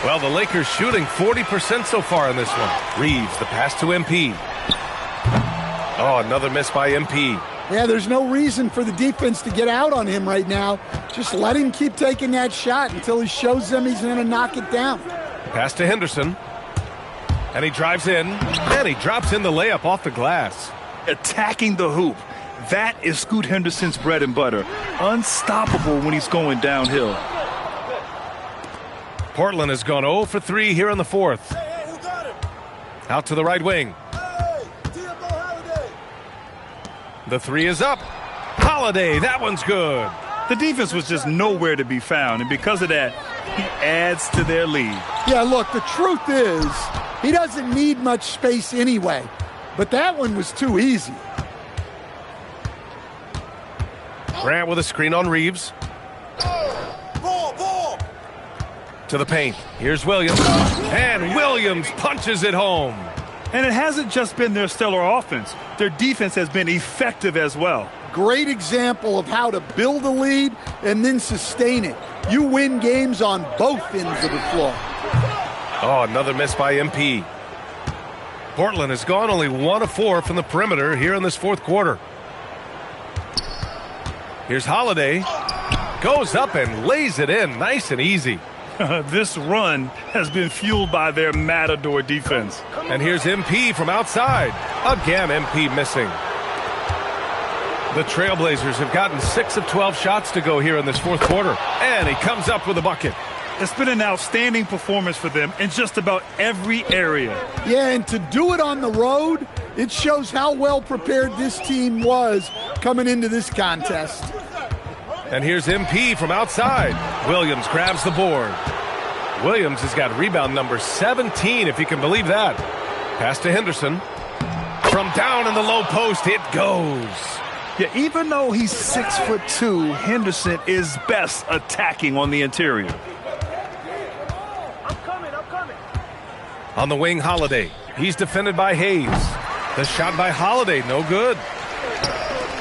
Well, the Lakers shooting 40% so far in this one. Reeves, the pass to MP. Oh, another miss by MP. Yeah, there's no reason for the defense to get out on him right now. Just let him keep taking that shot until he shows them he's going to knock it down. Pass to Henderson. And he drives in, and he drops in the layup off the glass. Attacking the hoop. That is Scoot Henderson's bread and butter. Unstoppable when he's going downhill. Portland has gone 0 for 3 here in the fourth. Out to the right wing. The 3 is up. Holiday, that one's good. The defense was just nowhere to be found, and because of that, he adds to their lead. Yeah, look, the truth is, he doesn't need much space anyway, but that one was too easy. Grant with a screen on Reeves. To the paint. Here's Williams. And Williams punches it home. And it hasn't just been their stellar offense. Their defense has been effective as well. Great example of how to build a lead and then sustain it. You win games on both ends of the floor. Oh, another miss by MP. Portland has gone only 1 of 4 from the perimeter here in this fourth quarter. Here's Holiday. Goes up and lays it in nice and easy. This run has been fueled by their Matador defense. And here's MP from outside. Again, MP missing. The Trailblazers have gotten 6 of 12 shots to go here in this fourth quarter. And he comes up with a bucket. It's been an outstanding performance for them in just about every area. Yeah, and to do it on the road, it shows how well prepared this team was coming into this contest. And here's MP from outside. Williams grabs the board. Williams has got rebound number 17, if you can believe that. Pass to Henderson. From down in the low post, it goes. Yeah, even though he's 6'2", Henderson is best attacking on the interior. On the wing, Holiday. He's defended by Hayes. The shot by Holiday, no good.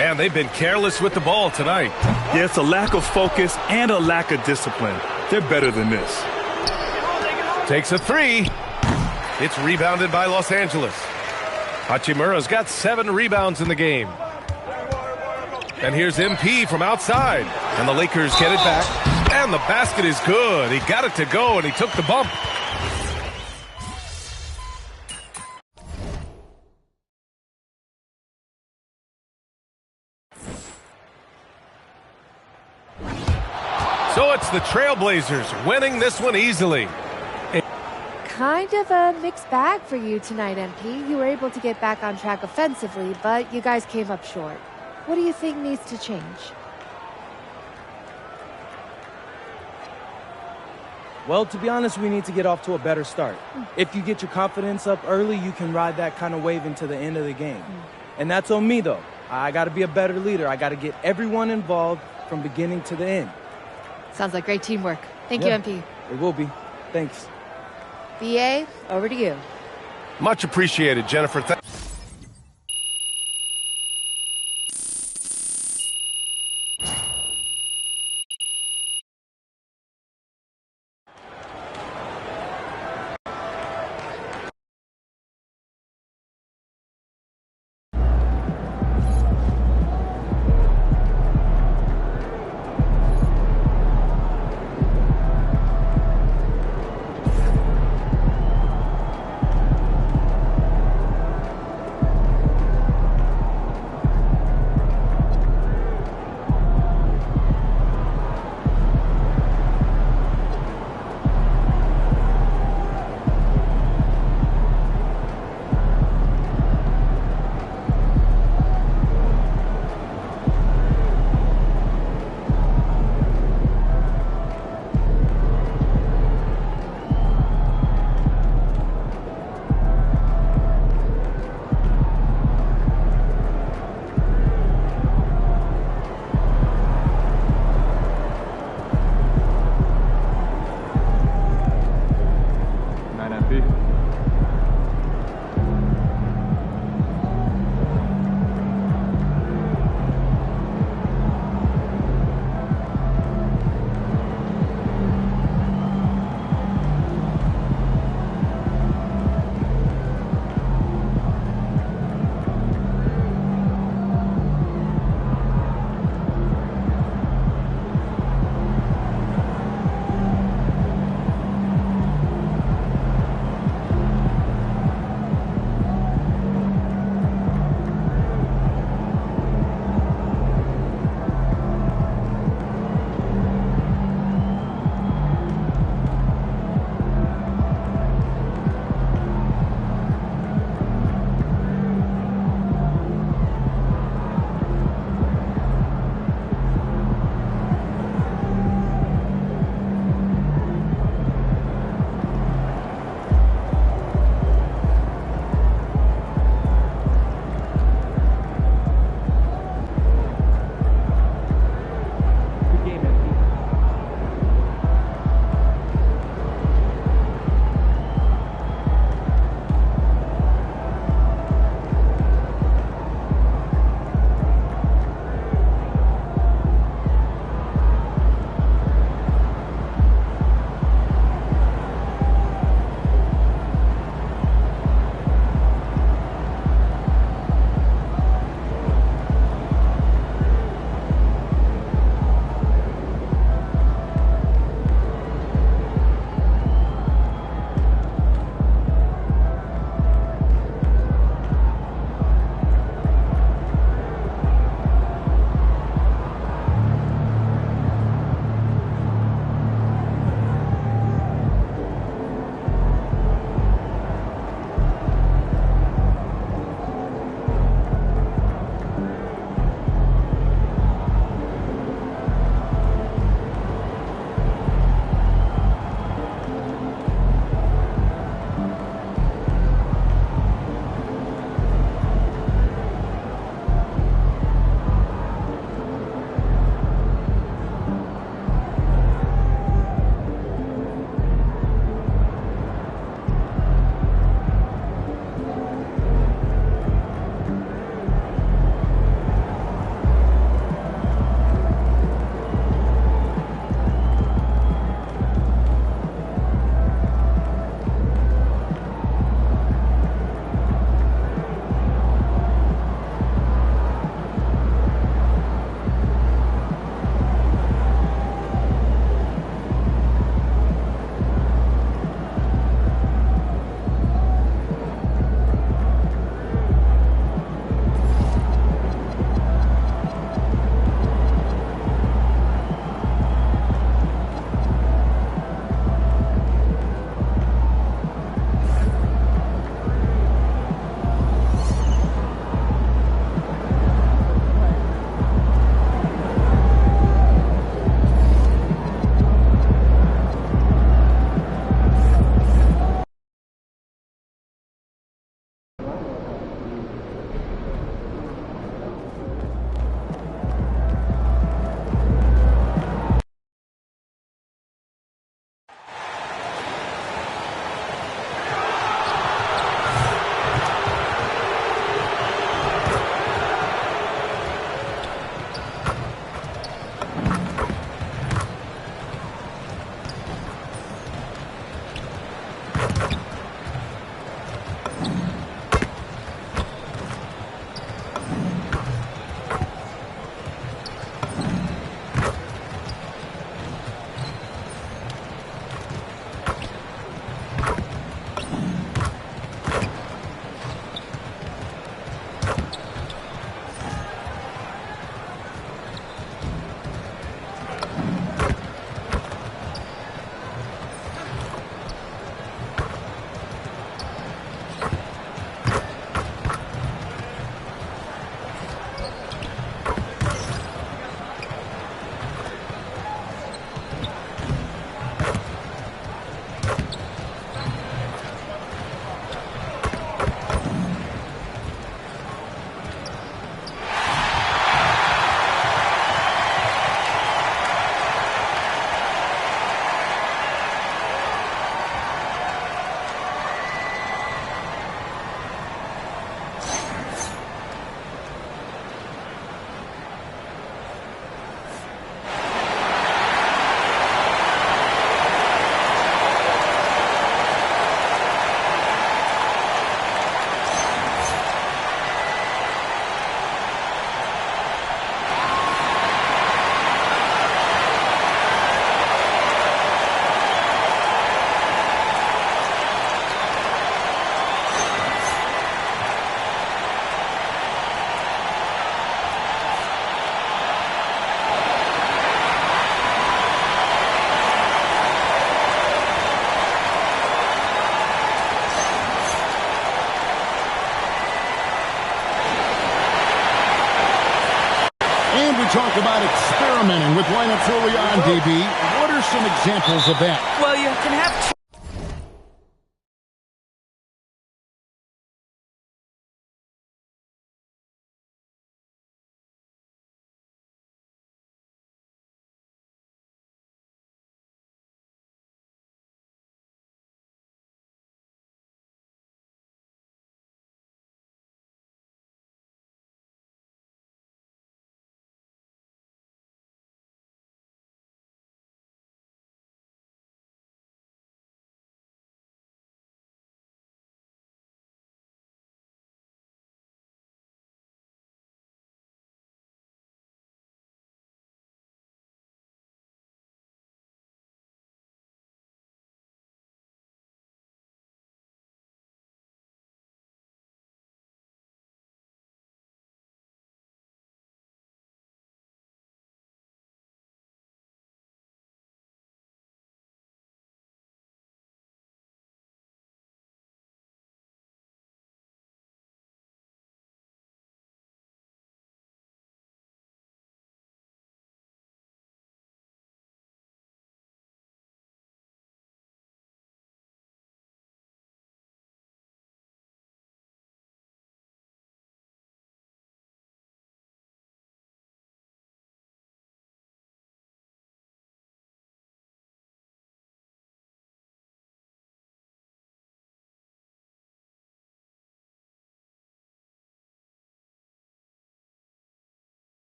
And they've been careless with the ball tonight. Yeah, it's a lack of focus and a lack of discipline. They're better than this. Takes a three. It's rebounded by Los Angeles. Hachimura's got 7 rebounds in the game. And here's MP from outside. And the Lakers get it back. And the basket is good. He got it to go, and he took the bump. So it's the Trailblazers winning this one easily. Kind of a mixed bag for you tonight, MP. You were able to get back on track offensively, but you guys came up short. What do you think needs to change? Well, to be honest, we need to get off to a better start. If you get your confidence up early, you can ride that kind of wave into the end of the game. And that's on me, though. I got to be a better leader. I got to get everyone involved from beginning to the end. Sounds like great teamwork. Thank you, MP. It will be. Thanks. BA, over to you. Much appreciated, Jennifer. Experimenting with lineups early on, DB. What are some examples of that? Well, you can have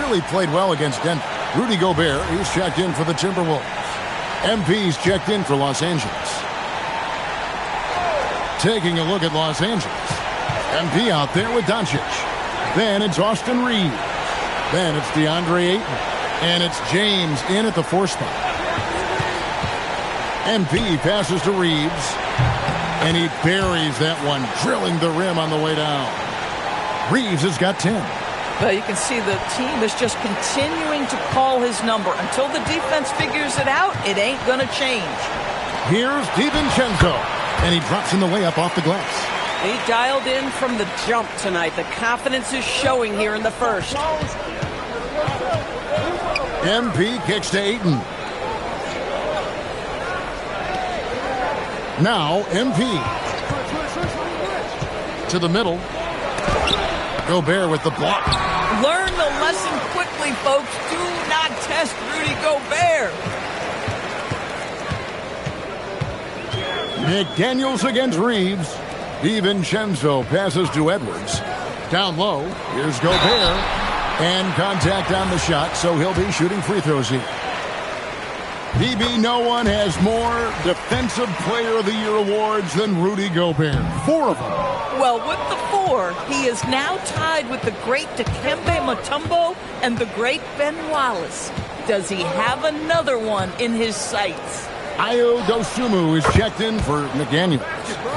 really played well against Denver. Rudy Gobert, he's checked in for the Timberwolves. MP's checked in for Los Angeles. Taking a look at Los Angeles. MP out there with Doncic. Then it's Austin Reeves. Then it's DeAndre Ayton. And it's James in at the 4 spot. MP passes to Reeves. And he buries that one, drilling the rim on the way down. Reeves has got 10. Well, you can see the team is just continuing to call his number. Until the defense figures it out, it ain't going to change. Here's DiVincenzo. And he drops in the layup off the glass. He dialed in from the jump tonight. The confidence is showing here in the first. MP kicks to Ayton. Now MP. To the middle. Gobert with the block. Learn the lesson quickly, folks. Do not test Rudy Gobert. McDaniels against Reeves. DiVincenzo passes to Edwards. Down low, here's Gobert. And contact on the shot, so he'll be shooting free throws here. DB, no one has more Defensive Player of the Year awards than Rudy Gobert. 4 of them. Well, with the 4, he is now tied with the great Dikembe Mutombo and the great Ben Wallace. Does he have another one in his sights? Ayo Dosunmu is checked in for McDaniels.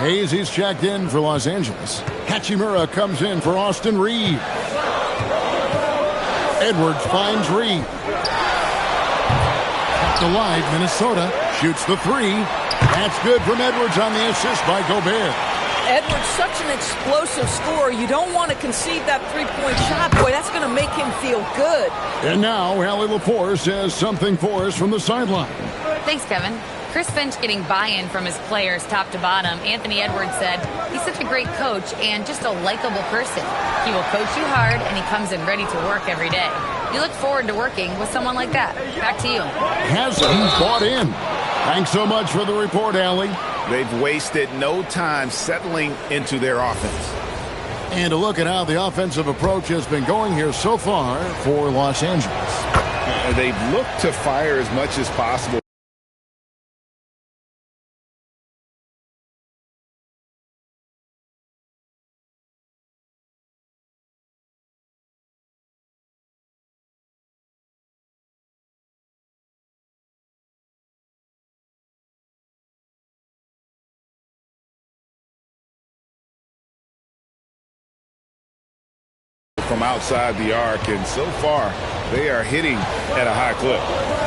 Hayes is checked in for Los Angeles. Hachimura comes in for Austin Reeves. Edwards finds Reeves. Kept alive, Minnesota shoots the 3. That's good from Edwards on the assist by Gobert. Edwards, such an explosive scorer. You don't want to concede that 3-point shot. Boy, that's going to make him feel good. And now, Allie LaForce has something for us from the sideline. Thanks, Kevin. Chris Finch getting buy-in from his players top to bottom. Anthony Edwards said he's such a great coach and just a likable person. He will coach you hard, and he comes in ready to work every day. You look forward to working with someone like that. Back to you. Has he bought in? Thanks so much for the report, Allie. They've wasted no time settling into their offense. And a look at how the offensive approach has been going here so far for Los Angeles. They've looked to fire as much as possible. From outside the arc, and so far they are hitting at a high clip.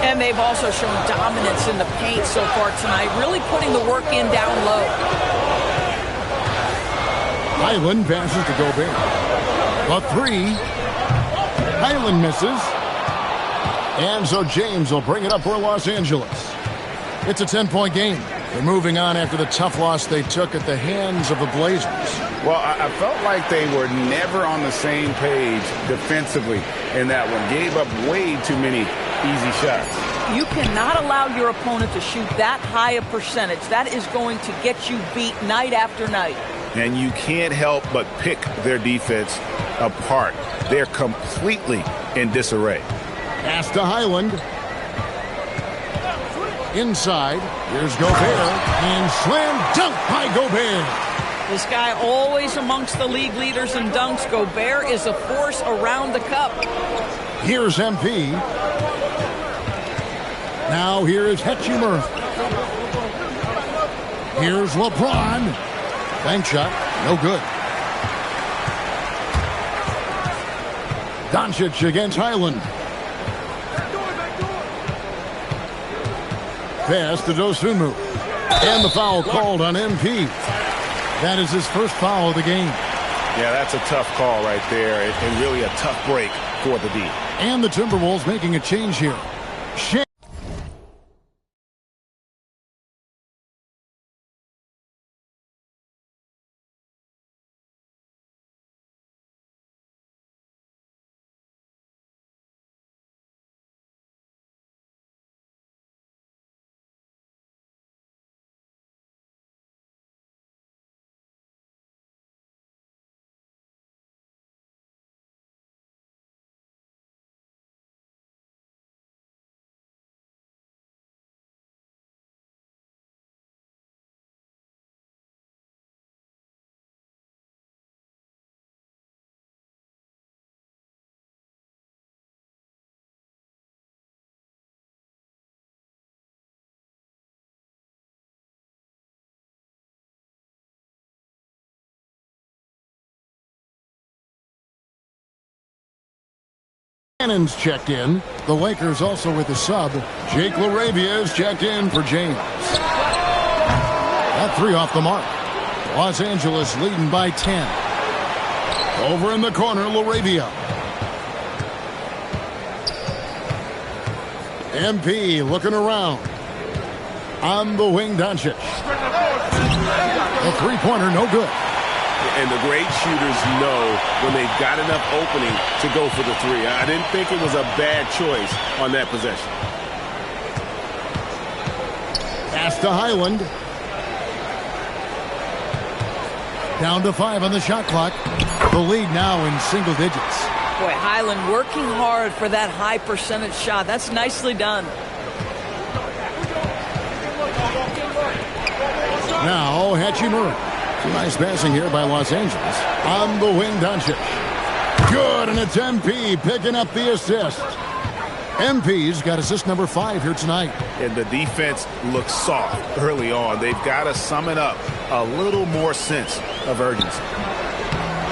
And they've also shown dominance in the paint so far tonight, really putting the work in down low. Highland passes to Gobert. A 3. Highland misses. And so James will bring it up for Los Angeles. It's a 10-point game. They're moving on after the tough loss they took at the hands of the Blazers. Well, I felt like they were never on the same page defensively in that one. Gave up way too many easy shots. You cannot allow your opponent to shoot that high a percentage. That is going to get you beat night after night. And you can't help but pick their defense apart. They're completely in disarray. Pass to Highland. Inside, here's Gobert, and slam dunk by Gobert. This guy always amongst the league leaders in dunks. Gobert is a force around the cup. Here's MP. Now here is Hachimura. Here's LeBron. Bank shot, no good. Doncic against Highland. Pass to Dosunmu. And the foul called on MP. That is his first foul of the game. Yeah, that's a tough call right there, and really a tough break for the D. And the Timberwolves making a change here. Cannon's checked in. The Lakers also with a sub. Jake LaRavia is checked in for James. That 3 off the mark. Los Angeles leading by 10. Over in the corner, LaRavia. MP looking around. On the wing, Doncic. The three-pointer, no good. And the great shooters know when they've got enough opening to go for the three. I didn't think it was a bad choice on that possession. Pass to Highland. Down to 5 on the shot clock. The lead now in single digits. Boy, Highland working hard for that high percentage shot. That's nicely done. Now, Hachimura. Some nice passing here by Los Angeles. On the wing, Doncic. Good, and it's MP picking up the assist. MP's got assist number 5 here tonight. And the defense looks soft early on. They've got to sum it up. A little more sense of urgency.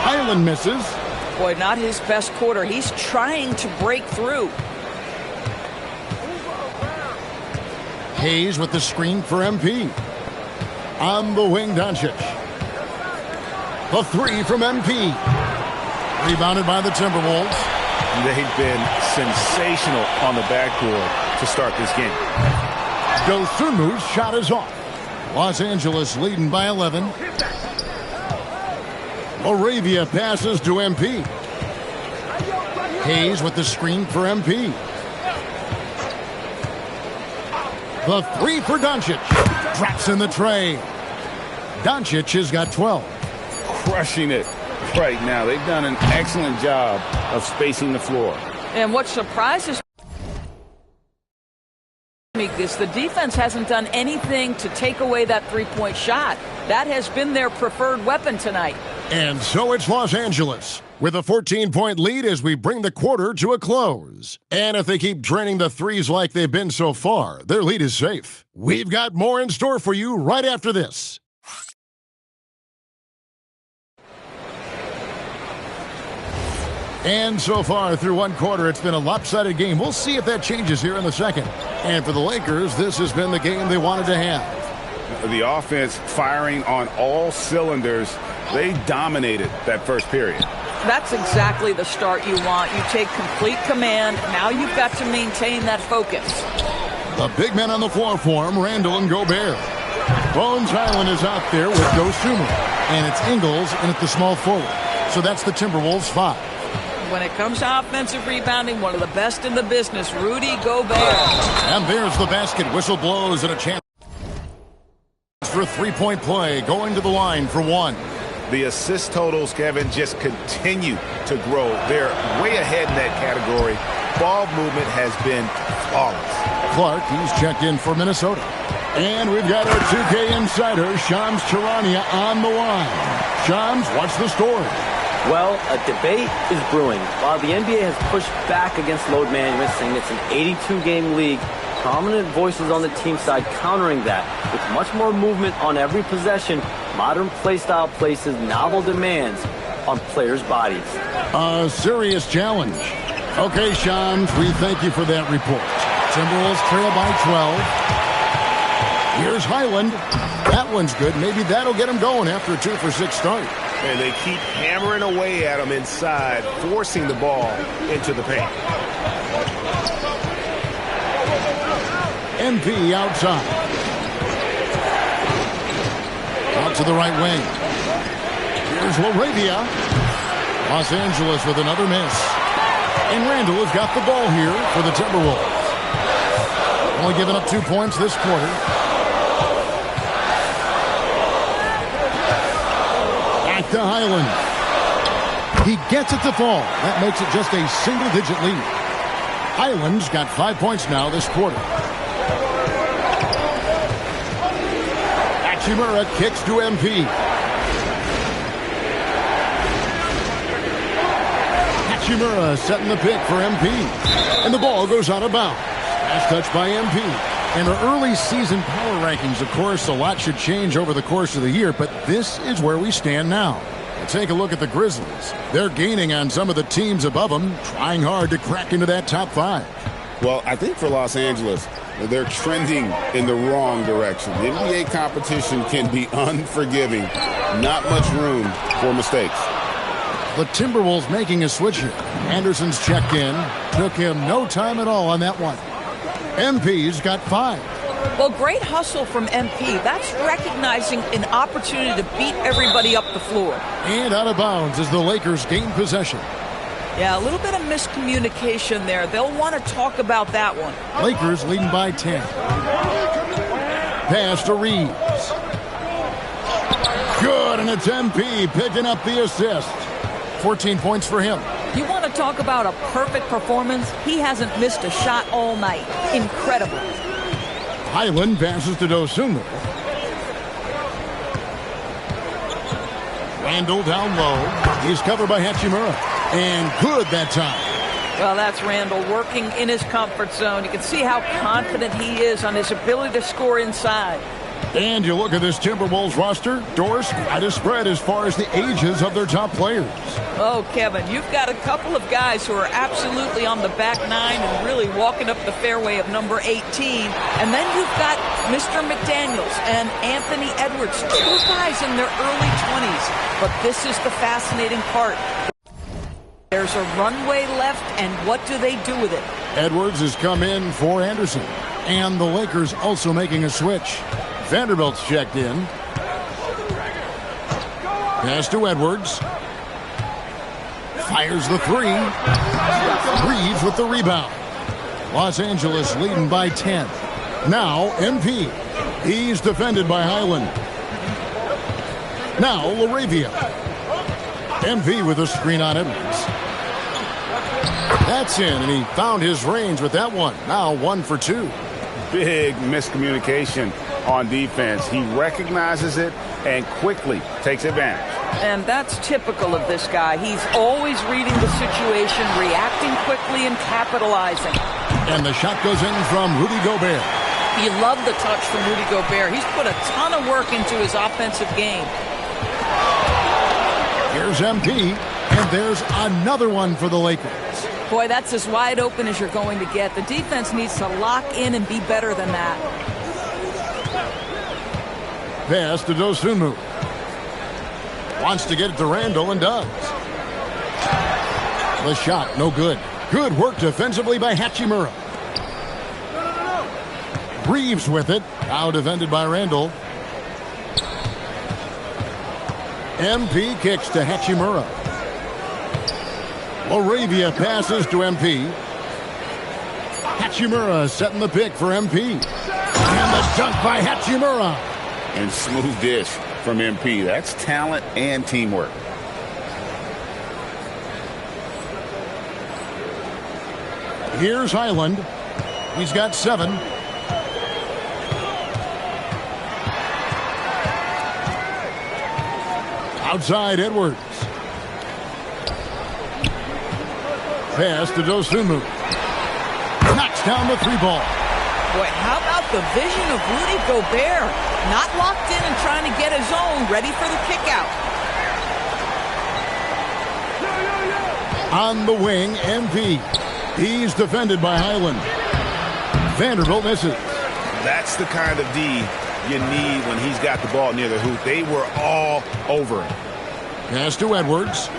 Highland misses. Boy, not his best quarter. He's trying to break through. Hayes with the screen for MP. On the wing, Doncic. The 3 from MP. Rebounded by the Timberwolves. They've been sensational on the backboard to start this game. Dosunmu's shot is off. Los Angeles leading by 11. LaRavia passes to MP. Hayes with the screen for MP. The 3 for Doncic. Drops in the tray. Doncic has got 12. Crushing it right now. They've done an excellent job of spacing the floor. And what surprises me is the defense hasn't done anything to take away that three-point shot. That has been their preferred weapon tonight. And so it's Los Angeles with a 14-point lead as we bring the quarter to a close. And if they keep draining the threes like they've been so far, their lead is safe. We've got more in store for you right after this. And so far through one quarter, it's been a lopsided game. We'll see if that changes here in the second. And for the Lakers, this has been the game they wanted to have. The offense firing on all cylinders. They dominated that first period. That's exactly the start you want. You take complete command. Now you've got to maintain that focus. The big men on the floor for him, Randall and Gobert. Bones Highland is out there with Dosunmu. And it's Ingles in at the small forward. So that's the Timberwolves 5. When it comes to offensive rebounding, one of the best in the business, Rudy Gobert. And there's the basket. Whistle blows and a chance for a three-point play. Going to the line for 1. The assist totals, Kevin, just continue to grow. They're way ahead in that category. Ball movement has been flawless. Clark, he's checked in for Minnesota. And we've got our 2K insider, Shams Charania, on the line. Shams, what's the story? Well, a debate is brewing. While the NBA has pushed back against load management, saying it's an 82-game league, prominent voices on the team side countering that. With much more movement on every possession, modern play style places novel demands on players' bodies. A serious challenge. Okay, Shams, we thank you for that report. Timberwolves trail by 12. Here's Highland. That one's good. Maybe that'll get him going after a 2-for-6 start. And they keep hammering away at him inside, forcing the ball into the paint. MP outside. Out to the right wing. Here's LaRavia. Los Angeles with another miss. And Randall has got the ball here for the Timberwolves. Only giving up 2 points this quarter. Back to Highland. He gets it to fall. That makes it just a single-digit lead. Highland's got 5 points now this quarter. Hachimura kicks to MP. Hachimura setting the pick for MP. And the ball goes out of bounds. Last touch by MP. And our early season power rankings, of course, a lot should change over the course of the year, but this is where we stand now. Take a look at the Grizzlies. They're gaining on some of the teams above them, trying hard to crack into that top 5. Well, I think for Los Angeles, they're trending in the wrong direction. The NBA competition can be unforgiving. Not much room for mistakes. The Timberwolves making a switch here. Anderson's checked in. Took him no time at all on that one. MP's got 5. Well, great hustle from MP. That's recognizing an opportunity to beat everybody up the floor. And out of bounds as the Lakers gain possession. Yeah, a little bit of miscommunication there. They'll want to talk about that one. Lakers leading by 10. Pass to Reeves. Good, and it's MP picking up the assist. 14 points for him. You want to talk about a perfect performance? He hasn't missed a shot all night. Incredible. Highland passes to Dosunmu. Randall down low. He's covered by Hachimura. And good that time. Well, that's Randall working in his comfort zone. You can see how confident he is on his ability to score inside. And you look at this Timberwolves roster, doors quite a spread as far as the ages of their top players. Oh, Kevin, you've got a couple of guys who are absolutely on the back 9 and really walking up the fairway of number 18. And then you've got Mr. McDaniels and Anthony Edwards, 2 guys in their early 20s. But this is the fascinating part. There's a runway left, and what do they do with it? Edwards has come in for Anderson. And the Lakers also making a switch. Vanderbilt's checked in. Pass to Edwards. Fires the 3. Reeves with the rebound. Los Angeles leading by 10. Now MP. He's defended by Highland. Now LaRavia. MP with a screen on Edwards. That's in, and he found his range with that one. Now 1 for 2. Big miscommunication on defense. He recognizes it and quickly takes advantage. And that's typical of this guy. He's always reading the situation, reacting quickly and capitalizing. And the shot goes in from Rudy Gobert. You love the touch from Rudy Gobert. He's put a ton of work into his offensive game. Here's MP, and there's another one for the Lakers. Boy, that's as wide open as you're going to get. The defense needs to lock in and be better than that. Pass to Dosunmu. Wants to get it to Randall and does. The shot, no good. Good work defensively by Hachimura. Reeves with it. Now defended by Randall. MP kicks to Hachimura. LaRavia passes to MP. Hachimura setting the pick for MP. And the dunk by Hachimura. And smooth dish from MP. That's talent and teamwork. Here's Highland. He's got 7. Outside Edwards. Pass to Dosunmu. Knocks down the 3-ball. Boy, how about the vision of Rudy Gobert? Not locked in and trying to get his own, ready for the kick out. On the wing, MP. He's defended by Highland. Vanderbilt misses. That's the kind of D you need when he's got the ball near the hoop. They were all over him. Pass to Edwards.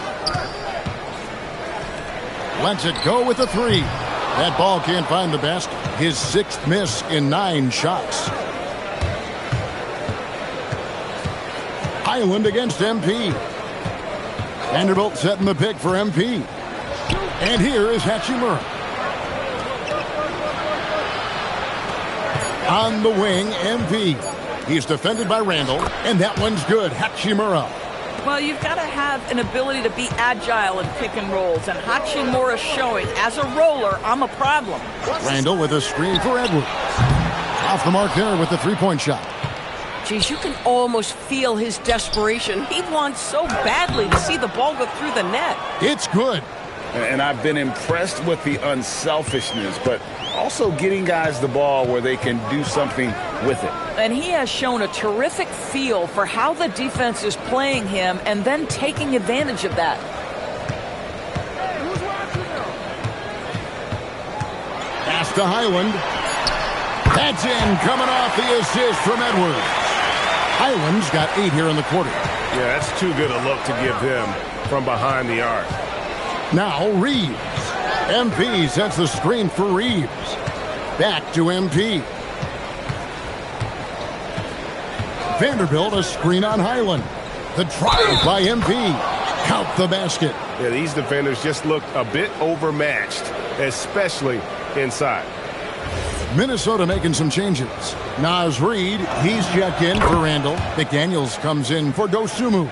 Lets it go with the 3. That ball can't find the basket. His 6th miss in 9 shots. Highland against MP. Vanderbilt setting the pick for MP. And here is Hachimura. On the wing, MP. He's defended by Randall, and that one's good. Hachimura. Well, you've got to have an ability to be agile in pick and rolls, and Hachimura showing, as a roller, I'm a problem. Randall with a screen for Edwards. Off the mark there with the 3-point shot. Geez, you can almost feel his desperation. He wants so badly to see the ball go through the net. It's good. And I've been impressed with the unselfishness, but also getting guys the ball where they can do something with it. And he has shown a terrific feel for how the defense is playing him and then taking advantage of that. Pass to Highland. That's in, coming off the assist from Edwards. Highland's got 8 here in the quarter. Yeah, that's too good a look to give him from behind the arc. Now Reeves. MP sets the screen for Reeves. Back to MP. Vanderbilt a screen on Highland. The drive by MP. Count the basket. Yeah, these defenders just looked a bit overmatched, especially inside. Minnesota making some changes. Naz Reid, he's checked in for Randall. McDaniels comes in for Dosunmu.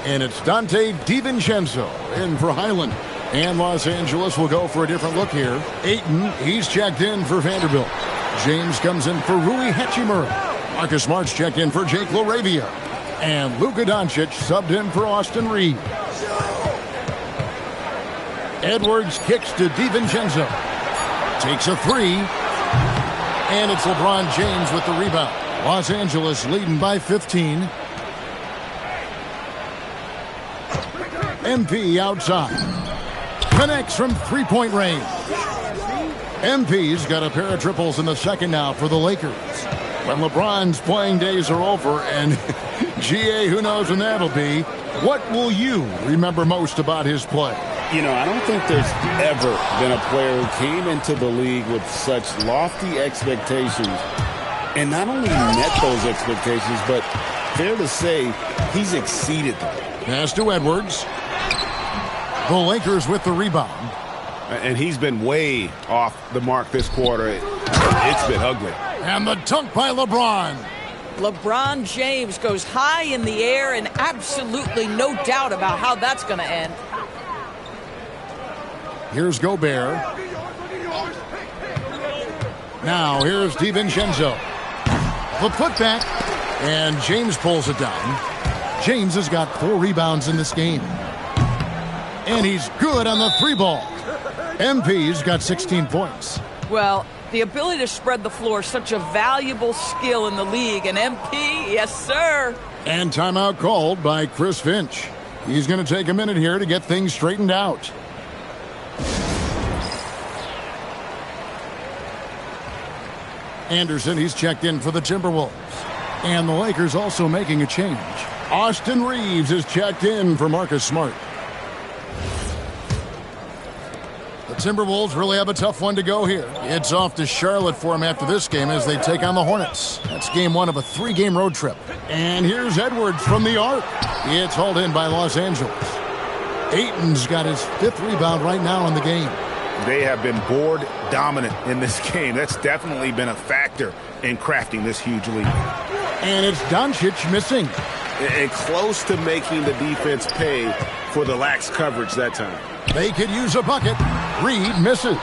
And it's Dante DiVincenzo in for Highland. And Los Angeles will go for a different look here. Ayton, he's checked in for Vanderbilt. James comes in for Rui Hachimura. Marcus Smart's checked in for Jake LaRavia. And Luka Doncic subbed in for Austin Reeves. Edwards kicks to DiVincenzo. Takes a 3. And it's LeBron James with the rebound. Los Angeles leading by 15. MP outside. Connects from three-point range. MP's got a pair of triples in the second now for the Lakers. When LeBron's playing days are over, and GA, who knows when that'll be, what will you remember most about his play? You know, I don't think there's ever been a player who came into the league with such lofty expectations and not only met those expectations, but fair to say he's exceeded them. Pass to Edwards. The Lakers with the rebound. And he's been way off the mark this quarter. It's been ugly. And the dunk by LeBron. LeBron James goes high in the air, and absolutely no doubt about how that's going to end. Here's Gobert. Now here's DiVincenzo. The putback. And James pulls it down. James has got 4 rebounds in this game. And he's good on the 3 ball. MP's got 16 points. Well, the ability to spread the floor is such a valuable skill in the league. And MP, yes, sir. And timeout called by Chris Finch. He's going to take a minute here to get things straightened out. Anderson, he's checked in for the Timberwolves. And the Lakers also making a change. Austin Reeves is checked in for Marcus Smart. The Timberwolves really have a tough one to go here. It's off to Charlotte for them after this game as they take on the Hornets. That's game 1 of a 3-game road trip. And here's Edwards from the arc. It's hauled in by Los Angeles. Ayton's got his 5th rebound right now in the game. They have been board dominant in this game. That's definitely been a factor in crafting this huge lead. And it's Doncic missing. And close to making the defense pay for the lax coverage that time. They could use a bucket. Reed misses.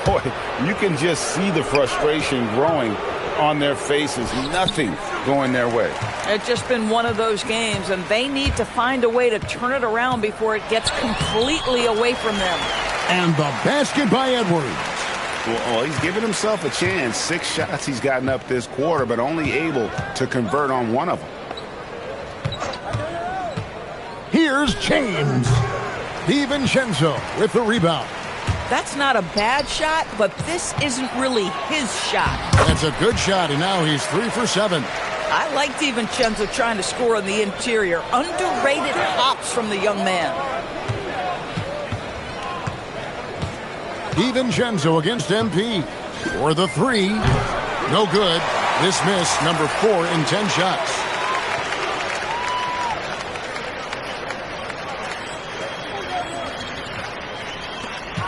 Boy, you can just see the frustration growing on their faces. Nothing going their way. It's just been one of those games, and they need to find a way to turn it around before it gets completely away from them. And the basket by Edwards. Well, he's given himself a chance. 6 shots he's gotten up this quarter, but only able to convert on 1 of them. Here's James. DiVincenzo with the rebound. That's not a bad shot, but this isn't really his shot. That's a good shot, and now he's 3 for 7. I like DiVincenzo trying to score on the interior. Underrated hops from the young man. DiVincenzo against MP. For the 3. No good. This miss, number 4 in 10 shots.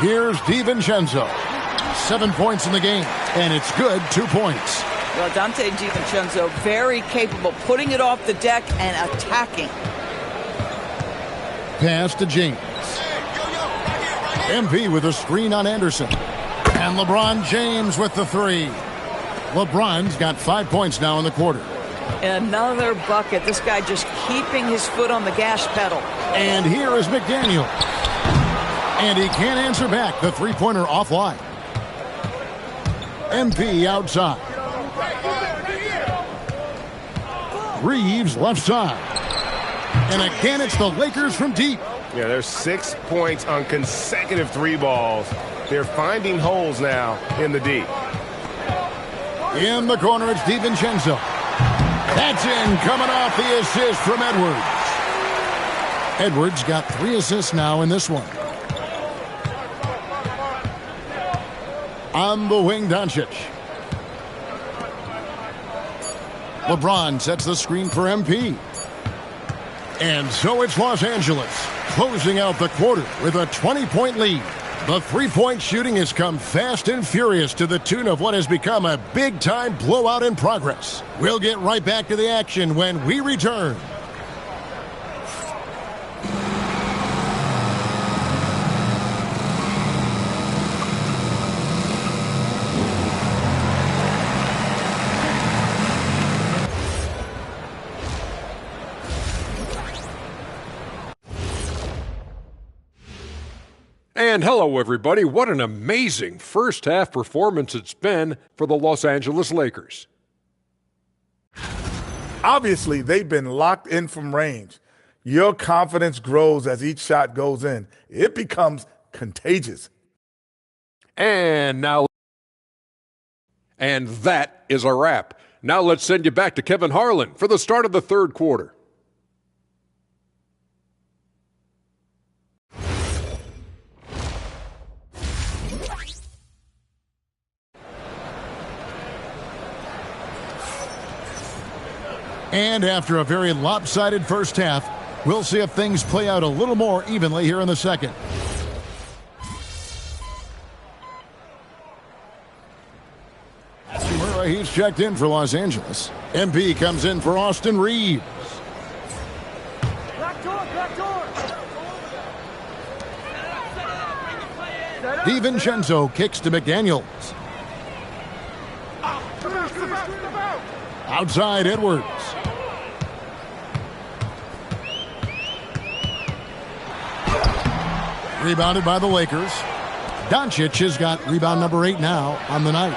Here's DiVincenzo. 7 points in the game, and it's good, 2 points. Well, Dante DiVincenzo, very capable, putting it off the deck and attacking. Pass to James. MP with a screen on Anderson. And LeBron James with the 3. LeBron's got 5 points now in the quarter. Another bucket. This guy just keeping his foot on the gas pedal. And here is McDaniel. And he can't answer back. The three-pointer offline. MP outside. Reeves left side. And again, it's the Lakers from deep. Yeah, there's 6 points on consecutive three balls. They're finding holes now in the D. In the corner, it's DiVincenzo. That's in, coming off the assist from Edwards. Edwards got 3 assists now in this one. On the wing, Doncic. LeBron sets the screen for MP. And so it's Los Angeles, closing out the quarter with a 20-point lead. The three-point shooting has come fast and furious to the tune of what has become a big-time blowout in progress. We'll get right back to the action when we return. And hello, everybody. What an amazing first-half performance it's been for the Los Angeles Lakers. Obviously, they've been locked in from range. Your confidence grows as each shot goes in. It becomes contagious. And that is a wrap. Now let's send you back to Kevin Harlan for the start of the third quarter. And after a very lopsided first half, we'll see if things play out a little more evenly here in the second. Hachimura, he's checked in for Los Angeles. MP comes in for Austin Reeves. DiVincenzo kicks to McDaniels. Outside Edwards. Rebounded by the Lakers. Doncic has got rebound number 8 now on the night.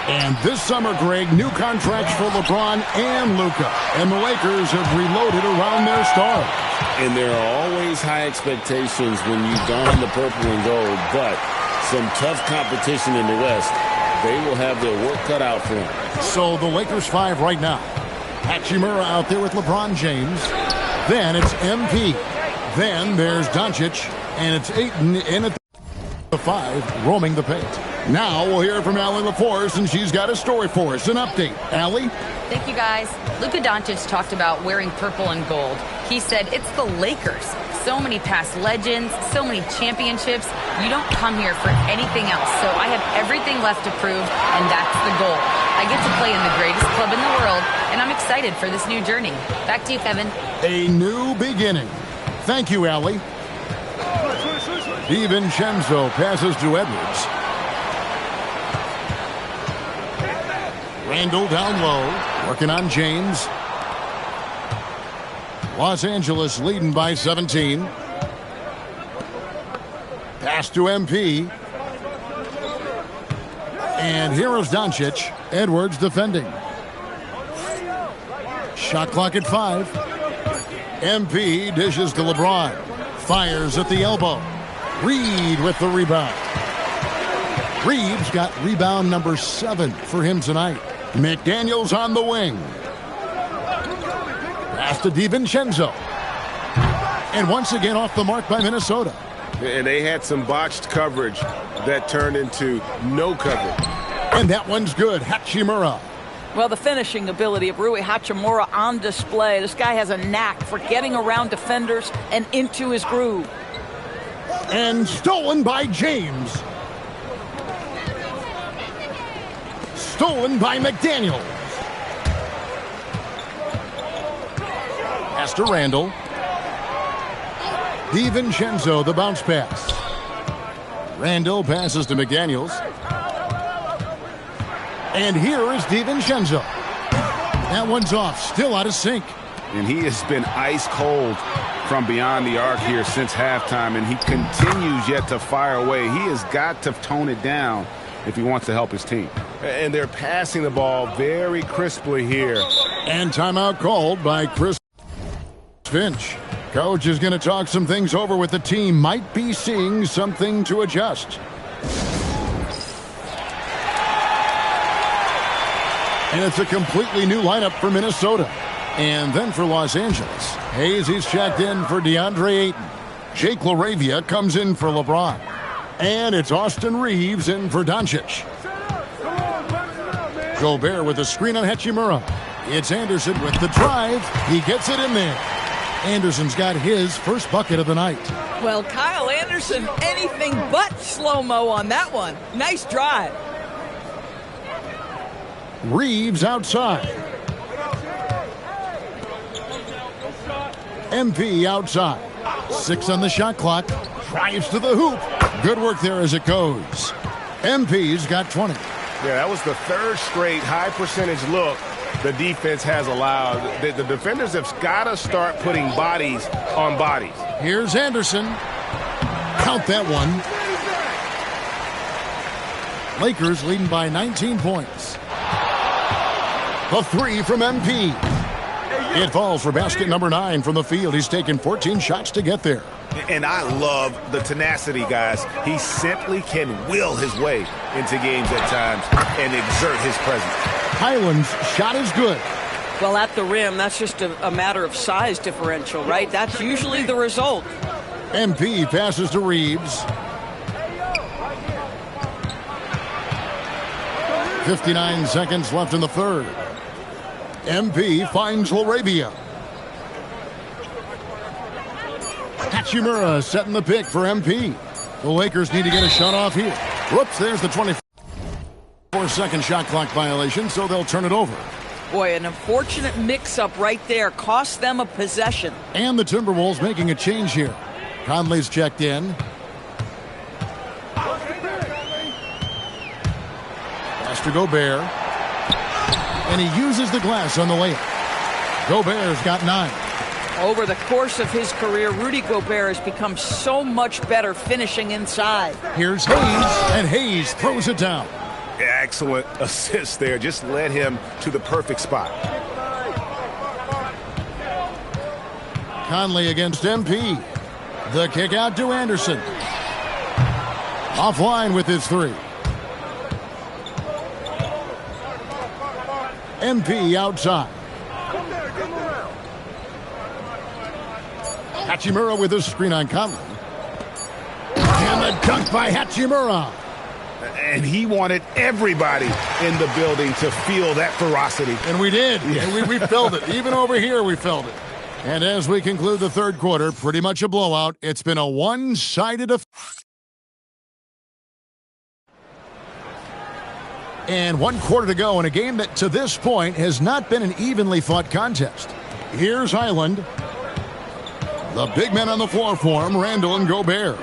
And this summer, Greg, new contracts for LeBron and Luka. And the Lakers have reloaded around their stars. And there are always high expectations when you don the purple and gold, but some tough competition in the West. They will have their work cut out for them. So the Lakers 5 right now. Hachimura out there with LeBron James. Then it's MP. Then there's Doncic. And it's Ayton in at the 5, roaming the paint. Now we'll hear from Allie LaForce, and she's got a story for us. An update. Allie? Thank you, guys. Luka Doncic talked about wearing purple and gold. He said it's the Lakers. So many past legends, so many championships. You don't come here for anything else. So I have everything left to prove, and that's the goal. I get to play in the greatest club in the world, and I'm excited for this new journey. Back to you, Kevin. A new beginning. Thank you, Allie. DiVincenzo passes to Edwards. Randall down low, working on James. Los Angeles leading by 17. Pass to MP. And here is Doncic. Edwards defending. Shot clock at 5. MP dishes to LeBron. Fires at the elbow. Reed with the rebound. Reeves got rebound number 7 for him tonight. McDaniels on the wing. Pass to DiVincenzo. And once again off the mark by Minnesota. And they had some botched coverage that turned into no coverage. And that one's good. Hachimura. Well, the finishing ability of Rui Hachimura on display. This guy has a knack for getting around defenders and into his groove. And stolen by James. Stolen by McDaniels. Pass to Randall. DiVincenzo, the bounce pass. Randall passes to McDaniels. And here is DiVincenzo. That one's off, still out of sync. And he has been ice cold from beyond the arc here since halftime, and he continues yet to fire away. He has got to tone it down if he wants to help his team. And they're passing the ball very crisply here. And timeout called by Chris Finch. Coach is going to talk some things over with the team. Might be seeing something to adjust. And it's a completely new lineup for Minnesota. And then for Los Angeles, Hayes, he's checked in for DeAndre Ayton. Jake LaRavia comes in for LeBron. And it's Austin Reeves in for Doncic. Gobert with a screen on Hachimura. It's Anderson with the drive. He gets it in there. Anderson's got his first bucket of the night. Well, Kyle Anderson, anything but slow-mo on that one. Nice drive. Reeves outside. MP outside. 6 on the shot clock. Drives to the hoop. Good work there as it goes. MP's got 20. Yeah, that was the third straight high percentage look the defense has allowed. The defenders have got to start putting bodies on bodies. Here's Anderson. Count that one. Lakers leading by 19 points. A 3 from MP. It falls for basket number 9 from the field. He's taken 14 shots to get there. And I love the tenacity, guys. He simply can will his way into games at times and exert his presence. Highland's shot is good. Well, at the rim, that's just a matter of size differential, right? That's usually the result. MP passes to Reeves. 59 seconds left in the third. MP finds LaRavia. Hachimura setting the pick for MP. The Lakers need to get a shot off here. Whoops, there's the 24-second shot clock violation, so they'll turn it over. Boy, an unfortunate mix-up right there. Cost them a possession. And the Timberwolves making a change here. Conley's checked in. Pass to Gobert. And he uses the glass on the layup. Gobert's got 9. Over the course of his career, Rudy Gobert has become so much better finishing inside. Here's Hayes, and Hayes throws it down. Excellent assist there. Just led him to the perfect spot. Conley against MP. The kick out to Anderson. Offline with his 3. MP outside. Hachimura with a screen on Conley. And the dunk by Hachimura. And he wanted everybody in the building to feel that ferocity. And we did. Yeah. And we felt it. Even over here, we felt it. And as we conclude the third quarter, pretty much a blowout. It's been a one-sided affair. And 1 quarter to go in a game that, to this point, has not been an evenly fought contest. Here's Highland. The big men on the floor for him, Randall and Gobert.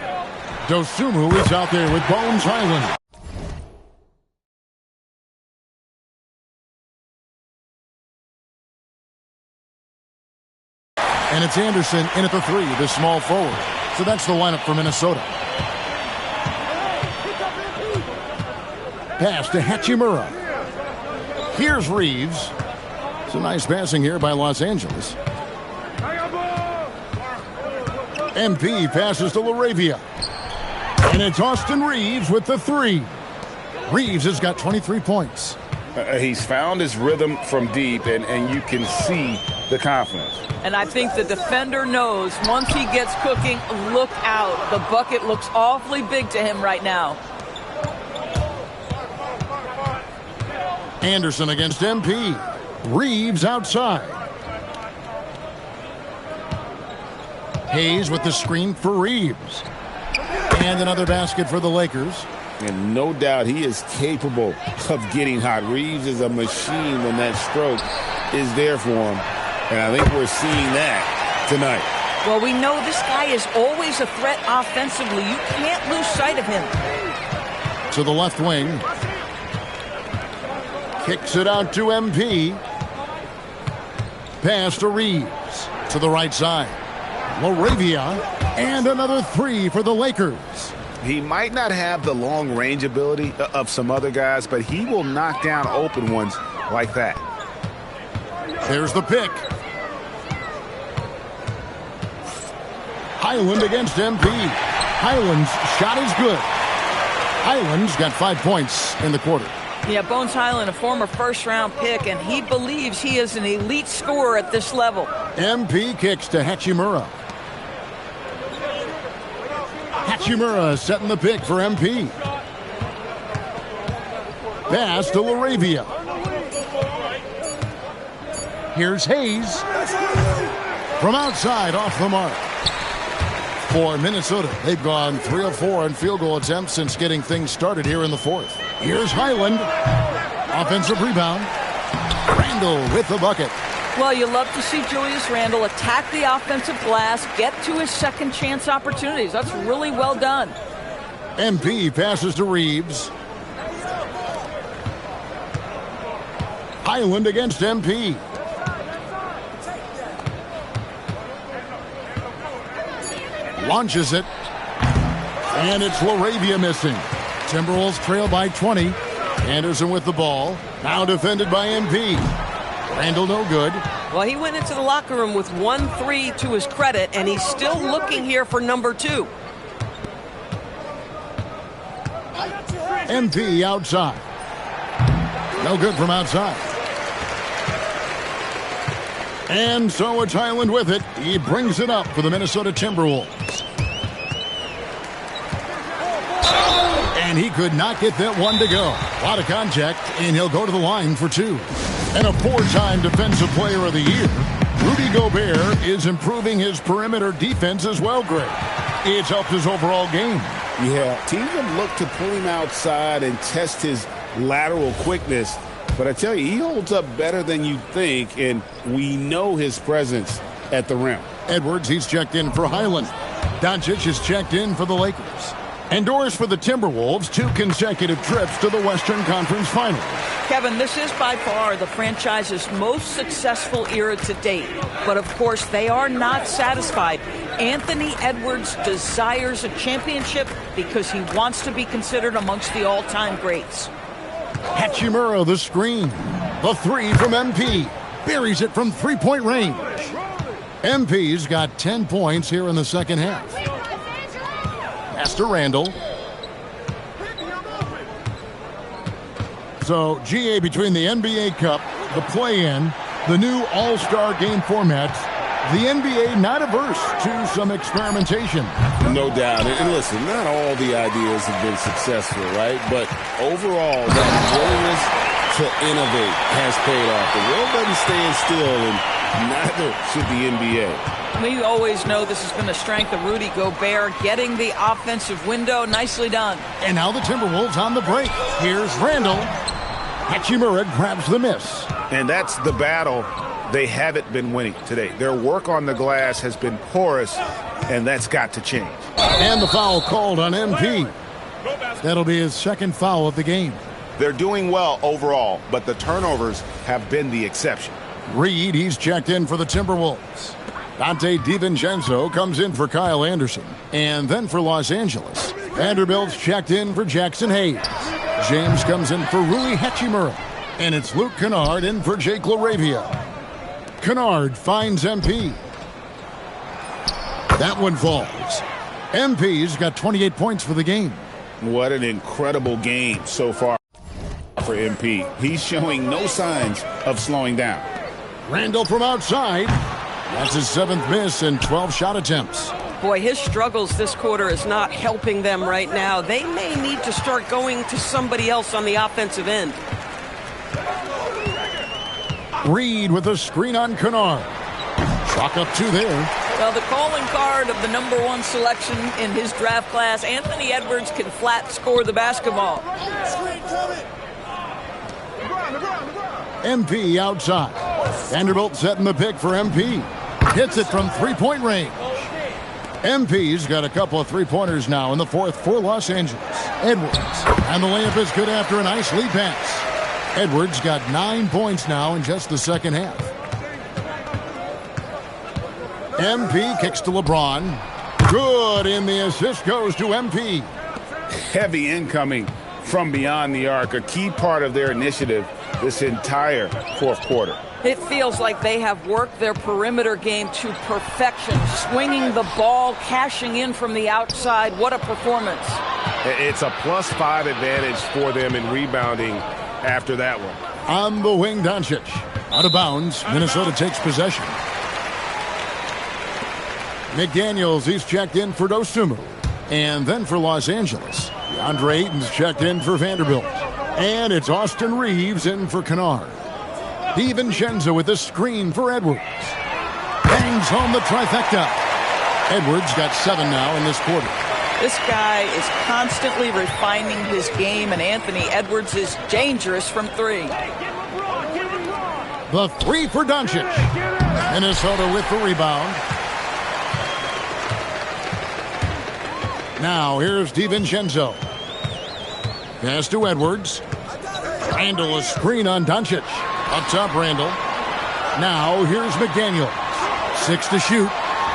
Dosunmu is out there with Bones Highland. And it's Anderson in at the 3, the small forward. So that's the lineup for Minnesota. Pass to Hachimura. Here's Reeves. Some nice passing here by Los Angeles. MP passes to LaRavia. And it's Austin Reeves with the 3. Reeves has got 23 points. He's found his rhythm from deep, and you can see the confidence. And I think the defender knows once he gets cooking, look out. The bucket looks awfully big to him right now. Anderson against MP. Reeves outside. Hayes with the screen for Reeves. And another basket for the Lakers. And no doubt he is capable of getting hot. Reeves is a machine when that stroke is there for him. And I think we're seeing that tonight. Well, we know this guy is always a threat offensively. You can't lose sight of him. To the left wing. Kicks it out to MP. Pass to Reeves. To the right side. LaRavia. And another three for the Lakers. He might not have the long range ability of some other guys, but he will knock down open ones like that. There's the pick. Highland against MP. Highland's shot is good. Highland's got 5 points in the quarter. Yeah, Bones Highland, a former first-round pick, and he believes he is an elite scorer at this level. MP kicks to Hachimura. Hachimura setting the pick for MP. Pass to LaRavia. Here's Hayes. From outside, off the mark. For Minnesota, they've gone 3 of 4 on field goal attempts since getting things started here in the fourth. Here's Highland. Offensive rebound. Randall with the bucket. Well, you love to see Julius Randle attack the offensive glass, get to his second chance opportunities. That's really well done. MP passes to Reeves. Highland against MP. Launches it. And it's LaRavia missing. Timberwolves trail by 20. Anderson with the ball. Now defended by MP. Randall no good. Well, he went into the locker room with 1-3 to his credit, and he's still looking here for number 2. MP outside. No good from outside. And so it's Highland with it. He brings it up for the Minnesota Timberwolves. And he could not get that one to go. A lot of contact, and he'll go to the line for 2. And a 4-time Defensive Player of the Year, Rudy Gobert is improving his perimeter defense as well, Greg. It's helped his overall game. Yeah, teams have looked to pull him outside and test his lateral quickness. But I tell you, he holds up better than you think, and we know his presence at the rim. Edwards, he's checked in for Highland. Doncic is checked in for the Lakers. Endorsed for the Timberwolves, 2 consecutive trips to the Western Conference Finals. Kevin, this is by far the franchise's most successful era to date. But of course, they are not satisfied. Anthony Edwards desires a championship because he wants to be considered amongst the all-time greats. Hachimura the screen. The 3 from MP. Buries it from 3-point range. MP's got 10 points here in the second half. Pass to Randall. So, GA, between the NBA Cup, the play-in, the new All-Star game formats, the NBA not averse to some experimentation. No doubt. And listen, not all the ideas have been successful, right? But overall, that willingness to innovate has paid off. The world doesn't stand still, and neither should the NBA. We always know this has been the strength of Rudy Gobert, getting the offensive window. Nicely done. And now the Timberwolves on the break. Here's Randall. Hachimura grabs the miss. And that's the battle they haven't been winning today. Their work on the glass has been porous, and that's got to change. And the foul called on MP. That'll be his second foul of the game. They're doing well overall, but the turnovers have been the exception. Reed, he's checked in for the Timberwolves. Dante DiVincenzo comes in for Kyle Anderson. And then for Los Angeles, Vanderbilt's checked in for Jackson Hayes. James comes in for Rui Hachimura. And it's Luke Kennard in for Jake LaRavia. Kennard finds MP. That one falls. MP's got 28 points for the game. What an incredible game so far for MP. He's showing no signs of slowing down. Randall from outside. That's his 7th miss in 12 shot attempts. Boy, his struggles this quarter is not helping them right now. They may need to start going to somebody else on the offensive end. Reed with a screen on Kennard. Chalk up 2 there. Well, the calling card of the number 1 selection in his draft class, Anthony Edwards, can flat score the basketball. MP outside. Vanderbilt setting the pick for MP. Hits it from 3-point range. MP's got a couple of 3-pointers now in the fourth for Los Angeles. Edwards. And the layup is good after a nice lead pass. Edwards got 9 points now in just the second half. MP kicks to LeBron. Good, and the assist goes to MP. Heavy incoming from beyond the arc, a key part of their initiative this entire fourth quarter. It feels like they have worked their perimeter game to perfection, swinging the ball, cashing in from the outside. What a performance. It's a +5 advantage for them in rebounding after that one. On the wing, Doncic. Out of bounds, Minnesota takes possession. McDaniels, he's checked in for Dosunmu. And then for Los Angeles, DeAndre Ayton's checked in for Vanderbilt. And it's Austin Reeves in for Kennard. DiVincenzo with a screen for Edwards. Bangs home the trifecta. Edwards got 7 now in this quarter. This guy is constantly refining his game, and Anthony Edwards is dangerous from 3. The 3 for Doncic. Minnesota with the rebound. Now here's DiVincenzo. Pass to Edwards. Randall a screen on Doncic. Up top, Randall. Now here's McDaniel. 6 to shoot.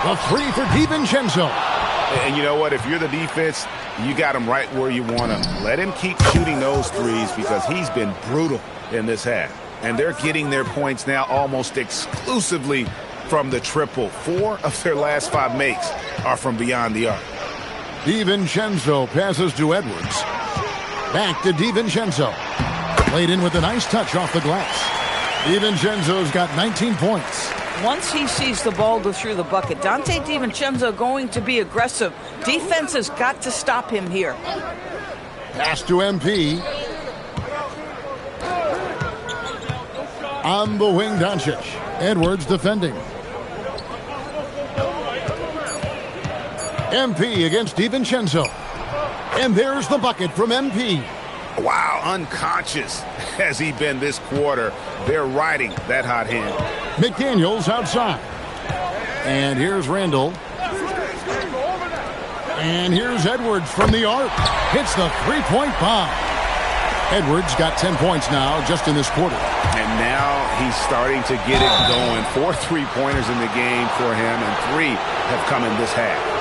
The 3 for DiVincenzo. And you know what? If you're the defense, you got him right where you want him. Let him keep shooting those threes because he's been brutal in this half. And they're getting their points now almost exclusively from the triple. 4 of their last 5 makes are from beyond the arc. DiVincenzo passes to Edwards. Back to DiVincenzo. Played in with a nice touch off the glass. DiVincenzo's got 19 points. Once he sees the ball go through the bucket, Donte DiVincenzo going to be aggressive. Defense has got to stop him here. Pass to MP. On the wing, Doncic. Edwards defending. MP against DiVincenzo. And there's the bucket from MP. Wow, unconscious has he been this quarter. They're riding that hot hand. McDaniels outside. And here's Randall. And here's Edwards from the arc. Hits the three-point bomb. Edwards got 10 points now just in this quarter. And now he's starting to get it going. 4 3-pointers in the game for him, and 3 have come in this half.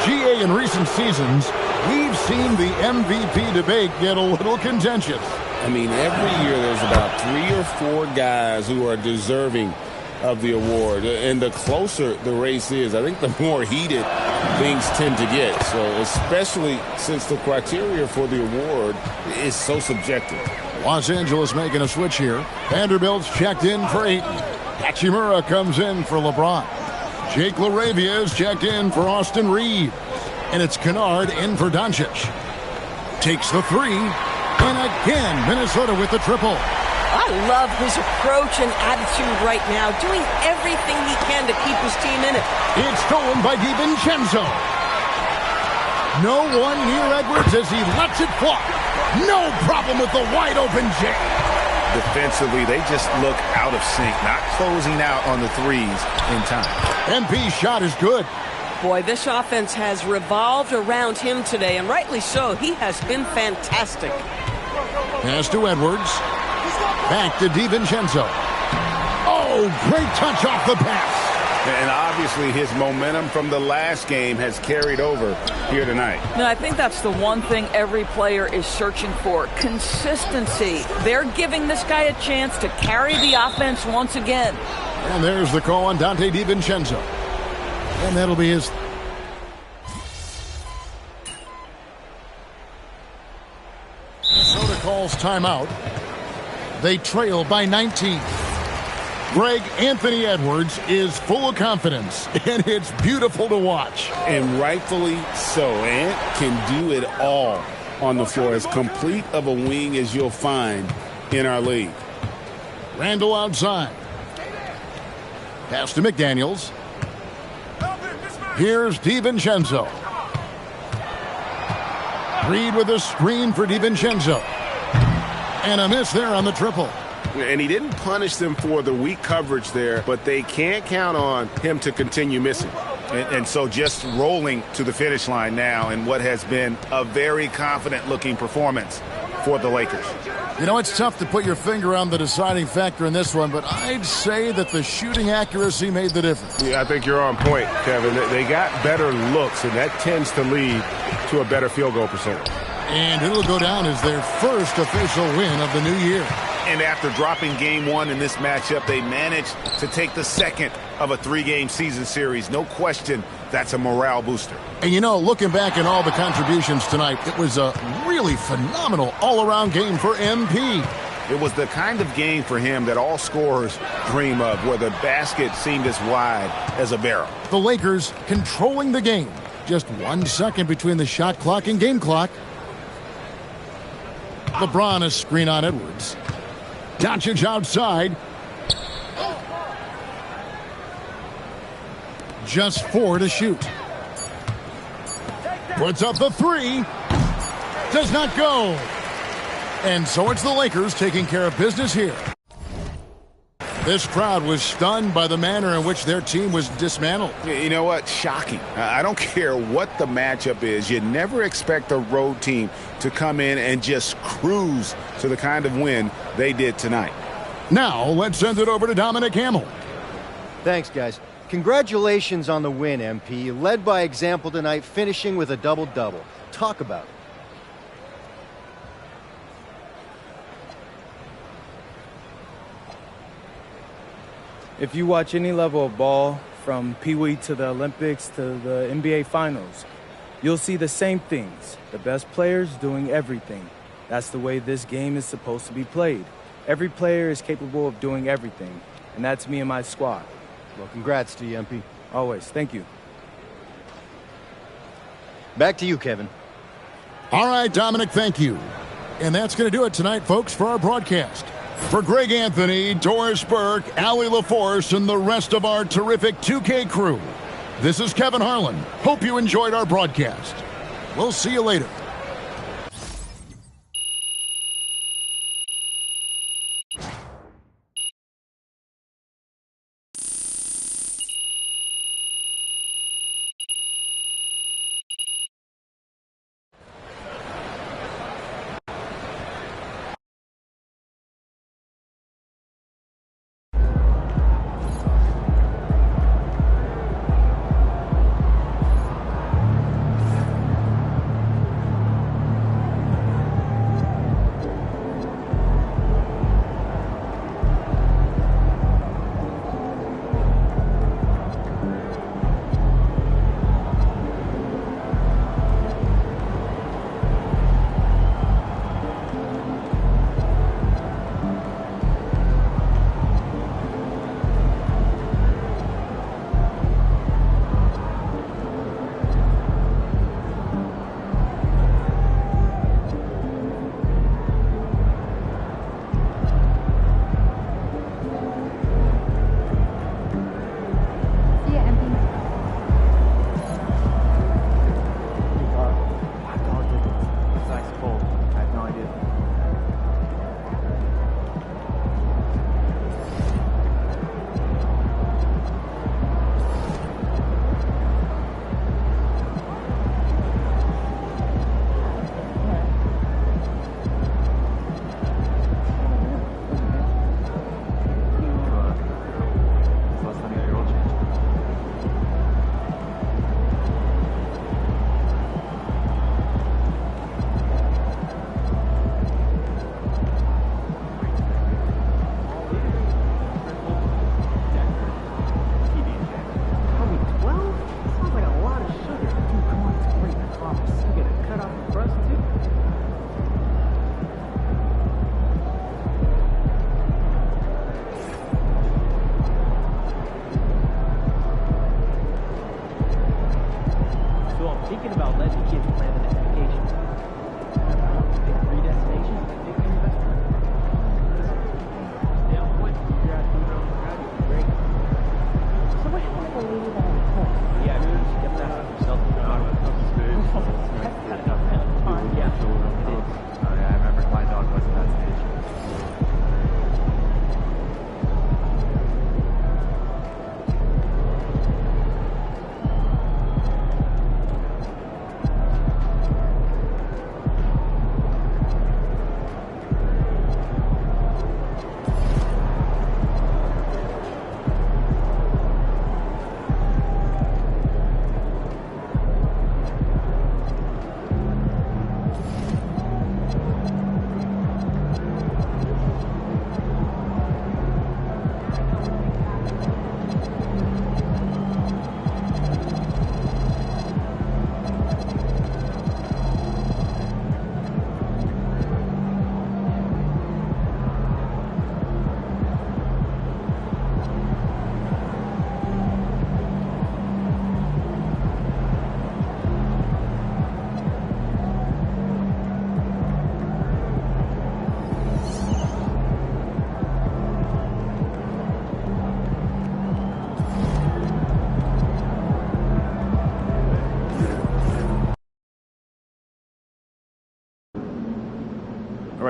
GA, in recent seasons, we've seen the MVP debate get a little contentious. I mean, every year there's about 3 or 4 guys who are deserving of the award. And the closer the race is, I think the more heated things tend to get. So especially since the criteria for the award is so subjective. Los Angeles making a switch here. Vanderbilt's checked in for Ayton. Hachimura comes in for LeBron. Jake LaRavia is checked in for Austin Reeves. And it's Kennard in for Doncic. Takes the 3. And again, Minnesota with the triple. I love his approach and attitude right now, doing everything he can to keep his team in it. It's stolen by DiVincenzo. No one near Edwards as he lets it fly. No problem with the wide-open J. Defensively, they just look out of sync, not closing out on the threes in time. MP's shot is good. Boy, this offense has revolved around him today, and rightly so. He has been fantastic. Pass to Edwards. Back to DiVincenzo. Oh, great touch off the pass. And obviously his momentum from the last game has carried over here tonight. No, I think that's the one thing every player is searching for. Consistency. They're giving this guy a chance to carry the offense once again. And there's the call on Donte DiVincenzo. And that'll be his... Minnesota calls timeout. They trail by 19. Greg, Anthony Edwards is full of confidence, and it's beautiful to watch. And rightfully so. Ant can do it all on the floor. As complete of a wing as you'll find in our league. Randall outside. Pass to McDaniels. Here's DiVincenzo. Reed with a screen for DiVincenzo. And a miss there on the triple. And he didn't punish them for the weak coverage there, but they can't count on him to continue missing. And so just rolling to the finish line now in what has been a very confident-looking performance for the Lakers. You know, it's tough to put your finger on the deciding factor in this one, but I'd say that the shooting accuracy made the difference. Yeah, I think you're on point, Kevin. They got better looks, and that tends to lead to a better field goal percentage. And it'll go down as their first official win of the new year. And after dropping game one in this matchup, they managed to take the second of a 3-game season series. No question, that's a morale booster. And you know, looking back at all the contributions tonight, it was a really phenomenal all-around game for MP. It was the kind of game for him that all scorers dream of, where the basket seemed as wide as a barrel. The Lakers controlling the game. Just 1 second between the shot clock and game clock. LeBron a screen on Edwards. Doncic outside. Just 4 to shoot. Puts up the 3. Does not go. And so it's the Lakers taking care of business here. This crowd was stunned by the manner in which their team was dismantled. You know what? Shocking. I don't care what the matchup is. You never expect a road team to come in and just cruise to the kind of win they did tonight. Now, let's send it over to Dominic Hamill. Thanks, guys. Congratulations on the win, MP. You led by example tonight, finishing with a double-double. Talk about it. If you watch any level of ball, from Pee Wee to the Olympics to the NBA Finals, you'll see the same things. The best players doing everything. That's the way this game is supposed to be played. Every player is capable of doing everything, and that's me and my squad. Well, congrats to you, MP. Always. Thank you. Back to you, Kevin. All right, Dominic, thank you. And that's going to do it tonight, folks, for our broadcast. For Greg Anthony, Doris Burke, Allie LaForce, and the rest of our terrific 2K crew, this is Kevin Harlan. Hope you enjoyed our broadcast. We'll see you later.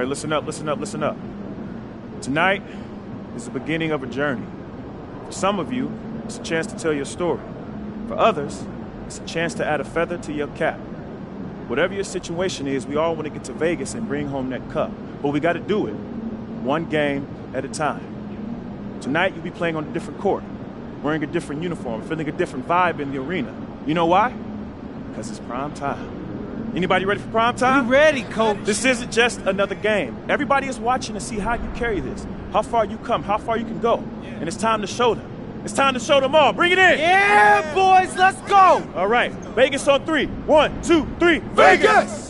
right, listen up, listen up, listen up. Tonight is the beginning of a journey. For some of you, it's a chance to tell your story. For others, it's a chance to add a feather to your cap. Whatever your situation is, we all want to get to Vegas and bring home that cup. But we got to do it one game at a time. Tonight, you'll be playing on a different court, wearing a different uniform, feeling a different vibe in the arena. You know why? Because it's prime time. Anybody ready for prime time? We ready, coach. This isn't just another game. Everybody is watching to see how you carry this, how far you come, how far you can go. And it's time to show them. It's time to show them all. Bring it in. Yeah, boys, let's go. All right, Vegas on 3. 1, 2, 3, Vegas!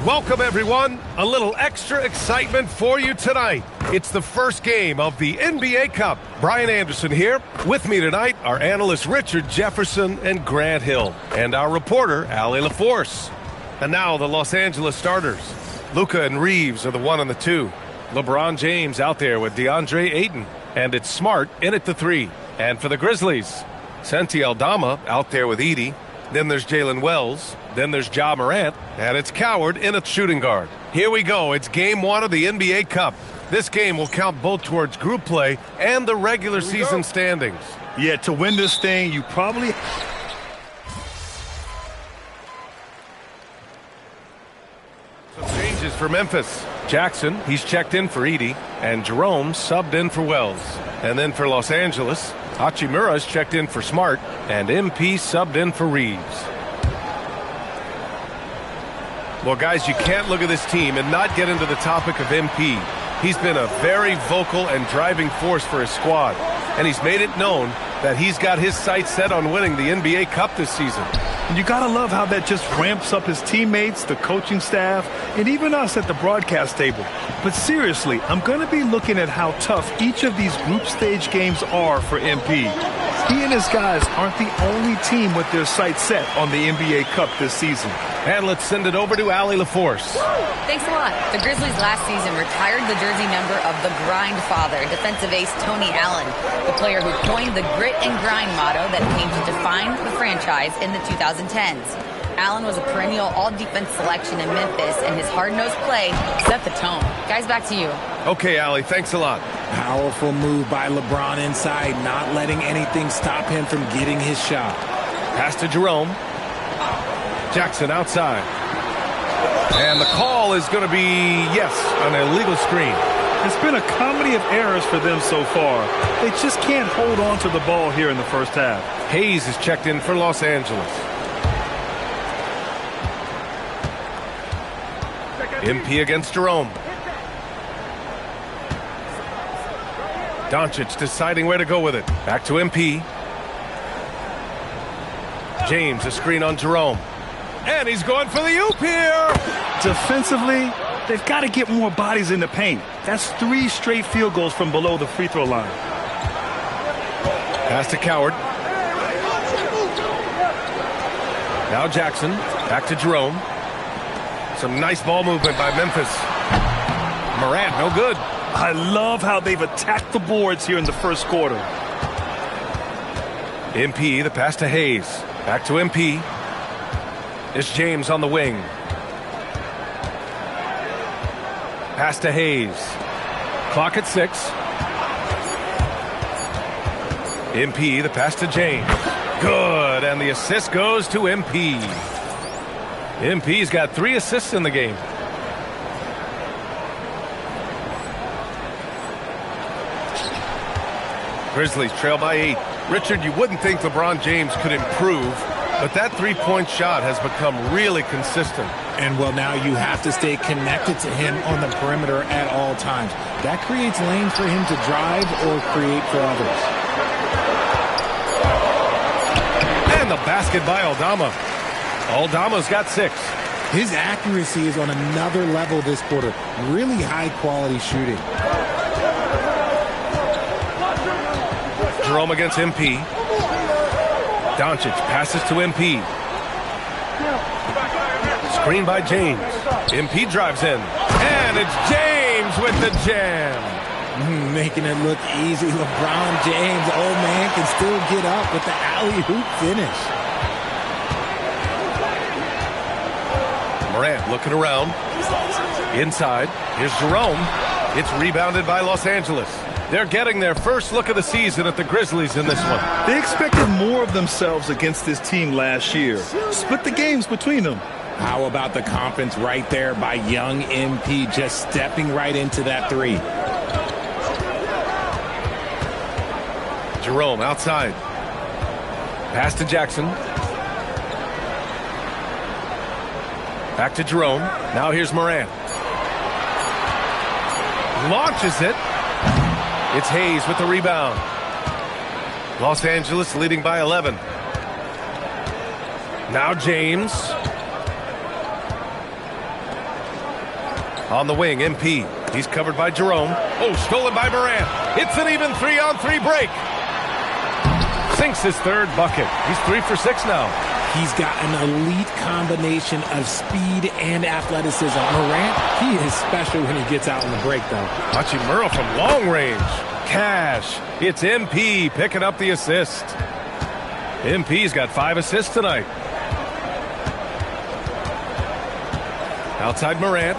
Welcome, everyone. A little extra excitement for you tonight. It's the first game of the NBA Cup. Brian Anderson here. With me tonight are analysts Richard Jefferson and Grant Hill, and our reporter, Allie LaForce. And now the Los Angeles starters. Luka and Reeves are the 1 and the 2. LeBron James out there with DeAndre Ayton. And it's Smart in at the 3. And for the Grizzlies, Santi Aldama out there with Edey. Then there's Jalen Wells. Then there's Ja Morant. And it's Coward in at shooting guard. Here we go. It's game 1 of the NBA Cup. This game will count both towards group play and the regular season standings. Yeah, to win this thing, you probably... Some changes for Memphis. Jackson, he's checked in for Edey. And Jerome subbed in for Wells. And then for Los Angeles, Hachimura's checked in for Smart. And MP subbed in for Reeves. Well, guys, you can't look at this team and not get into the topic of MP. He's been a very vocal and driving force for his squad, and he's made it known that he's got his sights set on winning the NBA Cup this season. And you gotta love how that just ramps up his teammates, the coaching staff, and even us at the broadcast table. But seriously, I'm gonna be looking at how tough each of these group stage games are for MP. He and his guys aren't the only team with their sights set on the NBA Cup this season. And let's send it over to Allie LaForce. Thanks a lot. The Grizzlies last season retired the jersey number of the grind father, defensive ace Tony Allen, the player who coined the grit and grind motto that came to define the franchise in the 2010s. Allen was a perennial all-defense selection in Memphis, and his hard-nosed play set the tone. Guys, back to you. Okay, Allie, thanks a lot. Powerful move by LeBron inside, not letting anything stop him from getting his shot. Pass to Jerome. Jackson outside. And the call is going to be, yes, an illegal screen. It's been a comedy of errors for them so far. They just can't hold on to the ball here in the first half. Hayes is checked in for Los Angeles. MP against Jerome. Doncic deciding where to go with it. Back to MP. James, a screen on Jerome. And he's going for the oop here. Defensively, they've got to get more bodies in the paint. That's 3 straight field goals from below the free throw line. Pass to Coward. Now Jackson. Back to Jerome. Some nice ball movement by Memphis. Morant, no good. I love how they've attacked the boards here in the first quarter. MP, the pass to Hayes. Back to MP. It's James on the wing. Pass to Hayes. Clock at 6. MP, the pass to James. Good, and the assist goes to MP. MP's got 3 assists in the game. Grizzlies trail by 8. Richard, you wouldn't think LeBron James could improve, but that three-point shot has become really consistent. And, well, now you have to stay connected to him on the perimeter at all times. That creates lanes for him to drive or create for others. And the basket by Aldama. Aldama's got 6. His accuracy is on another level this quarter. Really high-quality shooting. Jerome against MP. Doncic passes to MP. Screen by James. MP drives in. And it's James with the jam. Making it look easy. LeBron James, old man, can still get up with the alley-oop finish. Morant looking around. Inside. Here's Jerome. It's rebounded by Los Angeles. They're getting their first look of the season at the Grizzlies in this one. They expected more of themselves against this team last year. Split the games between them. How about the confidence right there by young MP, just stepping right into that 3. Jerome outside. Pass to Jackson. Back to Jerome. Now here's Morant. Launches it. It's Hayes with the rebound. Los Angeles leading by 11. Now James. On the wing, MP. He's covered by Jerome. Oh, stolen by Morant. It's an even 3-on-3 break. Sinks his 3rd bucket. He's 3 for 6 now. He's got an elite combination of speed and athleticism. Morant, he is special when he gets out on the break, though. Hachimura from long range. Cash. It's MP picking up the assist. MP's got 5 assists tonight. Outside Morant.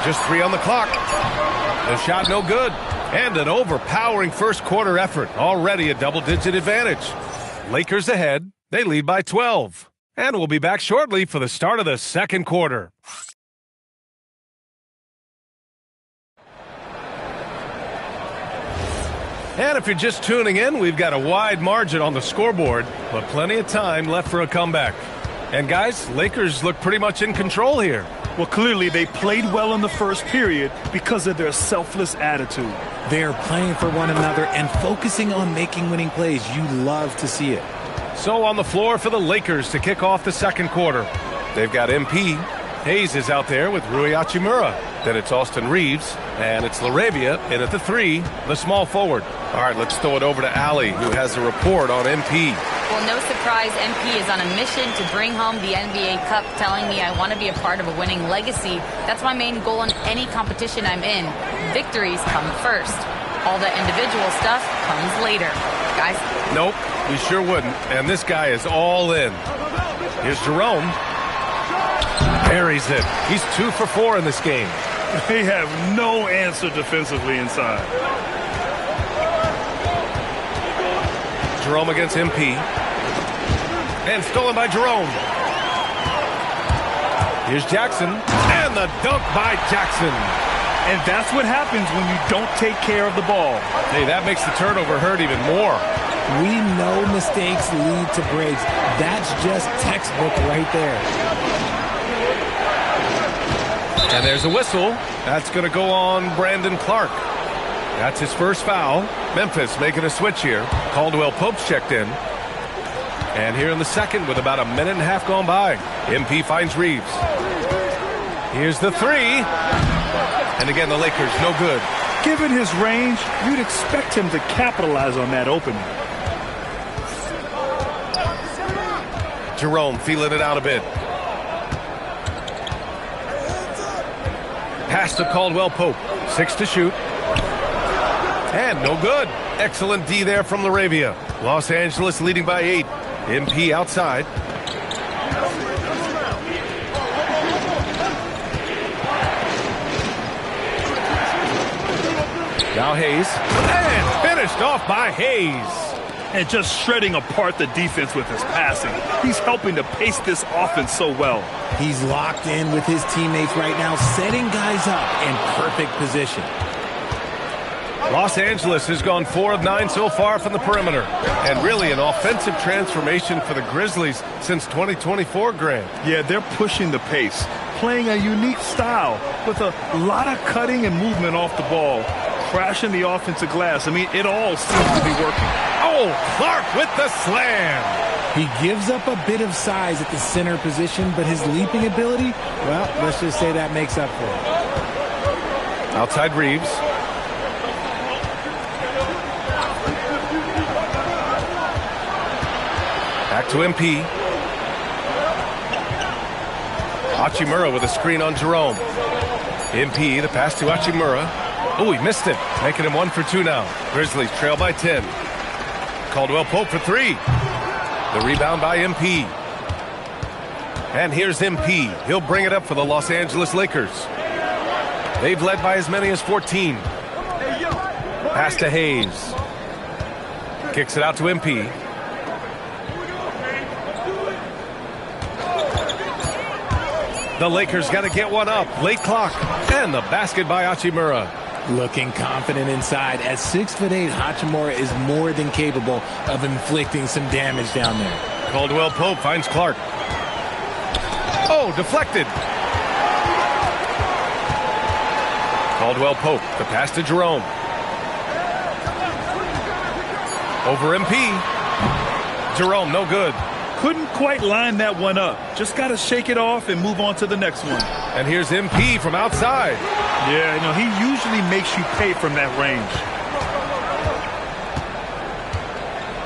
Just 3 on the clock. The shot no good. And an overpowering first quarter effort. Already a double-digit advantage. Lakers ahead. They lead by 12. And we'll be back shortly for the start of the second quarter. And if you're just tuning in, we've got a wide margin on the scoreboard, but plenty of time left for a comeback. And guys, Lakers look pretty much in control here. Well, clearly they played well in the first period because of their selfless attitude. They're playing for one another and focusing on making winning plays. You love to see it. So on the floor for the Lakers to kick off the second quarter. They've got MP. Hayes is out there with Rui Hachimura. Then it's Austin Reeves, and it's LaRavia in at the 3, the small forward. All right, let's throw it over to Allie, who has a report on MP. Well, no surprise, MP is on a mission to bring home the NBA Cup, telling me I want to be a part of a winning legacy. That's my main goal in any competition I'm in. Victories come first. All the individual stuff comes later. Guys? Nope, we sure wouldn't. And this guy is all in. Here's Jerome. Buries it. He's 2 for 4 in this game. They have no answer defensively inside. Jerome against MP. And stolen by Jerome. Here's Jackson. And the dunk by Jackson. And that's what happens when you don't take care of the ball. Hey, that makes the turnover hurt even more. We know mistakes lead to breaks. That's just textbook right there. And there's a whistle. That's going to go on Brandon Clark. That's his first foul. Memphis making a switch here. Caldwell Pope's checked in. And here in the second with about a minute and a half gone by. MP finds Reeves. Here's the 3. And again, the Lakers no good. Given his range, you'd expect him to capitalize on that opening. Jerome feeling it out a bit. Pass to Caldwell Pope. 6 to shoot. And no good. Excellent D there from Laravia. Los Angeles leading by 8. MP outside. Now Hayes. And finished off by Hayes. And just shredding apart the defense with his passing. He's helping to pace this offense so well. He's locked in with his teammates right now, setting guys up in perfect position. Los Angeles has gone 4 of 9 so far from the perimeter. And really an offensive transformation for the Grizzlies since 2024, Grant. Yeah, they're pushing the pace, playing a unique style with a lot of cutting and movement off the ball, crashing the offensive glass. I mean, it all seems to be working. Oh, Clark with the slam. He gives up a bit of size at the center position, but his leaping ability, well, let's just say that makes up for it. Outside Reeves. Back to MP. Hachimura with a screen on Jerome. MP, the pass to Hachimura. Oh, he missed it, making him 1 for 2 now. Grizzlies trail by 10. Caldwell Pope for 3. The rebound by MP. And here's MP. He'll bring it up for the Los Angeles Lakers. They've led by as many as 14. Pass to Hayes. Kicks it out to MP. The Lakers got to get one up. Late clock. And the basket by Hachimura. Looking confident inside. At 6'8", Hachimura is more than capable of inflicting some damage down there. Caldwell Pope finds Clark. Oh, deflected. Caldwell Pope, the pass to Jerome. Over MP. Jerome, no good. Couldn't quite line that one up. Just got to shake it off and move on to the next one. And here's MP from outside. Yeah, you know, he usually makes you pay from that range.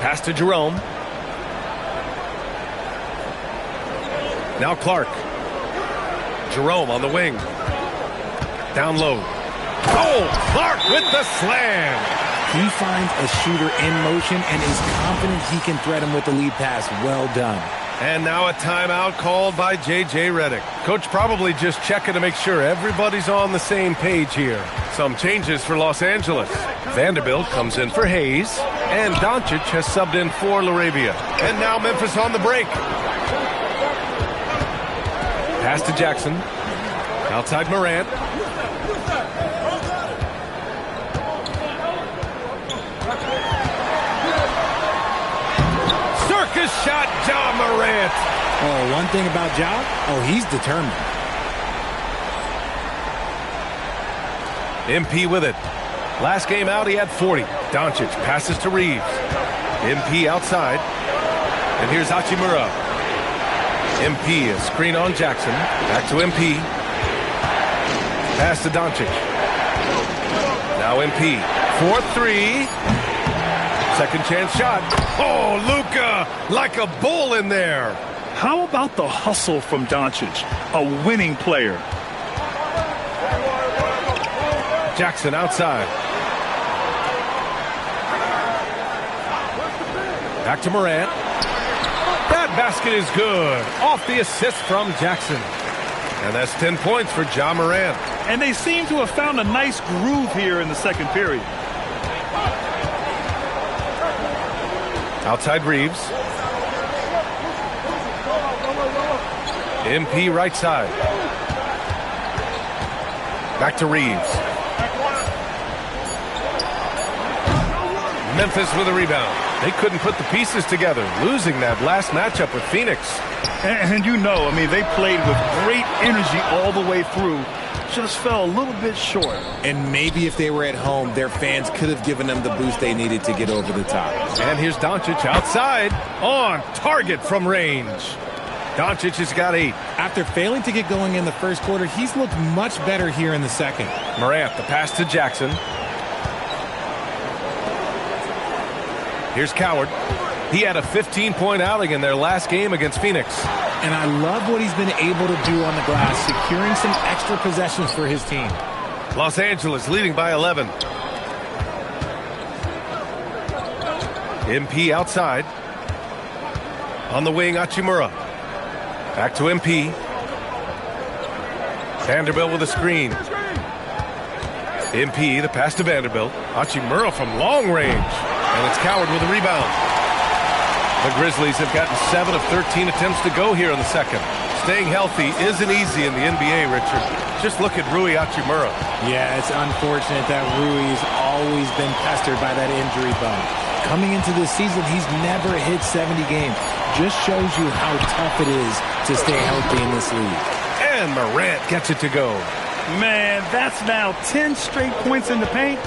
Pass to Jerome. Now Clark. Jerome on the wing. Down low. Oh, Clark with the slam. He finds a shooter in motion and is confident he can thread him with the lead pass. Well done. And now a timeout called by J.J. Redick. Coach probably just checking to make sure everybody's on the same page here. Some changes for Los Angeles. Vanderbilt comes in for Hayes, and Doncic has subbed in for Laravia. And now Memphis on the break. Pass to Jackson. Outside Morant. Circus shot, Ja Morant. Oh, one thing about Ja, he's determined. MP with it. Last game out, he had 40. Doncic passes to Reeves. MP outside. And here's Hachimura. MP, a screen on Jackson. Back to MP. Pass to Doncic. Now MP. 4-3. Second chance shot. Oh, Luka, like a bull in there. How about the hustle from Doncic, a winning player? Jackson outside. Back to Morant. That basket is good. Off the assist from Jackson. And that's 10 points for Ja Morant. And they seem to have found a nice groove here in the second period. Outside Reeves. MP right side. Back to Reeves. Memphis with a rebound. They couldn't put the pieces together, losing that last matchup with Phoenix. And you know, I mean, they played with great energy all the way through. Just fell a little bit short. And maybe if they were at home, their fans could have given them the boost they needed to get over the top. And here's Doncic outside, on target from range. Doncic has got 8. After failing to get going in the first quarter, he's looked much better here in the second. Morant, the pass to Jackson. Here's Coward. He had a 15-point outing in their last game against Phoenix. And I love what he's been able to do on the glass, securing some extra possessions for his team. Los Angeles leading by 11. MP outside. On the wing, Hachimura. Back to MP. Vanderbilt with a screen. MP, the pass to Vanderbilt. Hachimura from long range. And it's Coward with a rebound. The Grizzlies have gotten 7 of 13 attempts to go here in the second. Staying healthy isn't easy in the NBA, Richard. Just look at Rui Hachimura. Yeah, it's unfortunate that Rui's always been pestered by that injury bug. Coming into this season, he's never hit 70 games. Just shows you how tough it is to stay healthy in this league. And Morant gets it to go. Man, that's now 10 straight points in the paint.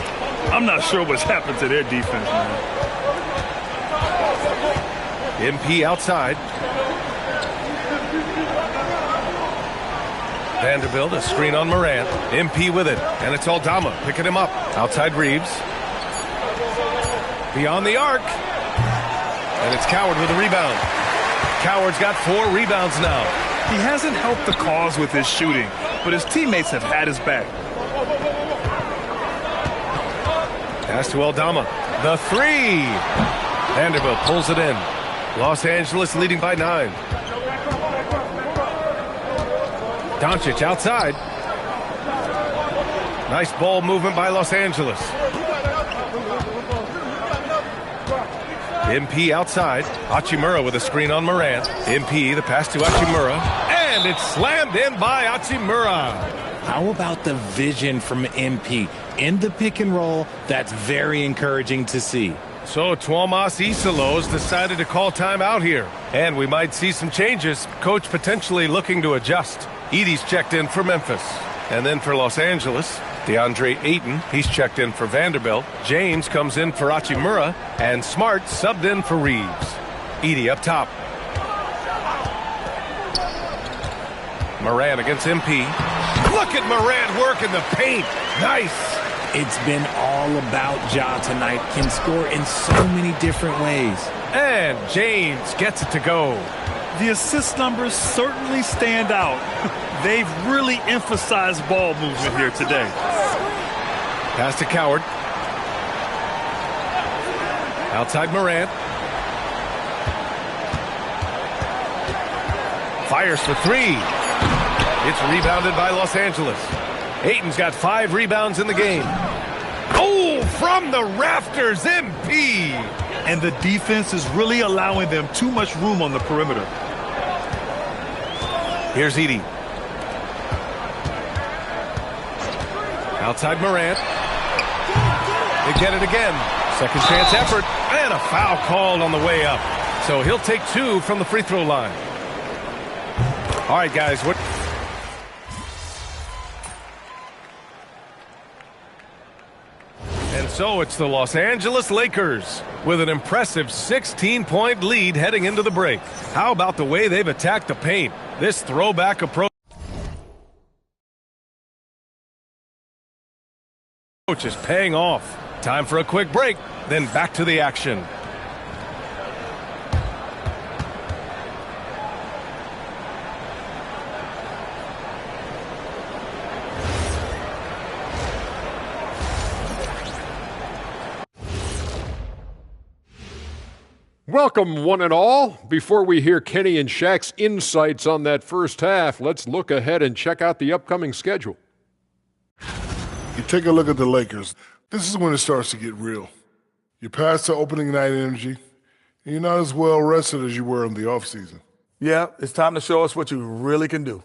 I'm not sure what's happened to their defense, man. MP outside. Vanderbilt, a screen on Morant. MP with it, and it's Aldama picking him up. Outside Reeves. Beyond the arc. And it's Coward with a rebound. Coward's got 4 rebounds now. He hasn't helped the cause with his shooting, but his teammates have had his back. Pass to Aldama. The 3. Vanderbilt pulls it in. Los Angeles leading by 9. Doncic outside. Nice ball movement by Los Angeles. MP outside. Hachimura with a screen on Morant. MP, the pass to Hachimura. And it's slammed in by Hachimura. How about the vision from MP? In the pick and roll, that's very encouraging to see. So Tuomas Isalos decided to call timeout here. And we might see some changes. Coach potentially looking to adjust. Edey's checked in for Memphis. And then for Los Angeles, DeAndre Ayton, he's checked in for Vanderbilt. James comes in for Hachimura. And Smart subbed in for Reeves. Edey up top. Morant against MP. Look at Morant work in the paint. Nice. It's been all about Ja tonight. Can score in so many different ways. And James gets it to go. The assist numbers certainly stand out. They've really emphasized ball movement here today. Pass to Coward. Outside Morant. Fires for 3. It's rebounded by Los Angeles. Ayton's got 5 rebounds in the game. Oh, from the rafters, MP. And the defense is really allowing them too much room on the perimeter. Here's Edey. Outside Morant. They get it again. Second chance effort. And a foul called on the way up. So he'll take 2 from the free throw line. All right, guys. And so it's the Los Angeles Lakers with an impressive 16-point lead heading into the break. How about the way they've attacked the paint? This throwback approach is paying off. Time for a quick break, then back to the action. Welcome, one and all. Before we hear Kenny and Shaq's insights on that first half, let's look ahead and check out the upcoming schedule. You take a look at the Lakers. This is when it starts to get real. You're past the opening night energy, and you're not as well rested as you were in the offseason. Yeah, it's time to show us what you really can do.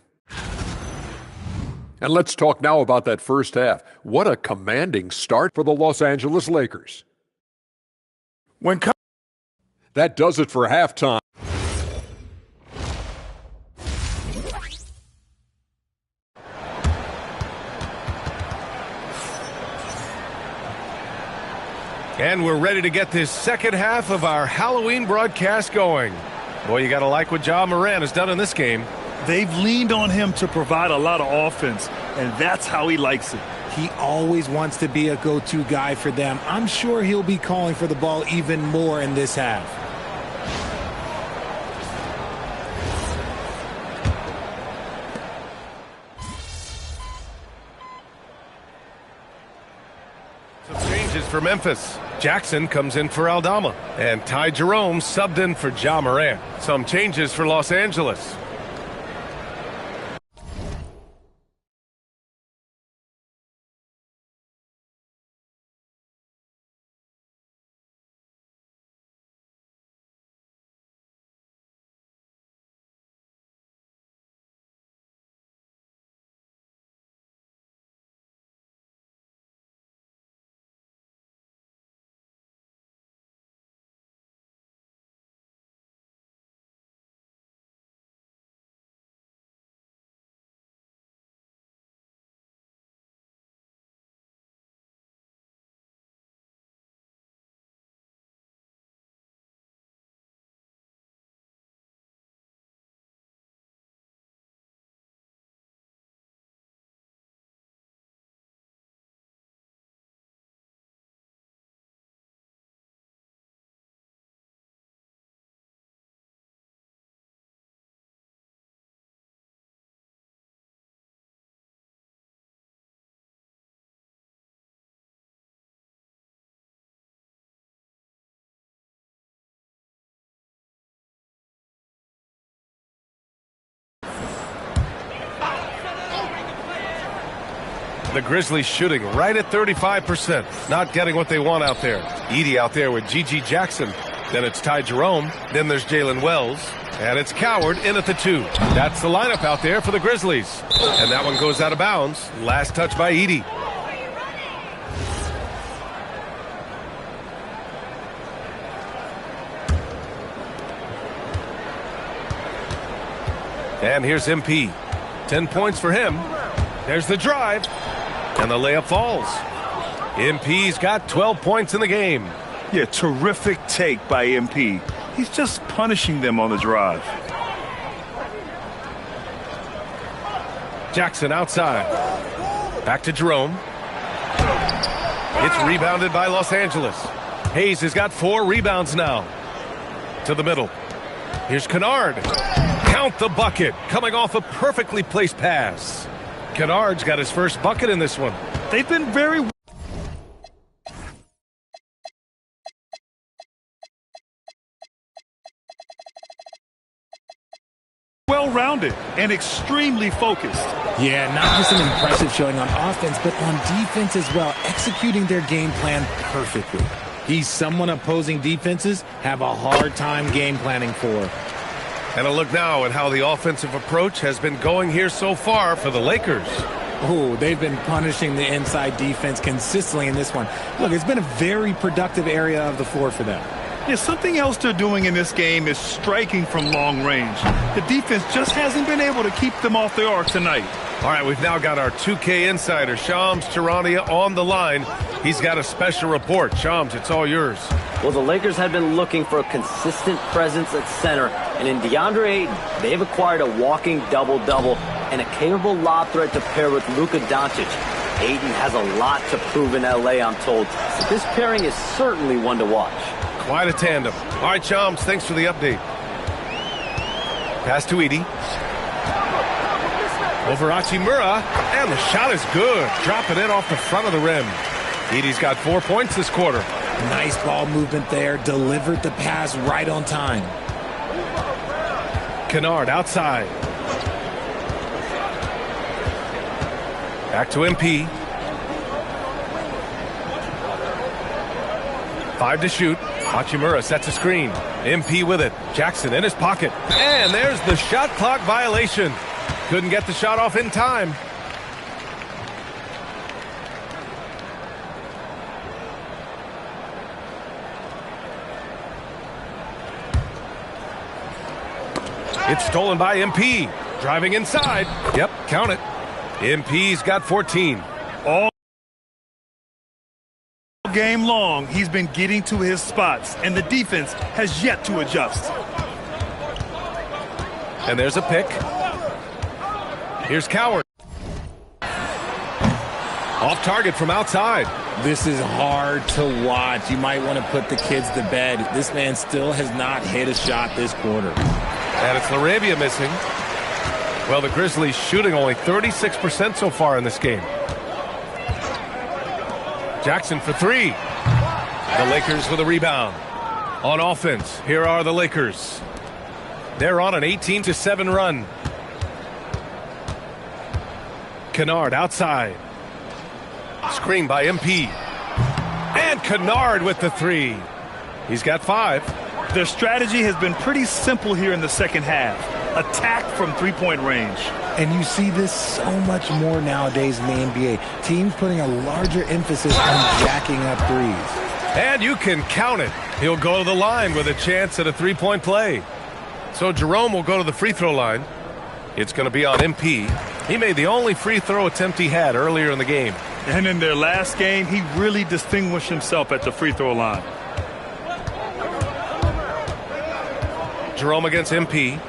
And let's talk now about that first half. What a commanding start for the Los Angeles Lakers. That does it for halftime. And we're ready to get this second half of our Halloween broadcast going. Boy, you got to like what Ja Morant has done in this game. They've leaned on him to provide a lot of offense, and that's how he likes it. He always wants to be a go-to guy for them. I'm sure he'll be calling for the ball even more in this half. changes for Memphis. Jackson comes in for Aldama. And Ty Jerome subbed in for Ja Morant. Some changes for Los Angeles. The Grizzlies shooting right at 35%. Not getting what they want out there. Edey out there with Gigi Jackson. Then it's Ty Jerome. Then there's Jalen Wells. And it's Coward in at the 2. That's the lineup out there for the Grizzlies. And that one goes out of bounds. Last touch by Edey. And here's MP. 10 points for him. There's the drive. And the layup falls. MP's got 12 points in the game. Yeah, terrific take by MP. He's just punishing them on the drive. Jackson outside. Back to Jerome. It's rebounded by Los Angeles. Hayes has got 4 rebounds now. To the middle. Here's Kennard. Count the bucket. Coming off a perfectly placed pass. Kennard's got his first bucket in this one. They've been very well-rounded and extremely focused. Yeah, not just an impressive showing on offense, but on defense as well, executing their game plan perfectly. He's someone opposing defenses have a hard time game planning for. And a look now at how the offensive approach has been going here so far for the Lakers. Oh, they've been punishing the inside defense consistently in this one. Look, it's been a very productive area of the floor for them. Yeah, something else they're doing in this game is striking from long range. The defense just hasn't been able to keep them off the arc tonight. All right, we've now got our 2K insider, Shams Charania, on the line. He's got a special report. Shams, it's all yours. Well, the Lakers have been looking for a consistent presence at center, and in DeAndre Ayton, they've acquired a walking double-double and a capable lob threat to pair with Luka Doncic. Ayton has a lot to prove in L.A., I'm told, so this pairing is certainly one to watch. Quite a tandem. All right, Shams, thanks for the update. Pass to Edey. Over Hachimura, and the shot is good. Dropping in off the front of the rim. Edey's got 4 points this quarter. Nice ball movement there. Delivered the pass right on time. Kennard outside. Back to MP. 5 to shoot. Hachimura sets a screen. MP with it. Jackson in his pocket. And there's the shot clock violation. Couldn't get the shot off in time. It's stolen by MP. Driving inside. Yep, count it. MP's got 14. All game long, he's been getting to his spots, and the defense has yet to adjust. And there's a pick. Here's Coward. Off target from outside. This is hard to watch. You might want to put the kids to bed. This man still has not hit a shot this quarter. And it's LaRavia missing. Well, the Grizzlies shooting only 36% so far in this game. Jackson for 3. The Lakers with a rebound. On offense, here are the Lakers. They're on an 18-7 run. Kennard outside. Screen by MP. And Kennard with the three. He's got 5. Their strategy has been pretty simple here in the second half. Attack from three-point range. And you see this so much more nowadays in the NBA. Teams putting a larger emphasis on jacking up threes. And you can count it. He'll go to the line with a chance at a three-point play. So Jerome will go to the free throw line. It's going to be on MP. He made the only free throw attempt he had earlier in the game. And in their last game, he really distinguished himself at the free throw line. Jerome against MP.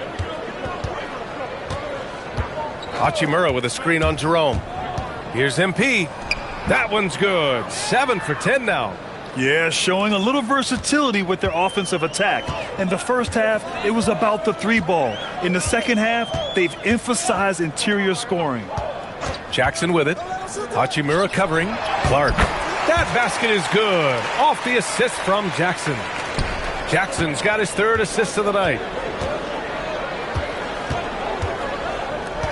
Hachimura with a screen on Jerome. Here's MP. That one's good. 7 for 10 now. Yeah, showing a little versatility with their offensive attack. In the first half, it was about the three ball. In the second half, they've emphasized interior scoring. Jackson with it. Hachimura covering. Clark. That basket is good. Off the assist from Jackson. Jackson's got his 3rd assist of the night.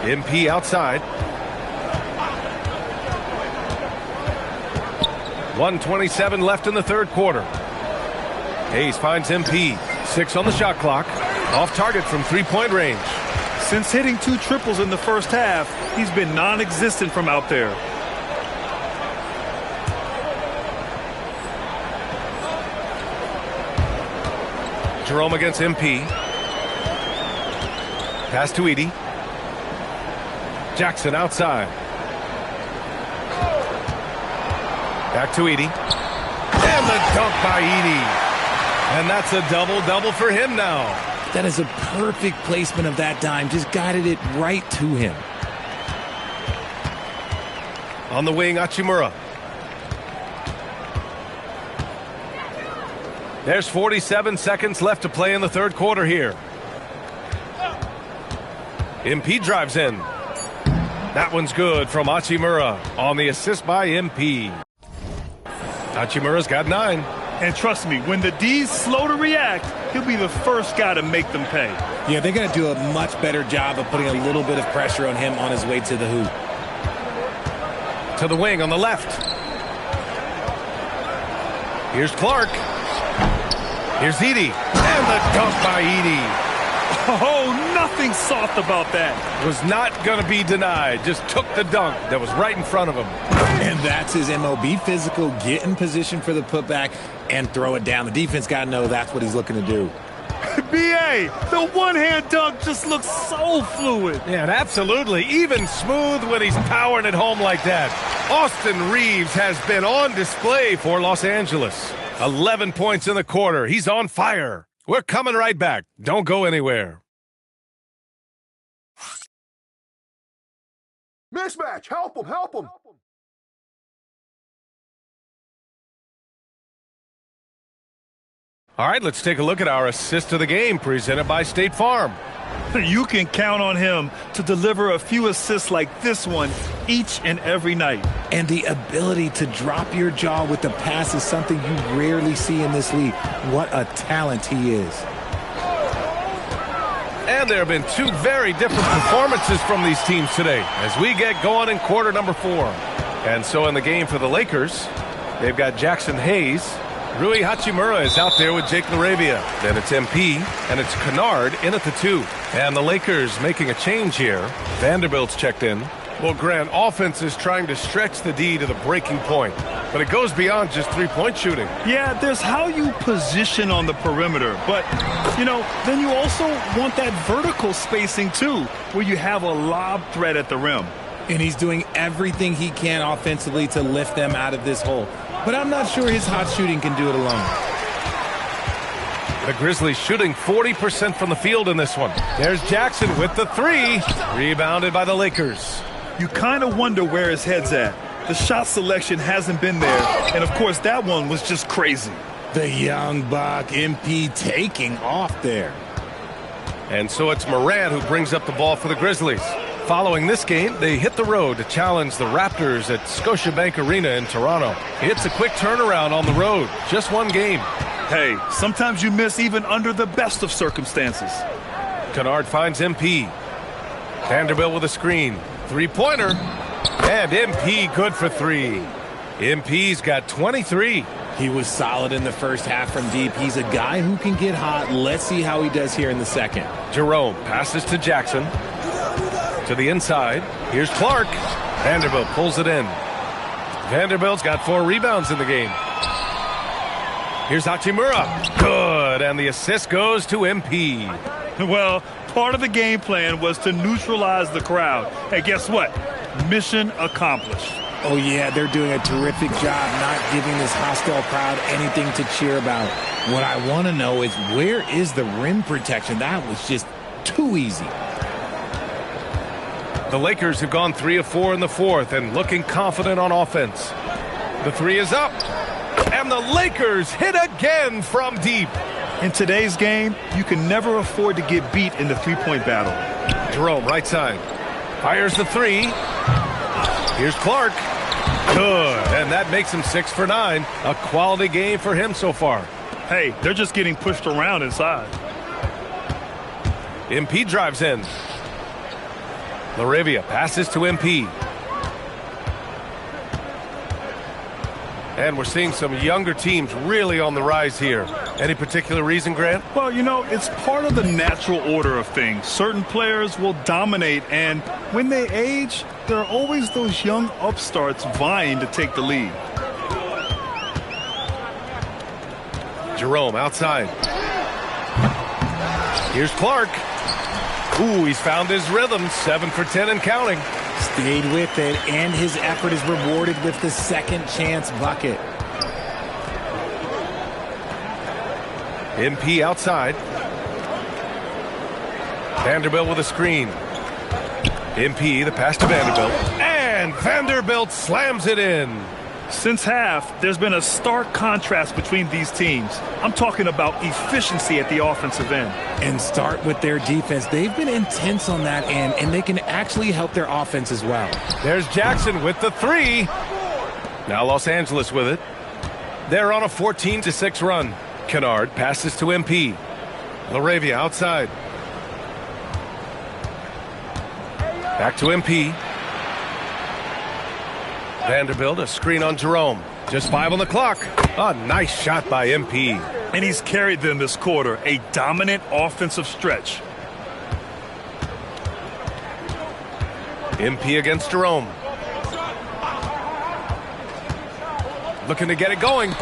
MP outside. 1:27 left in the 3rd quarter. Hayes finds MP. 6 on the shot clock. Off target from three-point range. Since hitting 2 triples in the first half, he's been non-existent from out there. Jerome against MP. Pass to Edey. Jackson outside. Back to Edey. And the dunk by Edey. And that's a double-double for him now. That is a perfect placement of that dime. Just guided it right to him. On the wing, Hachimura. There's 47 seconds left to play in the 3rd quarter here. MP drives in. That one's good from Hachimura on the assist by MP. Hachimura's got 9. And trust me, when the D's slow to react, he'll be the first guy to make them pay. Yeah, they're going to do a much better job of putting a little bit of pressure on him on his way to the hoop. To the wing on the left. Here's Clark. Here's Edey. And the dunk by Edey. Oh, nothing soft about that. Was not going to be denied. Just took the dunk that was right in front of him. And that's his MO. Be physical, get in position for the putback, and throw it down. The defense got to know that's what he's looking to do. B.A., the one-hand dunk just looks so fluid. Yeah, and absolutely. Even smooth when he's powering it home like that. Austin Reeves has been on display for Los Angeles. 11 points in the quarter. He's on fire. We're coming right back. Don't go anywhere. Mismatch. Help him. Help him. All right, let's take a look at our assist of the game presented by State Farm. You can count on him to deliver a few assists like this one each and every night. And the ability to drop your jaw with the pass is something you rarely see in this league. What a talent he is. And there have been 2 very different performances from these teams today as we get going in quarter number 4. And so in the game for the Lakers, they've got Jackson Hayes. Rui Hachimura is out there with Jake LaRavia. Then it's MP, and it's Kennard in at the 2. And the Lakers making a change here. Vanderbilt's checked in. Well, Grant, offense is trying to stretch the D to the breaking point. But it goes beyond just three-point shooting. Yeah, there's how you position on the perimeter. But, you know, then you also want that vertical spacing, too, where you have a lob threat at the rim. And he's doing everything he can offensively to lift them out of this hole. But I'm not sure his hot shooting can do it alone. The Grizzlies shooting 40% from the field in this one. There's Jackson with the 3. Rebounded by the Lakers. You kind of wonder where his head's at. The shot selection hasn't been there. And, of course, that one was just crazy. The young buck, MP, taking off there. And so it's Morant who brings up the ball for the Grizzlies. Following this game, they hit the road to challenge the Raptors at Scotiabank Arena in Toronto. It's a quick turnaround on the road. Just one game. Hey, sometimes you miss even under the best of circumstances. Kennard finds MP. Vanderbilt with a screen. Three-pointer. And MP good for three. MP's got 23. He was solid in the first half from deep. He's a guy who can get hot. Let's see how he does here in the second. Jerome passes to Jackson. To the inside. Here's Clark. Vanderbilt pulls it in. Vanderbilt's got 4 rebounds in the game. Here's Hachimura. Good. And the assist goes to MP. Well, part of the game plan was to neutralize the crowd. Hey, guess what? Mission accomplished. Oh, yeah, they're doing a terrific job not giving this hostile crowd anything to cheer about. What I want to know is, where is the rim protection? That was just too easy. The Lakers have gone 3 of 4 in the fourth and looking confident on offense. The three is up. And the Lakers hit again from deep. In today's game, you can never afford to get beat in the three-point battle. Jerome, right side. Fires the three. Here's Clark. Good. And that makes him 6 for 9. A quality game for him so far. Hey, they're just getting pushed around inside. MP drives in. Laravia passes to MP. And we're seeing some younger teams really on the rise here. Any particular reason, Grant? Well, you know, it's part of the natural order of things. Certain players will dominate, and when they age, there are always those young upstarts vying to take the lead. Jerome outside. Here's Clark. Ooh, he's found his rhythm. 7 for 10 and counting. Stayed with it, and his effort is rewarded with the second chance bucket. MP outside. Vanderbilt with a screen. MP, the pass to Vanderbilt. And Vanderbilt slams it in. Since half, there's been a stark contrast between these teams. I'm talking about efficiency at the offensive end. And start with their defense. They've been intense on that end, and they can actually help their offense as well. There's Jackson with the three. Now Los Angeles with it. They're on a 14-6 run. Kennard passes to MP. Laravia outside. Back to MP. Vanderbilt, a screen on Jerome. Just 5 on the clock. A nice shot by MP. And he's carried them this quarter. A dominant offensive stretch. MP against Jerome. Looking to get it going.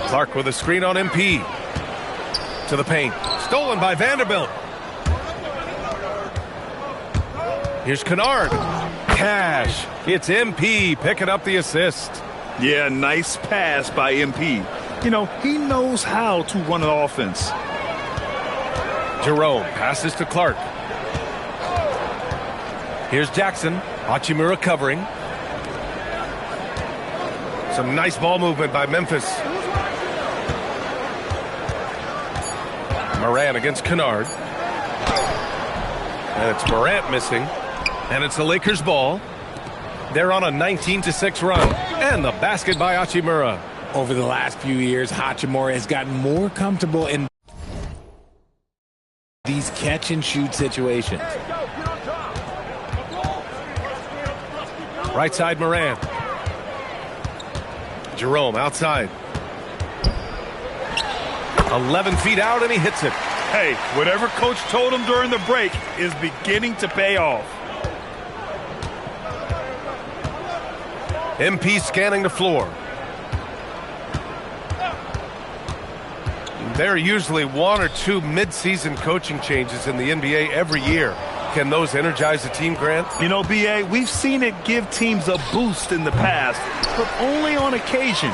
Clark with a screen on MP. To the paint. Stolen by Vanderbilt. Here's Kennard. Cash. It's MP picking up the assist. Yeah, nice pass by MP. You know, he knows how to run an offense. Jerome passes to Clark. Here's Jackson. Hachimura covering. Some nice ball movement by Memphis. Morant against Kennard. And it's Morant missing. And it's the Lakers' ball. They're on a 19-6 run. And the basket by Hachimura. Over the last few years, Hachimura has gotten more comfortable in these catch-and-shoot situations. Right side, Morant. Jerome outside. 11 feet out, and he hits it. Hey, whatever coach told him during the break is beginning to pay off. MP scanning the floor. There are usually 1 or 2 mid-season coaching changes in the NBA every year. Can those energize the team, Grant? You know, B.A., we've seen it give teams a boost in the past, but only on occasion.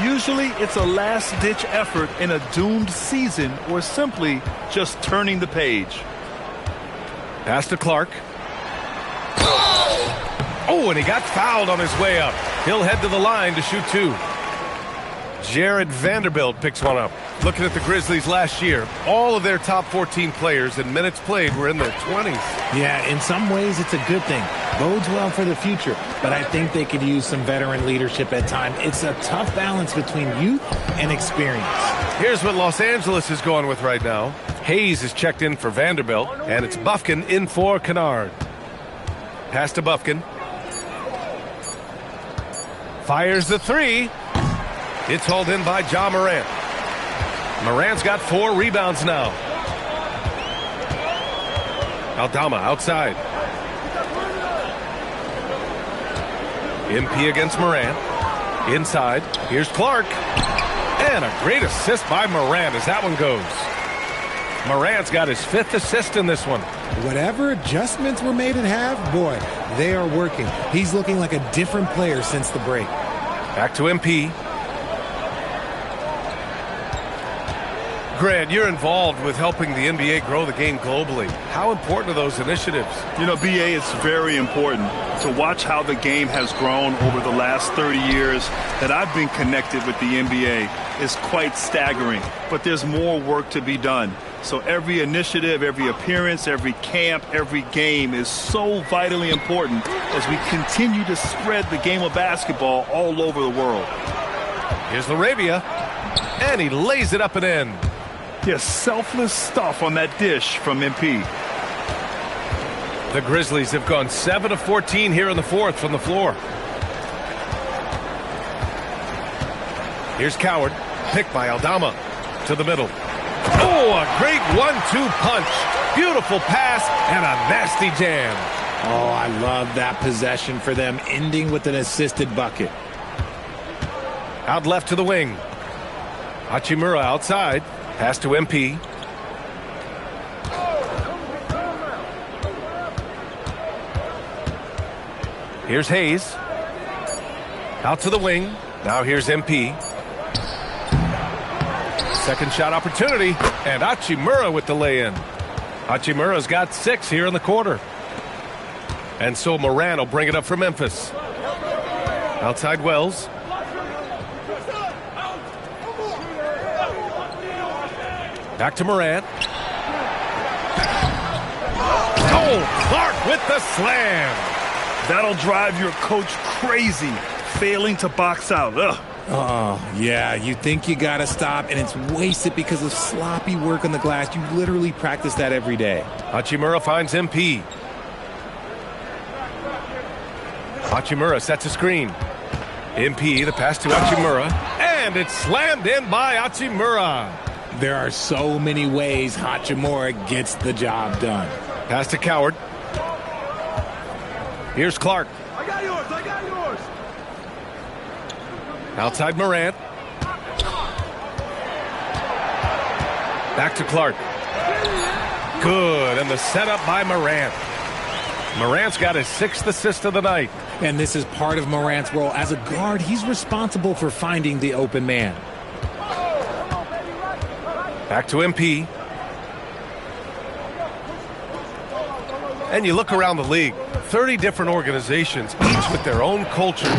Usually it's a last-ditch effort in a doomed season or simply just turning the page. Pass to Clark. Oh, and he got fouled on his way up. He'll head to the line to shoot 2. Jared Vanderbilt picks one up. Looking at the Grizzlies last year, all of their top 14 players in minutes played were in their 20s. Yeah, in some ways it's a good thing. Bodes well for the future, but I think they could use some veteran leadership at times. It's a tough balance between youth and experience. Here's what Los Angeles is going with right now. Hayes is checked in for Vanderbilt, and it's Bufkin in for Kennard. Pass to Bufkin. Fires the three. It's hauled in by Ja Morant. Morant's got 4 rebounds now. Aldama outside. MP against Morant. Inside. Here's Clark. And a great assist by Morant as that one goes. Morant's got his 5th assist in this one. Whatever adjustments were made at half, boy, they are working. He's looking like a different player since the break. Back to MP. Grant, you're involved with helping the NBA grow the game globally. How important are those initiatives? You know, BA, it's very important to watch how the game has grown over the last 30 years that I've been connected with the NBA. It's quite staggering, but there's more work to be done. So every initiative, every appearance, every camp, every game is so vitally important as we continue to spread the game of basketball all over the world. Here's LaRavia, and he lays it up and in. Yeah, selfless stuff on that dish from MP. The Grizzlies have gone 7 of 14 here in the 4th from the floor. Here's Coward, picked by Aldama to the middle. Oh, a great 1-2 punch. Beautiful pass and a nasty jam. Oh, I love that possession for them, ending with an assisted bucket. Out left to the wing. Hachimura outside. Pass to MP. Here's Hayes. Out to the wing. Now here's MP. Second shot opportunity. And Hachimura with the lay-in. Hachimura's got 6 here in the quarter. And so Morant will bring it up for Memphis. Outside Wells. Back to Morant. Oh, Clark with the slam. That'll drive your coach crazy, failing to box out. Ugh. Oh, yeah, you think you got to stop, and it's wasted because of sloppy work on the glass. You literally practice that every day. Hachimura finds MP. Hachimura sets a screen. MP, the pass to Hachimura, and it's slammed in by Hachimura. There are so many ways Hachimura gets the job done. Pass to Coward. Here's Clark. I got yours. Outside Morant. Back to Clark. Good, and the setup by Morant. Morant's got his 6th assist of the night. And this is part of Morant's role. As a guard, he's responsible for finding the open man. Back to MP. And you look around the league, 30 different organizations, each with their own cultures.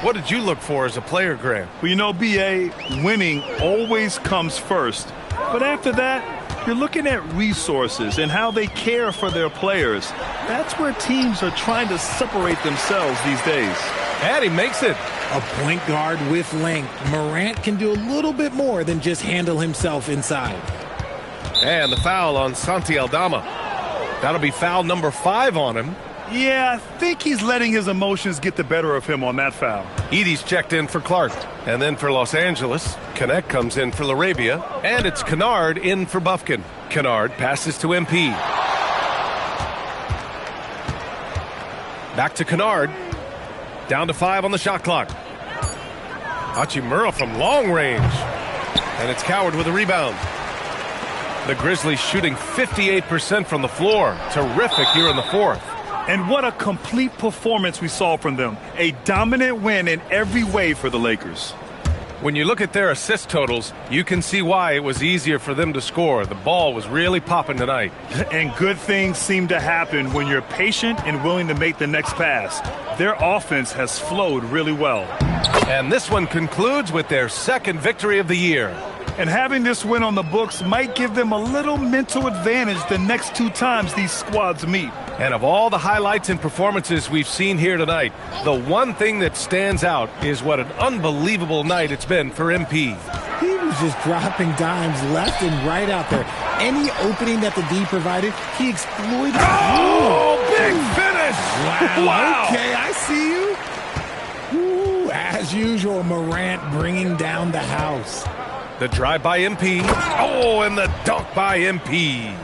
What did you look for as a player, Grant? Well, you know, BA, winning always comes first. But after that, you're looking at resources and how they care for their players. That's where teams are trying to separate themselves these days. And he makes it. A point guard with length. Morant can do a little bit more than just handle himself inside. And the foul on Santi Aldama. That'll be foul number 5 on him. Yeah, I think he's letting his emotions get the better of him on that foul. Edey's checked in for Clark. And then for Los Angeles, Connect comes in for LaRavia. And it's Kennard in for Bufkin. Kennard passes to MP. Back to Kennard. Down to 5 on the shot clock. Hachimura from long range. And it's Coward with a rebound. The Grizzlies shooting 58% from the floor. Terrific here in the 4th. And what a complete performance we saw from them. A dominant win in every way for the Lakers. When you look at their assist totals, you can see why it was easier for them to score. The ball was really popping tonight. And good things seem to happen when you're patient and willing to make the next pass. Their offense has flowed really well. And this one concludes with their second victory of the year. And having this win on the books might give them a little mental advantage the next 2 times these squads meet. And of all the highlights and performances we've seen here tonight, the one thing that stands out is what an unbelievable night it's been for MP. He was just dropping dimes left and right out there. Any opening that the D provided, he exploited. Oh, big finish! Wow. Okay, I see you. Ooh, as usual, Morant bringing down the house. The drive by MP. Oh, and the dunk by MP.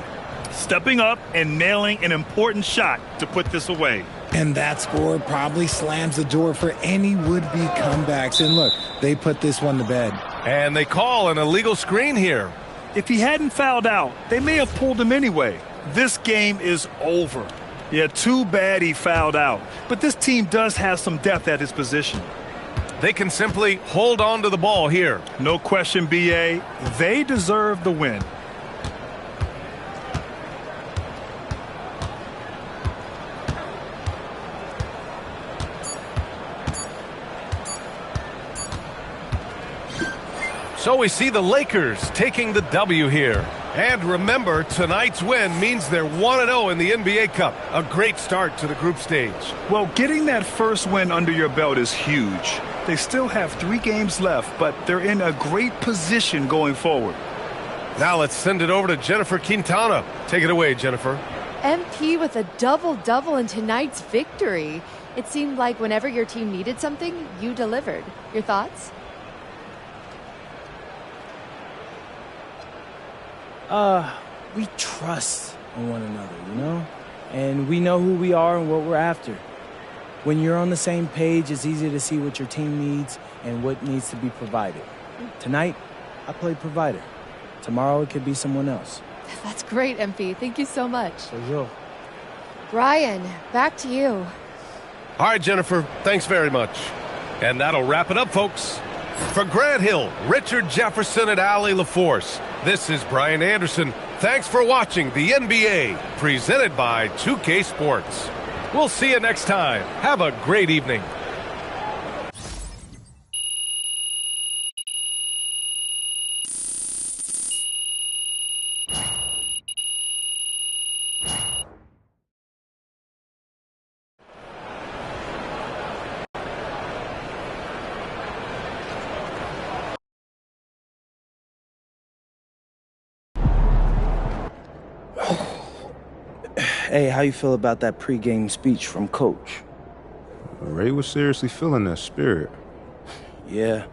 Stepping up and nailing an important shot to put this away. And that score probably slams the door for any would-be comebacks. And look, they put this one to bed. And they call an illegal screen here. If he hadn't fouled out, they may have pulled him anyway. This game is over. Yeah, too bad he fouled out. But this team does have some depth at his position. They can simply hold on to the ball here. No question, B.A. They deserve the win. So we see the Lakers taking the W here. And remember, tonight's win means they're 1-0 in the NBA Cup. A great start to the group stage. Well, getting that first win under your belt is huge. They still have 3 games left, but they're in a great position going forward. Now let's send it over to Jennifer Quintana. Take it away, Jennifer. MP with a double-double in tonight's victory. It seemed like whenever your team needed something, you delivered. Your thoughts? We trust in one another, you know? And we know who we are and what we're after. When you're on the same page, it's easy to see what your team needs and what needs to be provided. Tonight, I played provider. Tomorrow, it could be someone else. That's great, MP. Thank you so much. Sure. Brian, back to you. All right, Jennifer, thanks very much. And that'll wrap it up, folks. For Grant Hill, Richard Jefferson, and Allie LaForce, this is Brian Anderson. Thanks for watching the NBA, presented by 2K Sports. We'll see you next time. Have a great evening. Hey, how you feel about that pregame speech from Coach? Ray was seriously feeling that spirit. Yeah,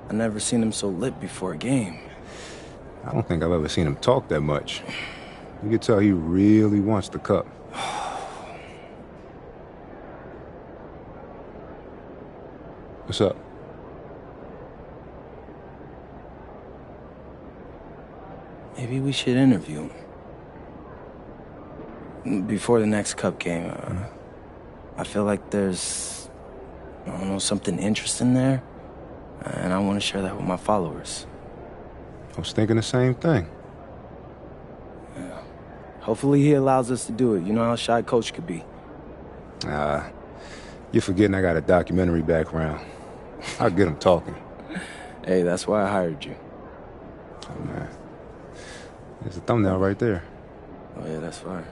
I never seen him so lit before a game. I don't think I've ever seen him talk that much. You could tell he really wants the cup. What's up? Maybe we should interview him. Before the next cup game. I feel like there's, I don't know, something interesting there. And I want to share that with my followers. I was thinking the same thing. Yeah. Hopefully he allows us to do it. You know how shy Coach could be. You're forgetting I got a documentary background. I'll get him talking. Hey, that's why I hired you. Oh, man. There's a thumbnail right there. Oh, yeah, that's fine.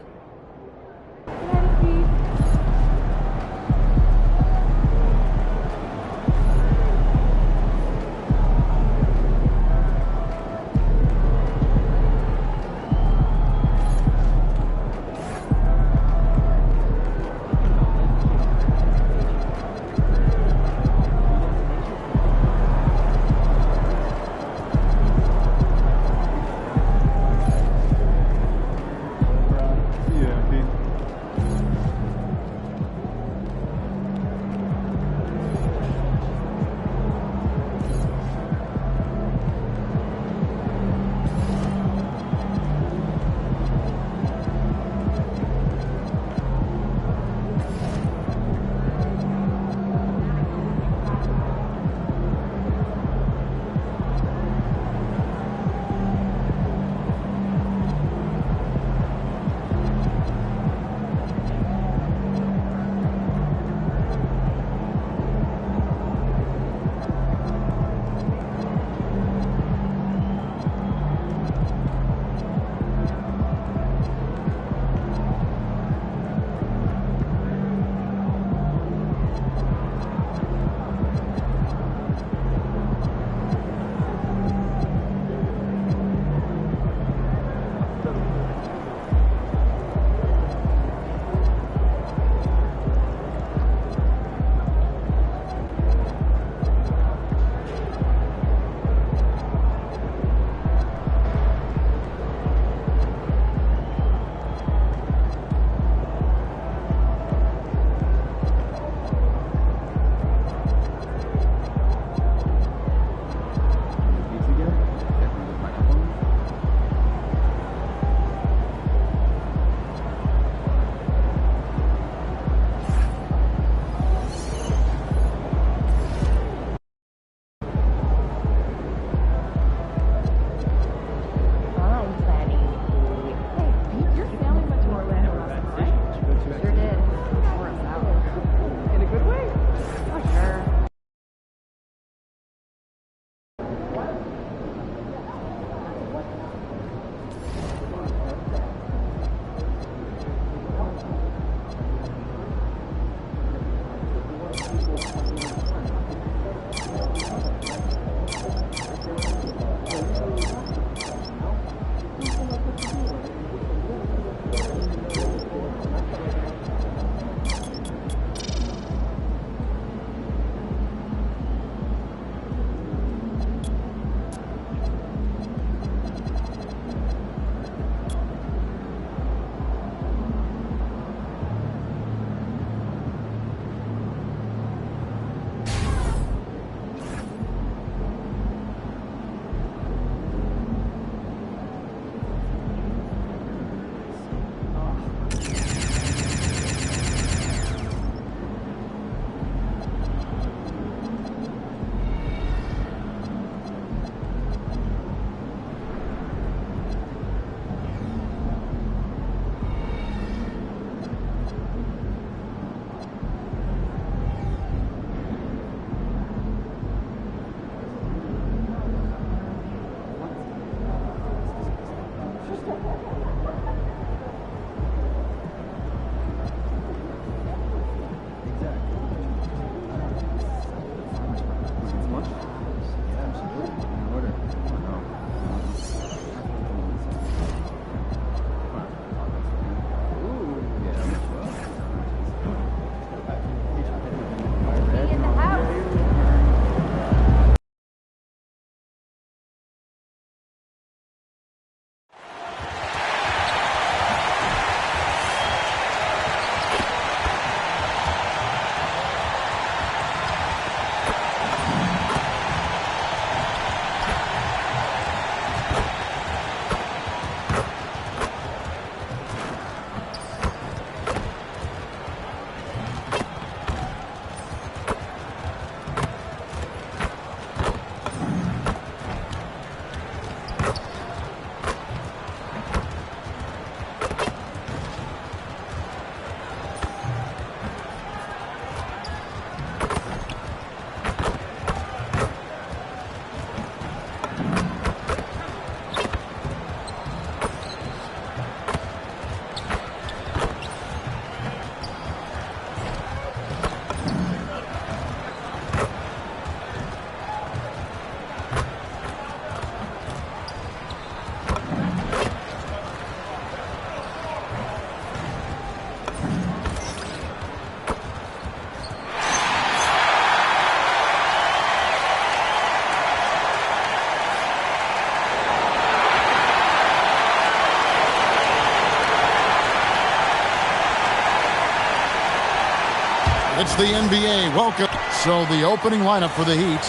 It's the NBA. Welcome. So the opening lineup for the Heat.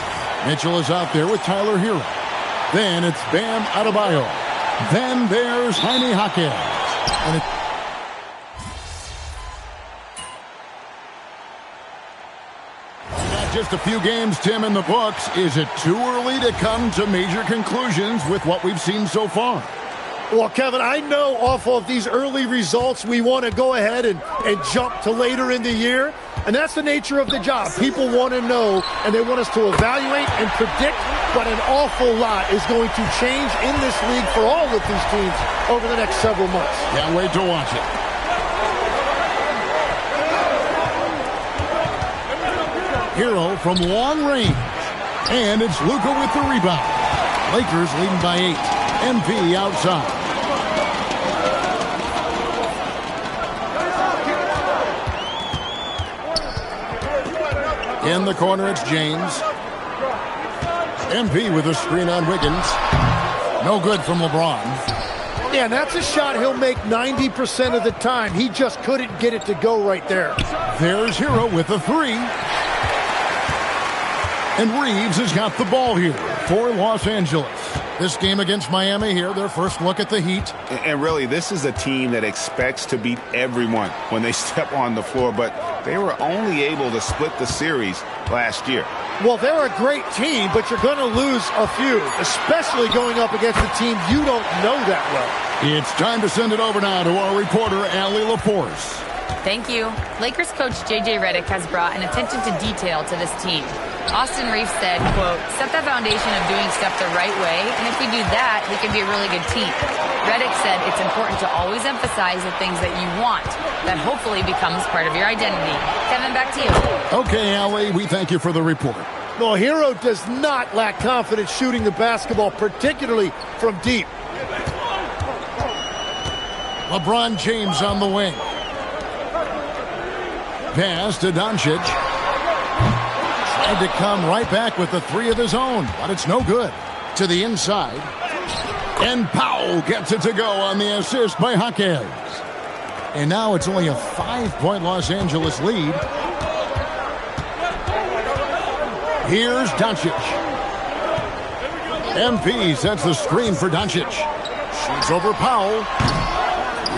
Mitchell is out there with Tyler Hero. Then it's Bam Adebayo. Then there's Jaime Jaquez. And just a few games, Tim, in the books. Is it too early to come to major conclusions with what we've seen so far? Well, Kevin, I know off of these early results, we want to go ahead and jump to later in the year. And that's the nature of the job. People want to know, and they want us to evaluate and predict, but an awful lot is going to change in this league for all of these teams over the next several months. Can't wait to watch it. Hero from long range. And it's Luka with the rebound. Lakers leading by 8. MP outside. In the corner, it's James. MP with a screen on Wiggins. No good from LeBron. Yeah, and that's a shot he'll make 90% of the time. He just couldn't get it to go right there. There's Hero with a 3. And Reeves has got the ball here for Los Angeles. This game against Miami here, their first look at the Heat. And really, this is a team that expects to beat everyone when they step on the floor, but they were only able to split the series last year. Well, they're a great team, but you're going to lose a few, especially going up against a team you don't know that well. It's time to send it over now to our reporter, Allie LaForce. Thank you. Lakers coach J.J. Redick has brought an attention to detail to this team. Austin Reeves said, quote, set the foundation of doing stuff the right way, and if we do that, we can be a really good team. Redick said it's important to always emphasize the things that you want. That hopefully becomes part of your identity. Kevin, back to you. Okay, Allie, we thank you for the report. Well, Hero does not lack confidence shooting the basketball, particularly from deep. LeBron James on the wing. Pass to Doncic. Tried to come right back with the 3 of his own, but it's no good. To the inside. And Powell gets it to go on the assist by Jaquez. And now it's only a 5-point Los Angeles lead. Here's Doncic. MP sets the screen for Doncic. Shoots over Powell.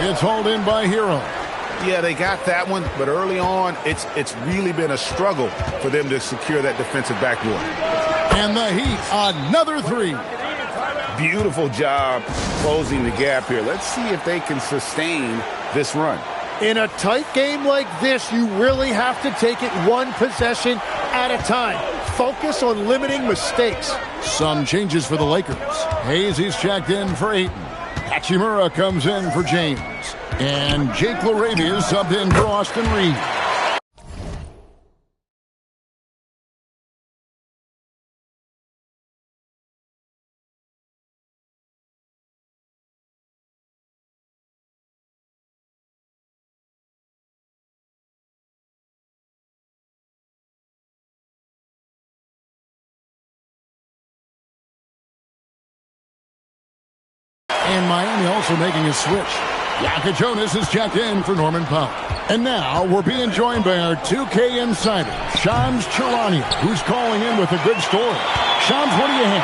It's hauled in by Hero. Yeah, they got that one, but early on, it's really been a struggle for them to secure that defensive backboard. And the Heat, another 3. Beautiful job closing the gap here. Let's see if they can sustain this run. In a tight game like this, you really have to take it one possession at a time. Focus on limiting mistakes. Some changes for the Lakers. Hayes, he's checked in for Ayton. Hachimura comes in for James. And Jake LaRavia subbed in for Austin Reeves. And Miami also making a switch. Yaka Jonas is checked in for Norman Powell. And now we're being joined by our 2K insider, Shams Charania, who's calling in with a good story. Shams, what do you have?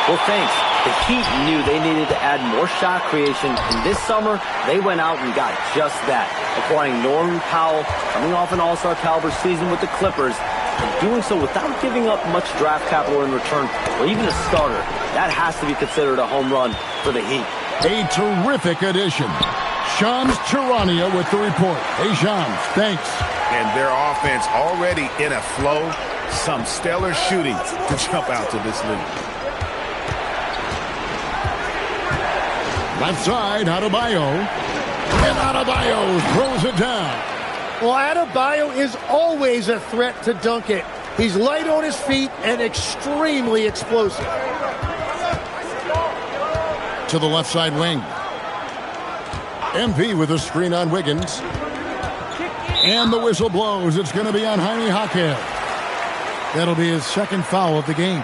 Well, thanks. The Heat knew they needed to add more shot creation, and this summer, they went out and got just that, acquiring Norman Powell, coming off an all-star caliber season with the Clippers, and doing so without giving up much draft capital in return, or even a starter. That has to be considered a home run for the Heat. A terrific addition. Shams Charania with the report. Hey, Shams, thanks. And their offense already in a flow. Some stellar shooting to jump out to this league. Left side, Adebayo. And Adebayo throws it down. Well, Adebayo is always a threat to dunk it. He's light on his feet and extremely explosive. To the left side wing. MP with a screen on Wiggins. And the whistle blows. It's going to be on Jaime Jaquez. That'll be his second foul of the game.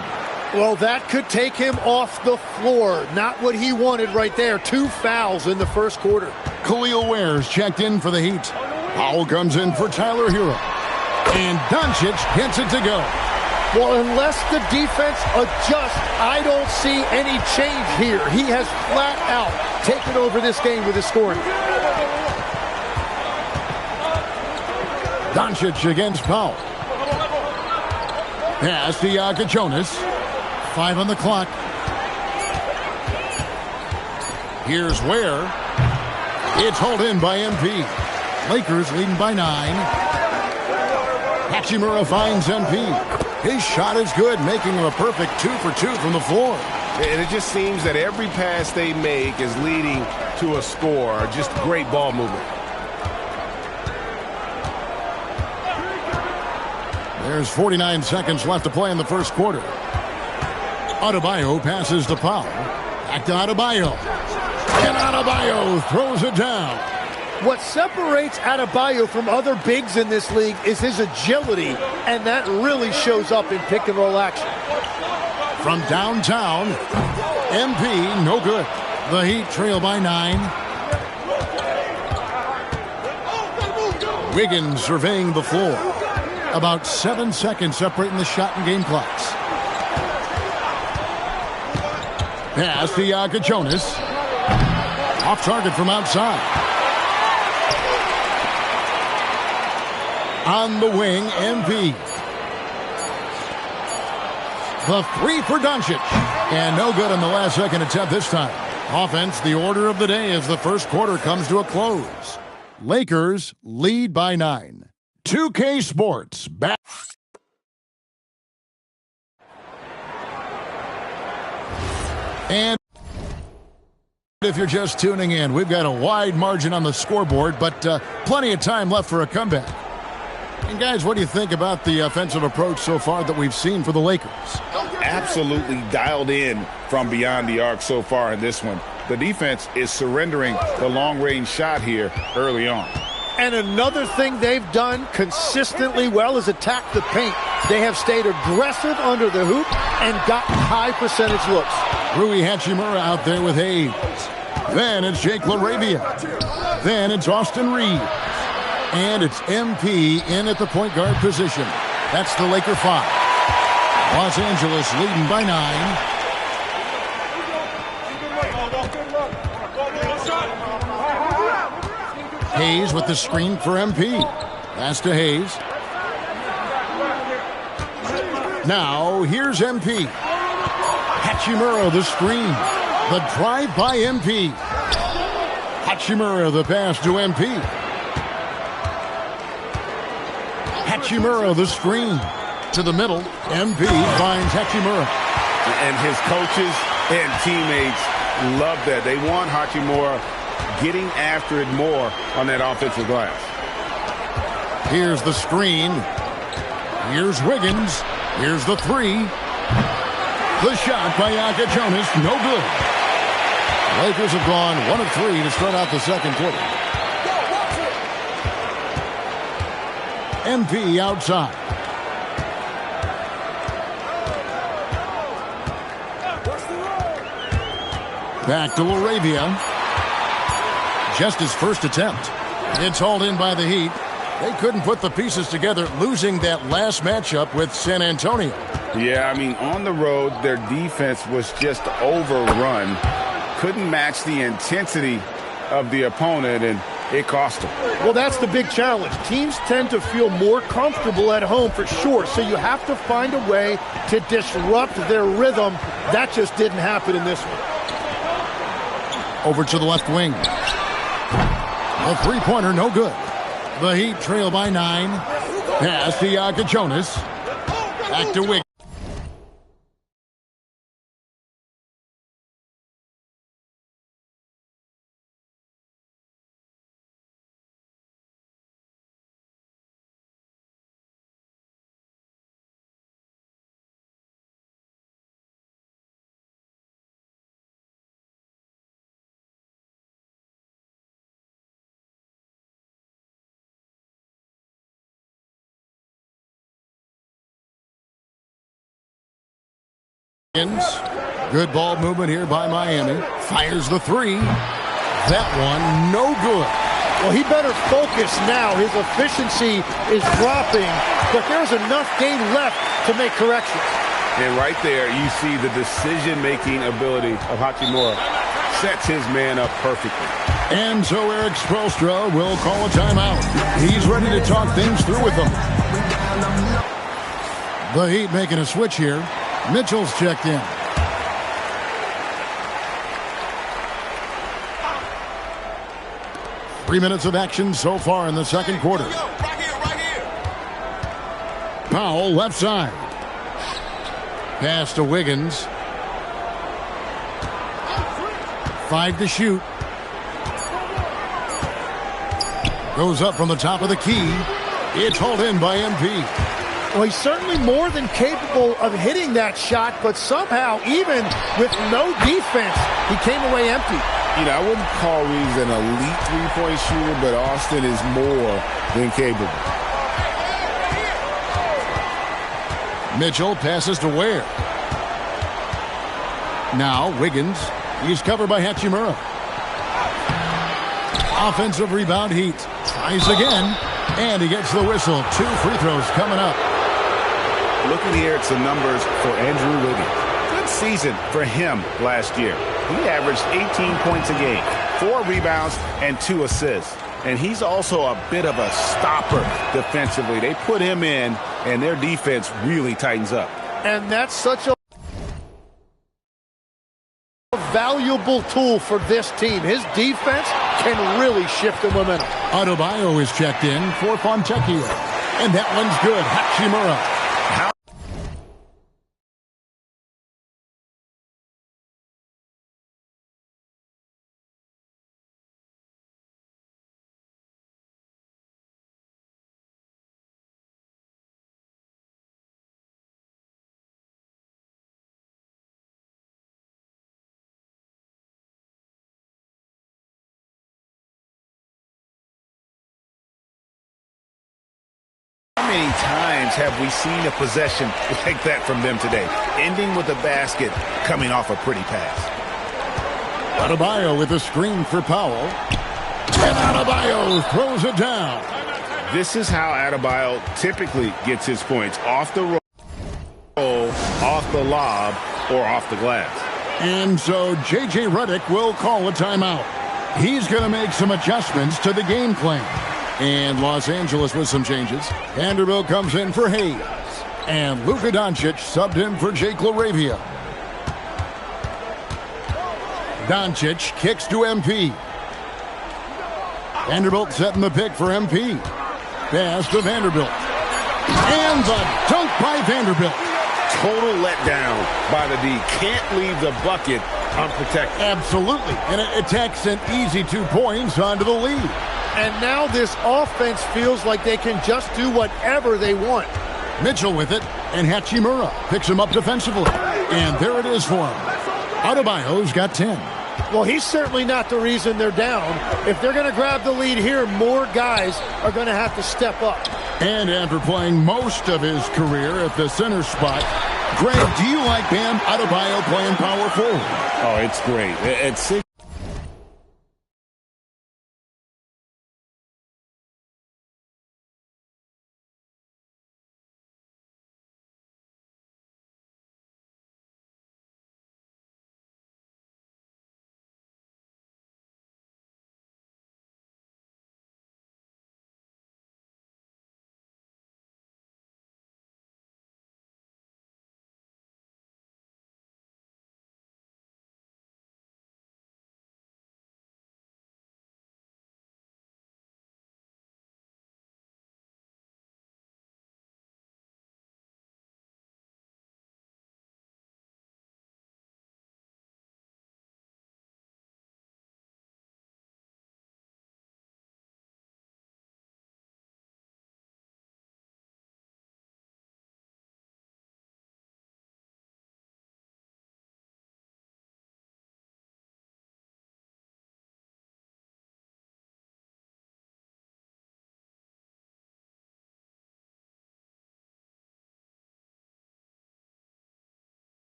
Well, that could take him off the floor. Not what he wanted right there. 2 fouls in the first quarter. Khalil Ware's checked in for the Heat. Powell comes in for Tyler Hero. And Doncic hits it to go. Well, unless the defense adjusts, I don't see any change here. He has flat out taken over this game with his scoring. Doncic against Powell. Pass to Jonas. 5 on the clock. Here's Ware. It's hauled in by MP. Lakers leading by 9. Hachimura finds MP. His shot is good, making him a perfect 2 for 2 from the floor. And it just seems that every pass they make is leading to a score. Just great ball movement. There's 49 seconds left to play in the first quarter. Adebayo passes to Powell. Back to Adebayo. And Adebayo throws it down. What separates Adebayo from other bigs in this league is his agility, and that really shows up in pick-and-roll action. From downtown, MP, no good. The Heat trail by 9. Wiggins surveying the floor. About 7 seconds separating the shot and game clocks. Pass to Jonas. Off target from outside. On the wing, MP. The 3 for Doncic. And no good on the last second attempt this time. Offense, the order of the day as the first quarter comes to a close. Lakers lead by 9. 2K Sports back. And if you're just tuning in, we've got a wide margin on the scoreboard, but plenty of time left for a comeback. And guys, what do you think about the offensive approach so far that we've seen for the Lakers? Absolutely dialed in from beyond the arc so far in this one. The defense is surrendering the long-range shot here early on. And another thing they've done consistently well is attack the paint. They have stayed aggressive under the hoop and gotten high percentage looks. Rui Hachimura out there with Hayes. Then it's Jake LaRavia. Then it's Austin Reeves. And it's MP in at the point guard position. That's the Laker 5. Los Angeles leading by 9. Hayes with the screen for MP. Pass to Hayes. Now, here's MP. Hachimura the screen. The drive by MP. Hachimura the pass to MP. Hachimura the screen. To the middle. MP finds Hachimura. And his coaches and teammates love that. They want Hachimura getting after it more on that offensive glass. Here's the screen. Here's Wiggins. Here's the 3. The shot by Jonas, no good. Lakers have gone 1 of 3 to start out the second quarter. MP outside. Back to LaRavia. Just his first attempt. It's hauled in by the Heat. They couldn't put the pieces together, losing that last matchup with San Antonio. Yeah, I mean, on the road, their defense was just overrun. Couldn't match the intensity of the opponent, and it cost them. Well, that's the big challenge. Teams tend to feel more comfortable at home for sure, so you have to find a way to disrupt their rhythm. That just didn't happen in this one. Over to the left wing. A three-pointer, no good. The Heat trail by 9. Pass to Jonas. Back to Wiggins. Good ball movement here by Miami. Fires the 3. That one, no good. Well, he better focus now. His efficiency is dropping, but there's enough game left to make corrections. And right there, you see the decision-making ability of Hachimura. Sets his man up perfectly. And so Eric Spoelstra will call a timeout. He's ready to talk things through with them. The Heat making a switch here. Mitchell's checked in. Three minutes of action so far in the second quarter. Powell left side. Pass to Wiggins. 5 to shoot. Goes up from the top of the key. It's hauled in by MP. Well, he's certainly more than capable of hitting that shot, but somehow, even with no defense, he came away empty. You know, I wouldn't call Reeves an elite three-point shooter, but Austin is more than capable. Mitchell passes to Ware. Now Wiggins. He's covered by Hachimura. Offensive rebound Heat. Tries again. And he gets the whistle. 2 free throws coming up. Looking here at some numbers for Andrew Wiggins. Good season for him last year. He averaged 18 points a game, 4 rebounds, and 2 assists. And he's also a bit of a stopper defensively. They put him in, and their defense really tightens up. And that's such a valuable tool for this team. His defense can really shift the momentum. Adebayo is checked in for Fontecchio. And that one's good. Hachimura. How many times have we seen a possession like that from them today, ending with a basket coming off a pretty pass? Adebayo with a screen for Powell. And Adebayo throws it down. This is how Adebayo typically gets his points, off the roll, off the lob, or off the glass. And so J.J. Redick will call a timeout. He's going to make some adjustments to the game plan. And Los Angeles with some changes. Vanderbilt comes in for Hayes. And Luka Doncic subbed in for Jake LaRavia. Doncic kicks to MP. Vanderbilt setting the pick for MP. Pass to Vanderbilt. And the dunk by Vanderbilt. Total letdown by the D. Can't leave the bucket unprotected. Absolutely. And it takes an easy 2 points onto the lead. And now this offense feels like they can just do whatever they want. Mitchell with it, and Hachimura picks him up defensively. And there it is for him. Adebayo's got 10. Well, he's certainly not the reason they're down. If they're going to grab the lead here, more guys are going to have to step up. And after playing most of his career at the center spot, Greg, do you like Bam Adebayo playing power forward? Oh, it's great. At 6.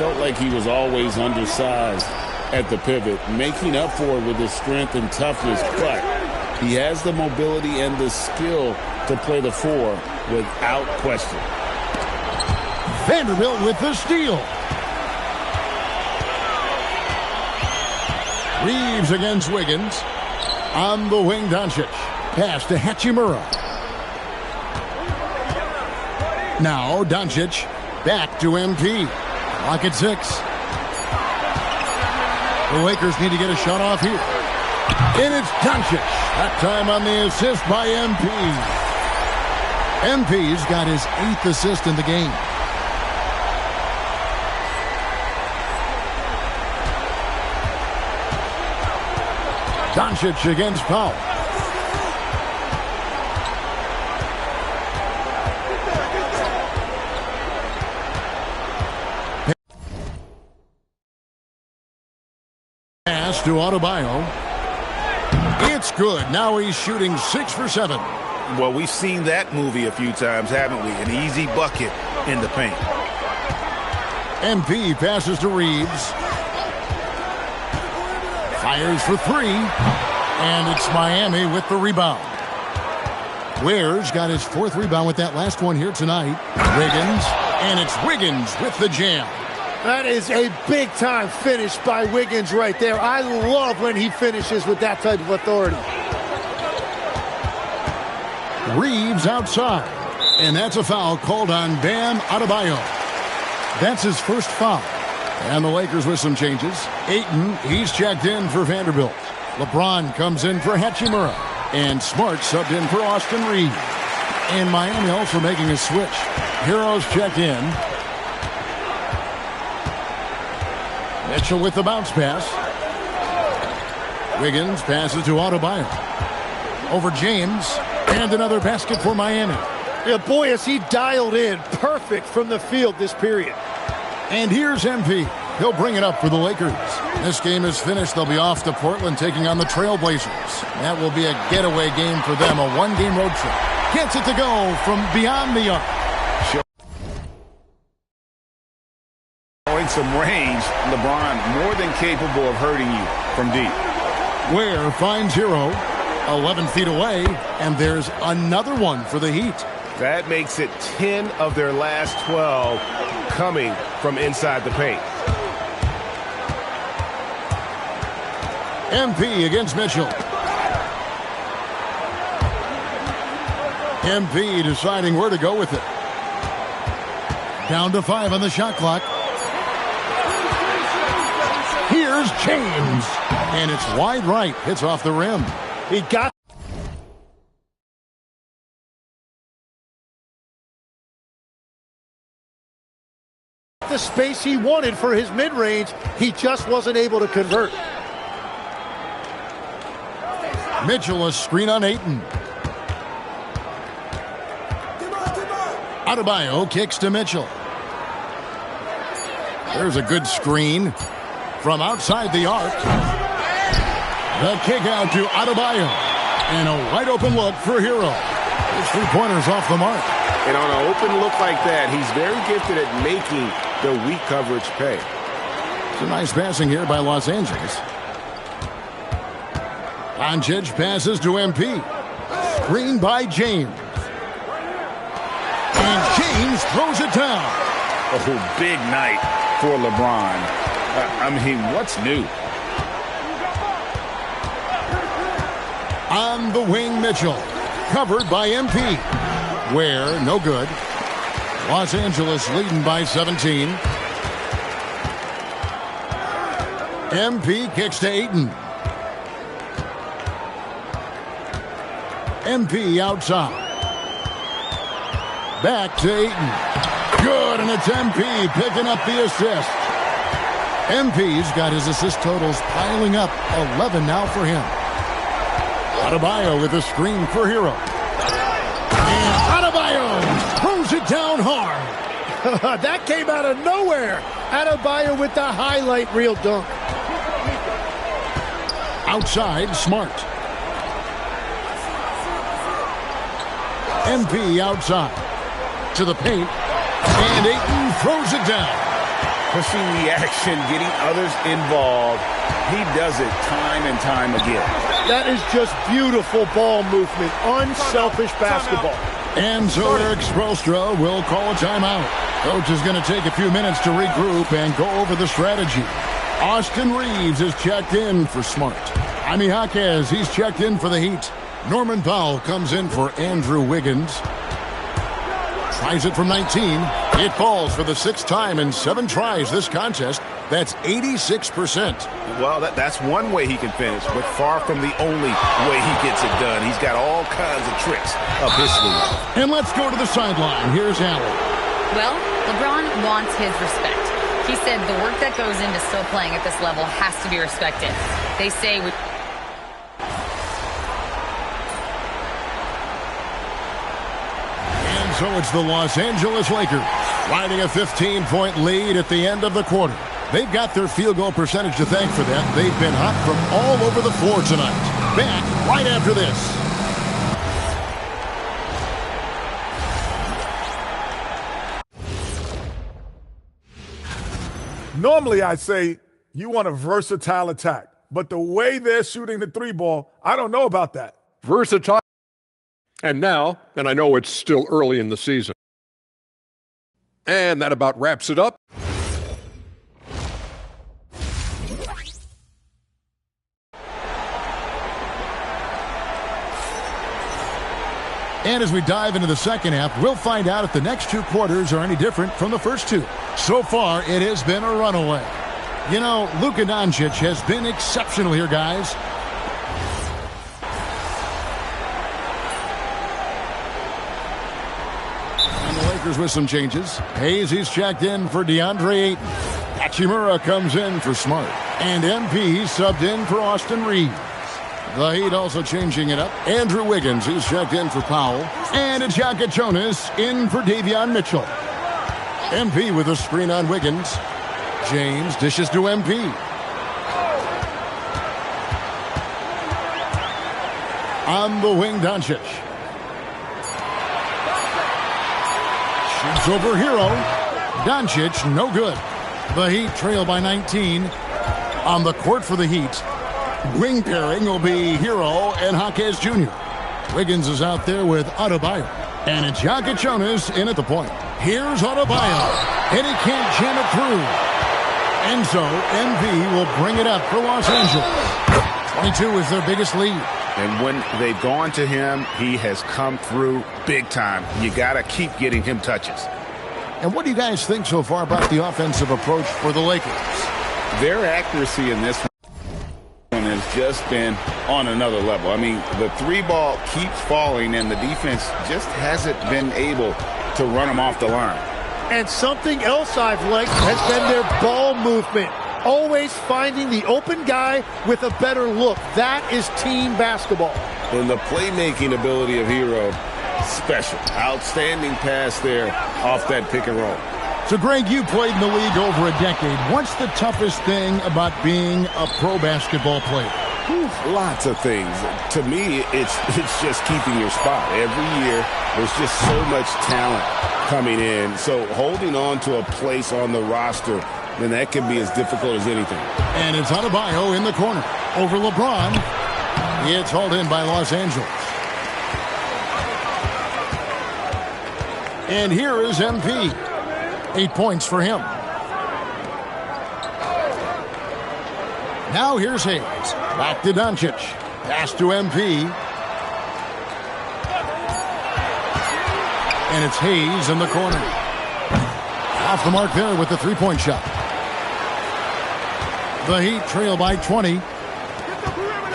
felt like he was always undersized at the pivot, making up for it with his strength and toughness, but he has the mobility and the skill to play the 4 without question. Vanderbilt with the steal. Reeves against Wiggins. On the wing, Doncic. Pass to Hachimura. Now Doncic back to MP. Clock at 6. The Lakers need to get a shot off here. And it's Doncic. That time on the assist by MP. MP's got his 8th assist in the game. Doncic against Powell. Pass to Adebayo. It's good. Now he's shooting 6 for 7. Well, we've seen that movie a few times, haven't we? An easy bucket in the paint. MP passes to Reeves. Fires for 3. And it's Miami with the rebound. Ware's got his 4th rebound with that last one here tonight. Wiggins. And it's Wiggins with the jam. That is a big-time finish by Wiggins right there. I love when he finishes with that type of authority. Reeves outside. And that's a foul called on Bam Adebayo. That's his first foul. And the Lakers with some changes. Ayton, he's checked in for Vanderbilt. LeBron comes in for Hachimura. And Smart subbed in for Austin Reeves. And Miami also making a switch. Heroes checked in. Mitchell with the bounce pass. Wiggins passes to Adebayo. Over James. And another basket for Miami. Yeah, boy, is he dialed in. Perfect from the field this period. And here's MP. He'll bring it up for the Lakers. This game is finished. They'll be off to Portland taking on the Trailblazers. That will be a getaway game for them, a one-game road trip. Gets it to go from beyond the arc. Showing some range, LeBron more than capable of hurting you from deep. Ware finds Hero 11 feet away, and there's another one for the Heat. That makes it 10 of their last 12 coming from inside the paint. MP against Mitchell. MP deciding where to go with it. Down to 5 on the shot clock. Here's James. And it's wide right. Hits off the rim. He got the space he wanted for his mid-range. He just wasn't able to convert. Mitchell a screen on Ayton. Adebayo kicks to Mitchell. There's a good screen from outside the arc. The kick out to Adebayo. And a wide open look for Hero. His 3-pointers off the mark. And on an open look like that, he's very gifted at making the weak coverage pay. Some nice passing here by Los Angeles. Doncic passes to MP. Screen by James. And James throws it down. Oh, big night for LeBron. I mean, what's new? On the wing, Mitchell. Covered by MP. Ware, no good. Los Angeles leading by 17. MP kicks to Ayton. MP outside. Back to Ayton. Good, and it's MP picking up the assist. MP's got his assist totals piling up. 11 now for him. Adebayo with a screen for Hero. And Adebayo throws it down hard. That came out of nowhere. Adebayo with the highlight reel dunk. Outside, Smart. MP outside. To the paint. And Ayton throws it down. pushing the action, getting others involved. He does it time and time again. That is just beautiful ball movement, unselfish basketball. And so Eric Spoelstra will call a timeout. Coach is going to take a few minutes to regroup and go over the strategy. Austin Reeves is checked in for Smart. Jaime Jaquez, he's checked in for the Heat. Norman Powell comes in for Andrew Wiggins. Tries it from 19. It falls for the 6th time in 7 tries this contest. That's 86%. Well, that's one way he can finish, but far from the only way he gets it done. He's got all kinds of tricks up his sleeve. And let's go to the sideline. Here's Allen. Well, LeBron wants his respect. He said the work that goes into still playing at this level has to be respected. They say we... So it's the Los Angeles Lakers riding a 15-point lead at the end of the quarter. They've got their field goal percentage to thank for that. They've been hot from all over the floor tonight. Back right after this. Normally I say you want a versatile attack, but the way they're shooting the 3-ball, I don't know about that. Versatile. And now, and I know it's still early in the season, and that about wraps it up. And as we dive into the second half, we'll find out if the next 2 quarters are any different from the first 2. So far, it has been a runaway. You know, Luka Doncic has been exceptional here, guys. With some changes. Hayes, he's checked in for DeAndre Ayton. Hachimura comes in for Smart. And MP subbed in for Austin Reeves. The Heat also changing it up. Andrew Wiggins, he's checked in for Powell. And Jaka Jonas in for Davion Mitchell. MP with a screen on Wiggins. James dishes to MP. On the wing, Doncic. Shoots over Hero. Doncic, no good. The Heat trail by 19. On the court for the Heat, wing pairing will be Hero and Jaquez Jr. Wiggins is out there with Adebayo. And it's Jaka Jonas in at the point. Here's Adebayo. And he can't jam it through. And so, MV will bring it up for Los Angeles. 22 is their biggest lead. And when they've gone to him, he has come through big time. You got to keep getting him touches. And what do you guys think so far about the offensive approach for the Lakers? Their accuracy in this one has just been on another level. I mean, the 3-ball keeps falling, and the defense just hasn't been able to run them off the line. And something else I've liked has been their ball movement. Always finding the open guy with a better look. That is team basketball. And the playmaking ability of Hero, special. Outstanding pass there off that pick and roll. So, Greg, you played in the league over a decade. What's the toughest thing about being a pro basketball player? Lots of things. To me, it's just keeping your spot. Every year, there's just so much talent coming in. So holding on to a place on the roster, then that can be as difficult as anything. And it's Adebayo in the corner. Over LeBron. It's hauled in by Los Angeles. And here is MP. 8 points for him. Now here's Hayes. Back to Doncic. Pass to MP. And it's Hayes in the corner. Off the mark there with the 3-point shot. The Heat trail by 20.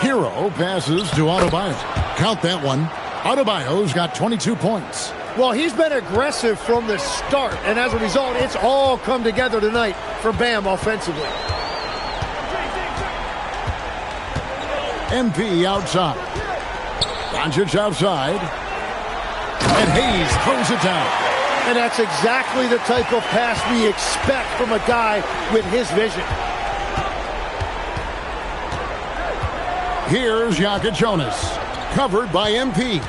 Hero passes to Adebayo. Count that one. Adebayo's got 22 points. Well, he's been aggressive from the start, and as a result, it's all come together tonight for Bam offensively. MP outside. Doncic outside. And Hayes throws it down. And that's exactly the type of pass we expect from a guy with his vision. Here's Jaka Jonas. Covered by MP.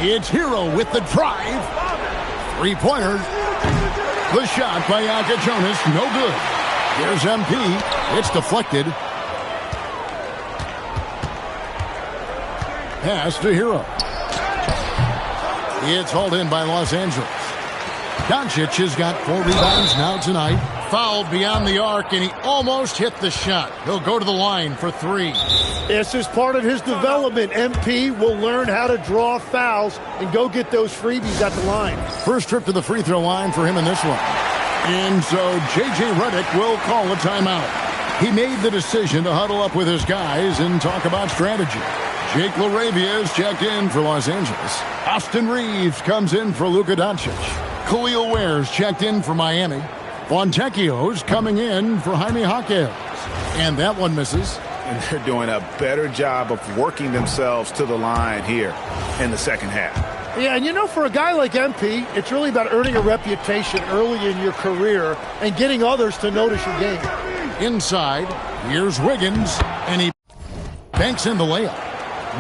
It's Hero with the drive. 3-pointer. The shot by Jonas, no good. Here's MP. It's deflected. Pass to Hero. It's hauled in by Los Angeles. Doncic has got 4 rebounds now tonight. Fouled beyond the arc, and he almost hit the shot. He'll go to the line for 3. This is part of his development. MP will learn how to draw fouls and go get those freebies at the line. First trip to the free throw line for him in this one. And so J.J. Redick will call a timeout. He made the decision to huddle up with his guys and talk about strategy. Jake LaRavia is checked in for Los Angeles. Austin Reeves comes in for Luka Doncic. Khalil Ware's checked in for Miami. Fontecchio's coming in for Jaime Jaquez. And that one misses. And they're doing a better job of working themselves to the line here in the second half. Yeah, and you know, for a guy like MP, it's really about earning a reputation early in your career and getting others to notice your game. Inside, here's Wiggins, and he banks in the layup.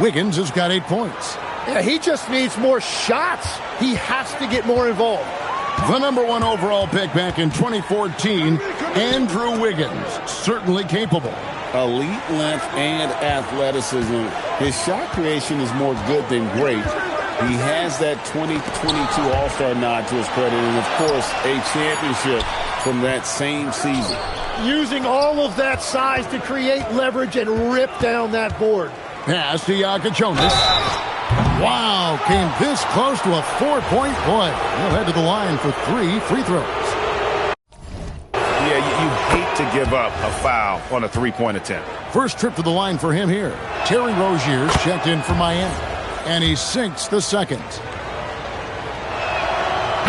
Wiggins has got 8 points. Yeah, he just needs more shots. He has to get more involved. The number 1 overall pick back in 2014, Andrew Wiggins, certainly capable. Elite length and athleticism. His shot creation is more good than great. He has that 2022 All-Star nod to his credit, and of course, a championship from that same season. Using all of that size to create leverage and rip down that board. Pass to Jonas. Wow, came this close to a 4-point play. He'll head to the line for 3 free throws. Yeah, you hate to give up a foul on a 3-point attempt. First trip to the line for him here. Terry Rozier's checked in for Miami. And he sinks the second.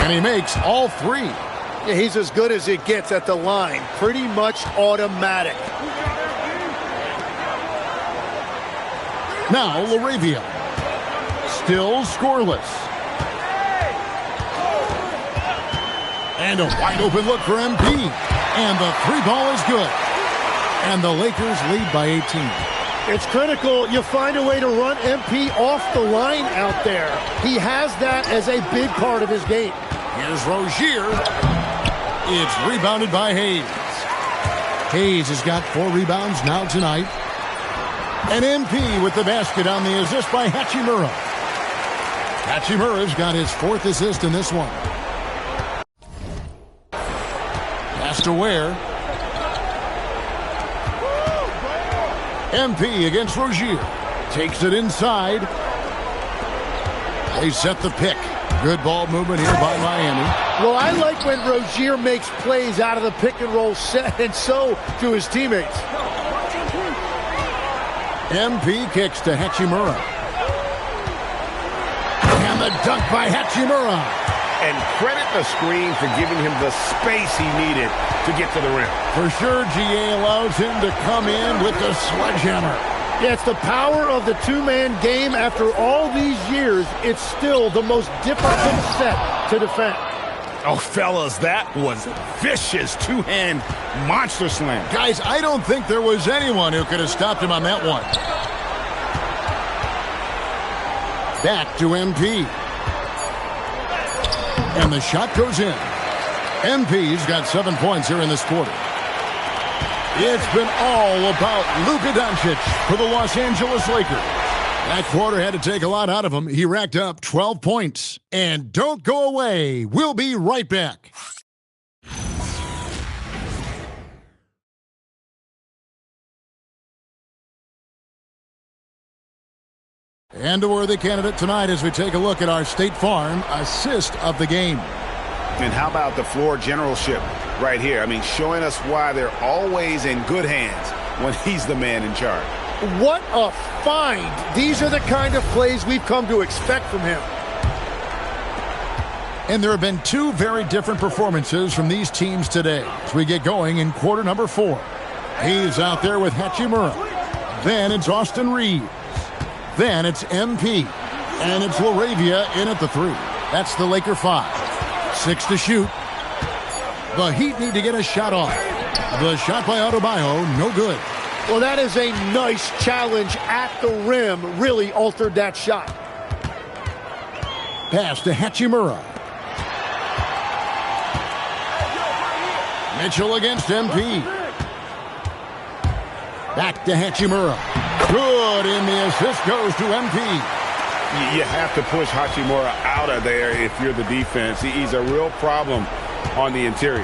And he makes all 3. Yeah, he's as good as it gets at the line. Pretty much automatic. Now LaRavia. Still scoreless. And a wide open look for MP. And the 3 ball is good. And the Lakers lead by 18. It's critical you find a way to run MP off the line out there. He has that as a big part of his game. Here's Rozier. It's rebounded by Hayes. Hayes has got 4 rebounds now tonight. And MP with the basket on the assist by Hachimura. Hachimura's got his 4th assist in this one. Pass to Ware. MP against Rozier. Takes it inside. They set the pick. Good ball movement here by Miami. Well, I like when Rozier makes plays out of the pick and roll set, and so do his teammates. MP kicks to Hachimura. And the dunk by Hachimura. And credit the screen for giving him the space he needed to get to the rim. For sure, GA allows him to come in with the sledgehammer. Yeah, it's the power of the 2-man game. After all these years, it's still the most difficult set to defend. Oh, fellas, that was a vicious 2-hand monster slam. Guys, I don't think there was anyone who could have stopped him on that one. Back to MP. And the shot goes in. MP's got 7 points here in this quarter. It's been all about Luka Doncic for the Los Angeles Lakers. That quarter had to take a lot out of him. He racked up 12 points. And don't go away. We'll be right back. And a worthy candidate tonight as we take a look at our State Farm assist of the game. And how about the floor generalship right here? I mean, showing us why they're always in good hands when he's the man in charge. What a find. These are the kind of plays we've come to expect from him. And there have been 2 very different performances from these teams today as we get going in quarter number 4. He's out there with Hachimura. Then it's Austin Reeves. Then it's MP. And it's LaRavia in at the 3. That's the Laker 5. 6 to shoot. The Heat need to get a shot off. The shot by Adebayo, no good. Well, that is a nice challenge at the rim. Really altered that shot. Pass to Hachimura. Mitchell against MP. Back to Hachimura. Good, and the assist goes to MP. You have to push Hachimura out of there if you're the defense. He's a real problem on the interior.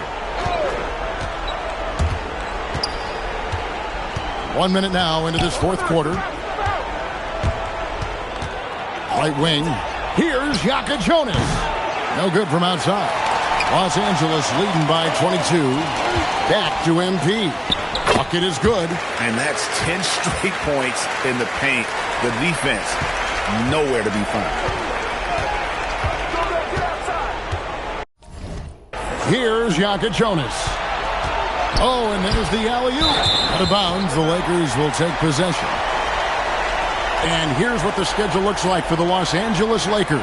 1 minute now into this fourth quarter. Right wing. Here's Yaka Jonas. No good from outside. Los Angeles leading by 22. Back to MP. Bucket is good. And that's 10 straight points in the paint. The defense, nowhere to be found. Here's Yaka Jonas. Oh, and there's the alley-oop. Out of bounds, the Lakers will take possession. And here's what the schedule looks like for the Los Angeles Lakers.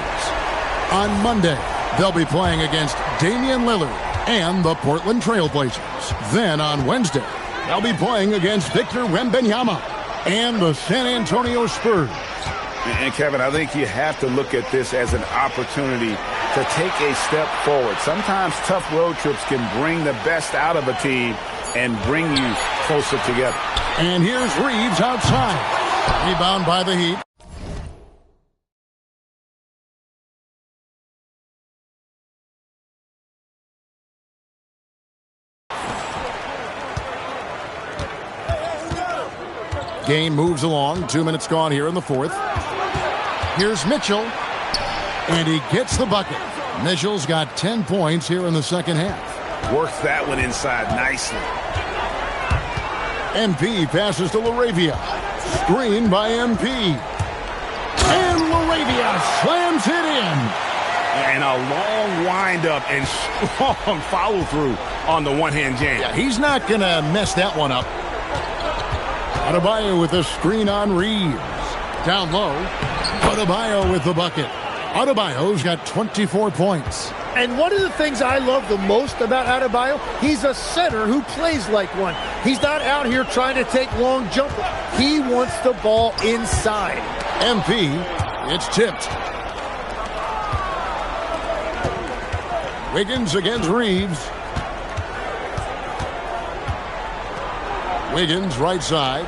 On Monday, they'll be playing against Damian Lillard and the Portland Trail Blazers. Then on Wednesday, they'll be playing against Victor Wembanyama and the San Antonio Spurs. And Kevin, I think you have to look at this as an opportunity to take a step forward. Sometimes tough road trips can bring the best out of a team and bring you closer together. And here's Reeves outside. Rebound by the Heat. Game moves along. 2 minutes gone here in the fourth. Here's Mitchell. And he gets the bucket. Mitchell's got 10 points here in the second half. Works that one inside nicely. MP passes to LaRavia. Screen by MP. And LaRavia slams it in. And a long windup and strong follow-through on the one-hand jam. Yeah, he's not going to mess that one up. Adebayo with a screen on Reeves. Down low. Adebayo with the bucket. Adebayo's got 24 points. And one of the things I love the most about Adebayo, he's a center who plays like one. He's not out here trying to take long jumpers. He wants the ball inside. MP, it's tipped. Wiggins against Reeves. Wiggins, right side.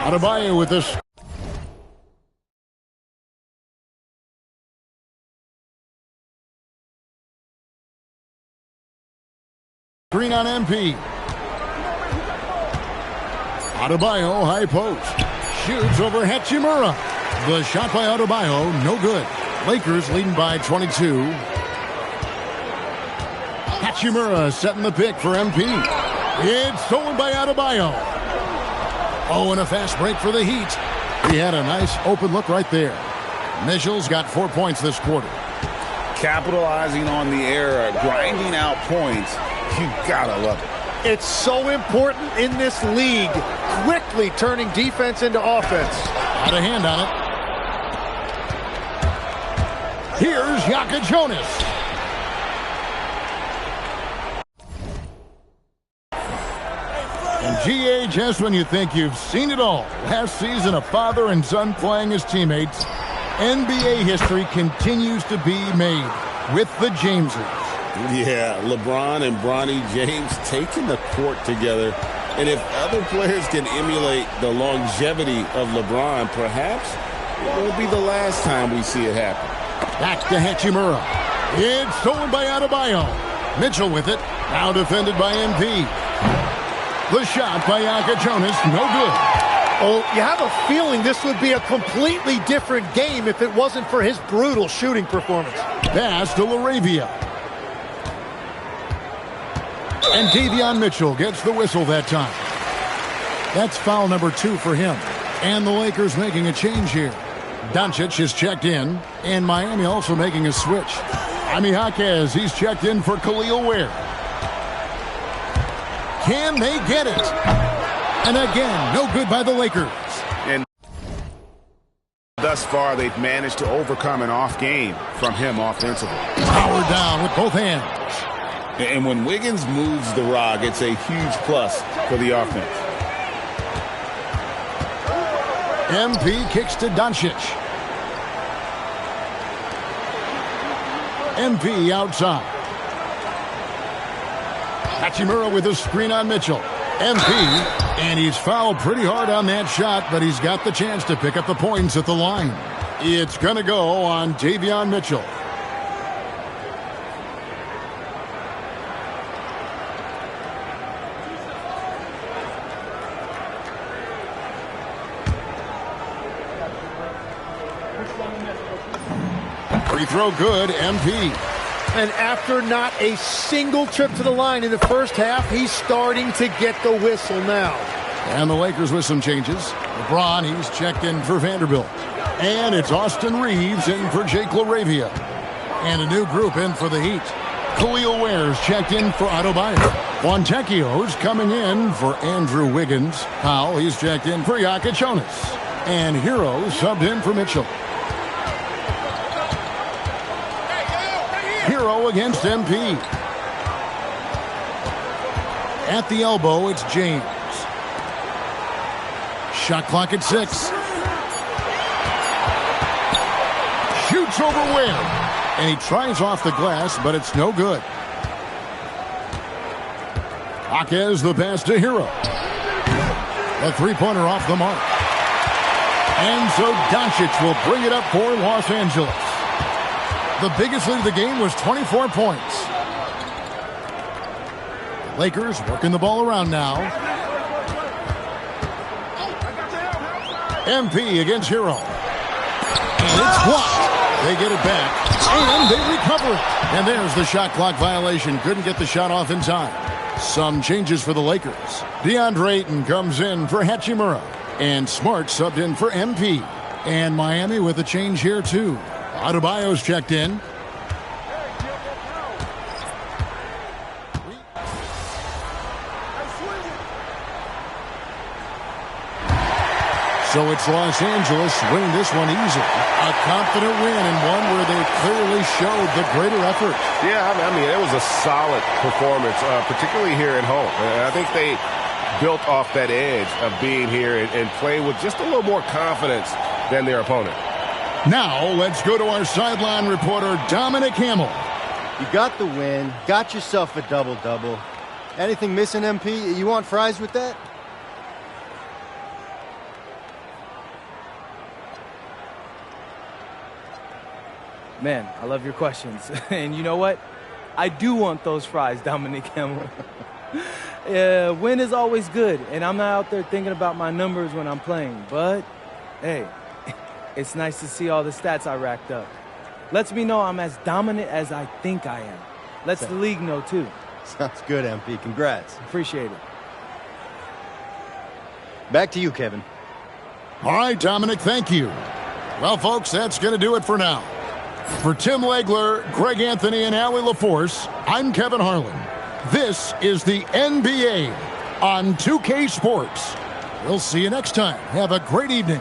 Adebayo with this. Screen on MP. Adebayo, high post. Shoots over Hachimura. The shot by Adebayo, no good. Lakers leading by 22. Hachimura setting the pick for MP. It's stolen by Adebayo. Oh, and a fast break for the Heat. He had a nice open look right there. Mitchell's got 4 points this quarter. Capitalizing on the error, grinding out points. You gotta love it. It's so important in this league. Quickly turning defense into offense. Had a hand on it. Here's Yaka Jonas. And GA, just when you think you've seen it all, last season a father and son playing as teammates, NBA history continues to be made with the Jameses. Yeah, LeBron and Bronny James taking the court together. And if other players can emulate the longevity of LeBron, perhaps it won't be the last time we see it happen. Back to Hachimura. It's stolen by Adebayo. Mitchell with it. Now defended by MP. The shot by Yaka Jonas, no good. Oh, you have a feeling this would be a completely different game if it wasn't for his brutal shooting performance. Pass to LaRavia. And Davion Mitchell gets the whistle that time. That's foul number 2 for him. And the Lakers making a change here. Doncic is checked in, and Miami also making a switch. Jaime Jaquez, he's checked in for Khalil Ware. Can they get it? And again, no good by the Lakers. And thus far, they've managed to overcome an off game from him offensively. Powered down with both hands. And when Wiggins moves the rock, it's a huge plus for the offense. MP kicks to Doncic. MP outside. Hachimura with a screen on Mitchell. MP, and he's fouled pretty hard on that shot, but he's got the chance to pick up the points at the line. It's going to go on Davion Mitchell. Free throw good, MP. And after not a single trip to the line in the first half, he's starting to get the whistle now. And the Lakers with some changes. LeBron, he's checked in for Vanderbilt. And it's Austin Reeves in for Jake LaRavia. And a new group in for the Heat. Khalil Ware's checked in for Adebayo. Fontecchio's coming in for Andrew Wiggins. Powell, he's checked in for Jokic Jonas. And Hero subbed in for Mitchell. Hero against MP. At the elbow, it's James. Shot clock at 6. Shoots over Ware. And he tries off the glass, but it's no good. Jaquez the pass to Hero. A three-pointer off the mark. And so Doncic will bring it up for Los Angeles. The biggest lead of the game was 24 points. The Lakers working the ball around now. MP against Hero. And it's blocked. They get it back. And they recover it. And there's the shot clock violation. Couldn't get the shot off in time. Some changes for the Lakers. DeAndre Ayton comes in for Hachimura. And Smart subbed in for MP. And Miami with a change here too. Adebayo's checked in. So it's Los Angeles winning this one easily. A confident win and one where they clearly showed the greater effort. Yeah, I mean, it was a solid performance, particularly here at home. I think they built off that edge of being here and played with just a little more confidence than their opponent. Now, let's go to our sideline reporter, Dominic Hamill. You got the win, got yourself a double-double. Anything missing, MP? You want fries with that? Man, I love your questions. And you know what? I do want those fries, Dominic Hamill. Win is always good, and I'm not out there thinking about my numbers when I'm playing. But, hey, it's nice to see all the stats I racked up. Lets me know I'm as dominant as I think I am. Lets the league know, too. Sounds good, MP. Congrats. Appreciate it. Back to you, Kevin. All right, Dominic, thank you. Well, folks, that's going to do it for now. For Tim Legler, Greg Anthony, and Allie LaForce, I'm Kevin Harlan. This is the NBA on 2K Sports. We'll see you next time. Have a great evening.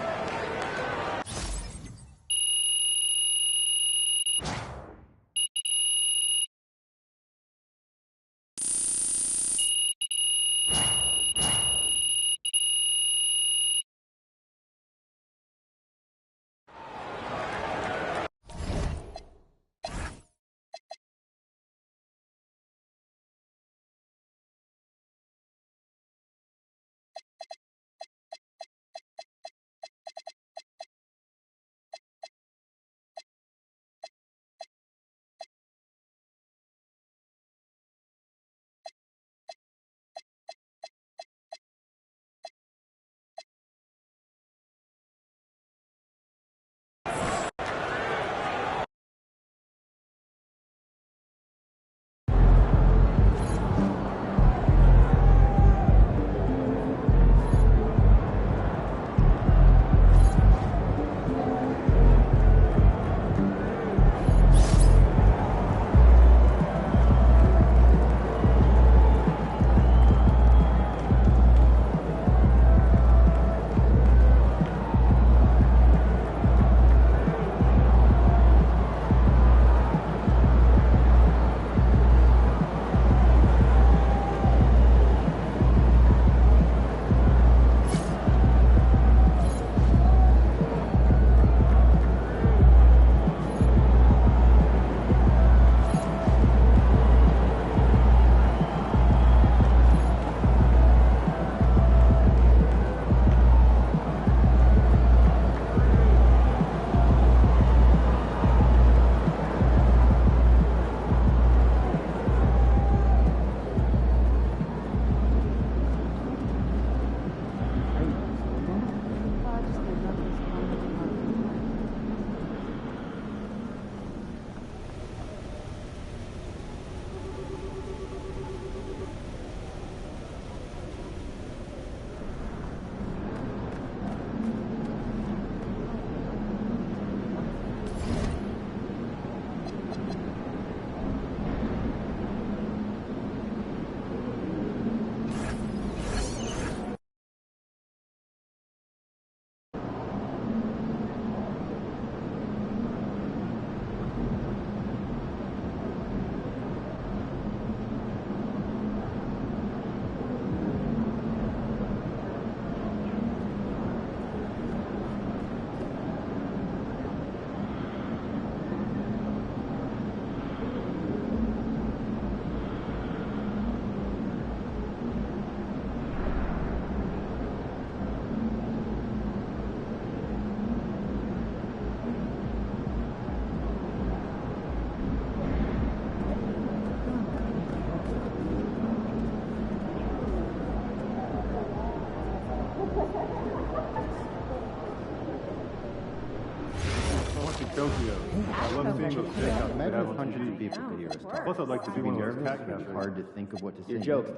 Tokyo. I love seeing those steakhouses they have on hundreds of TV. people could hear us talk. Plus, I'd like to do one of those cat It's cafes. hard to think of what to say. You're joking.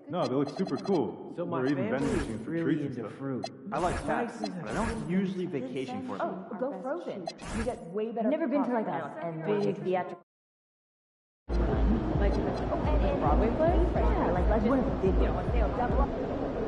No, they look super cool. So my They're even family vending is machines for really treats and into stuff. fruit. I like snacks, but I don't usually vacation for them. Oh, go frozen. You get way better. I've never been to like a big theatrical. Like Broadway play? Yeah, like Legend. What if they do?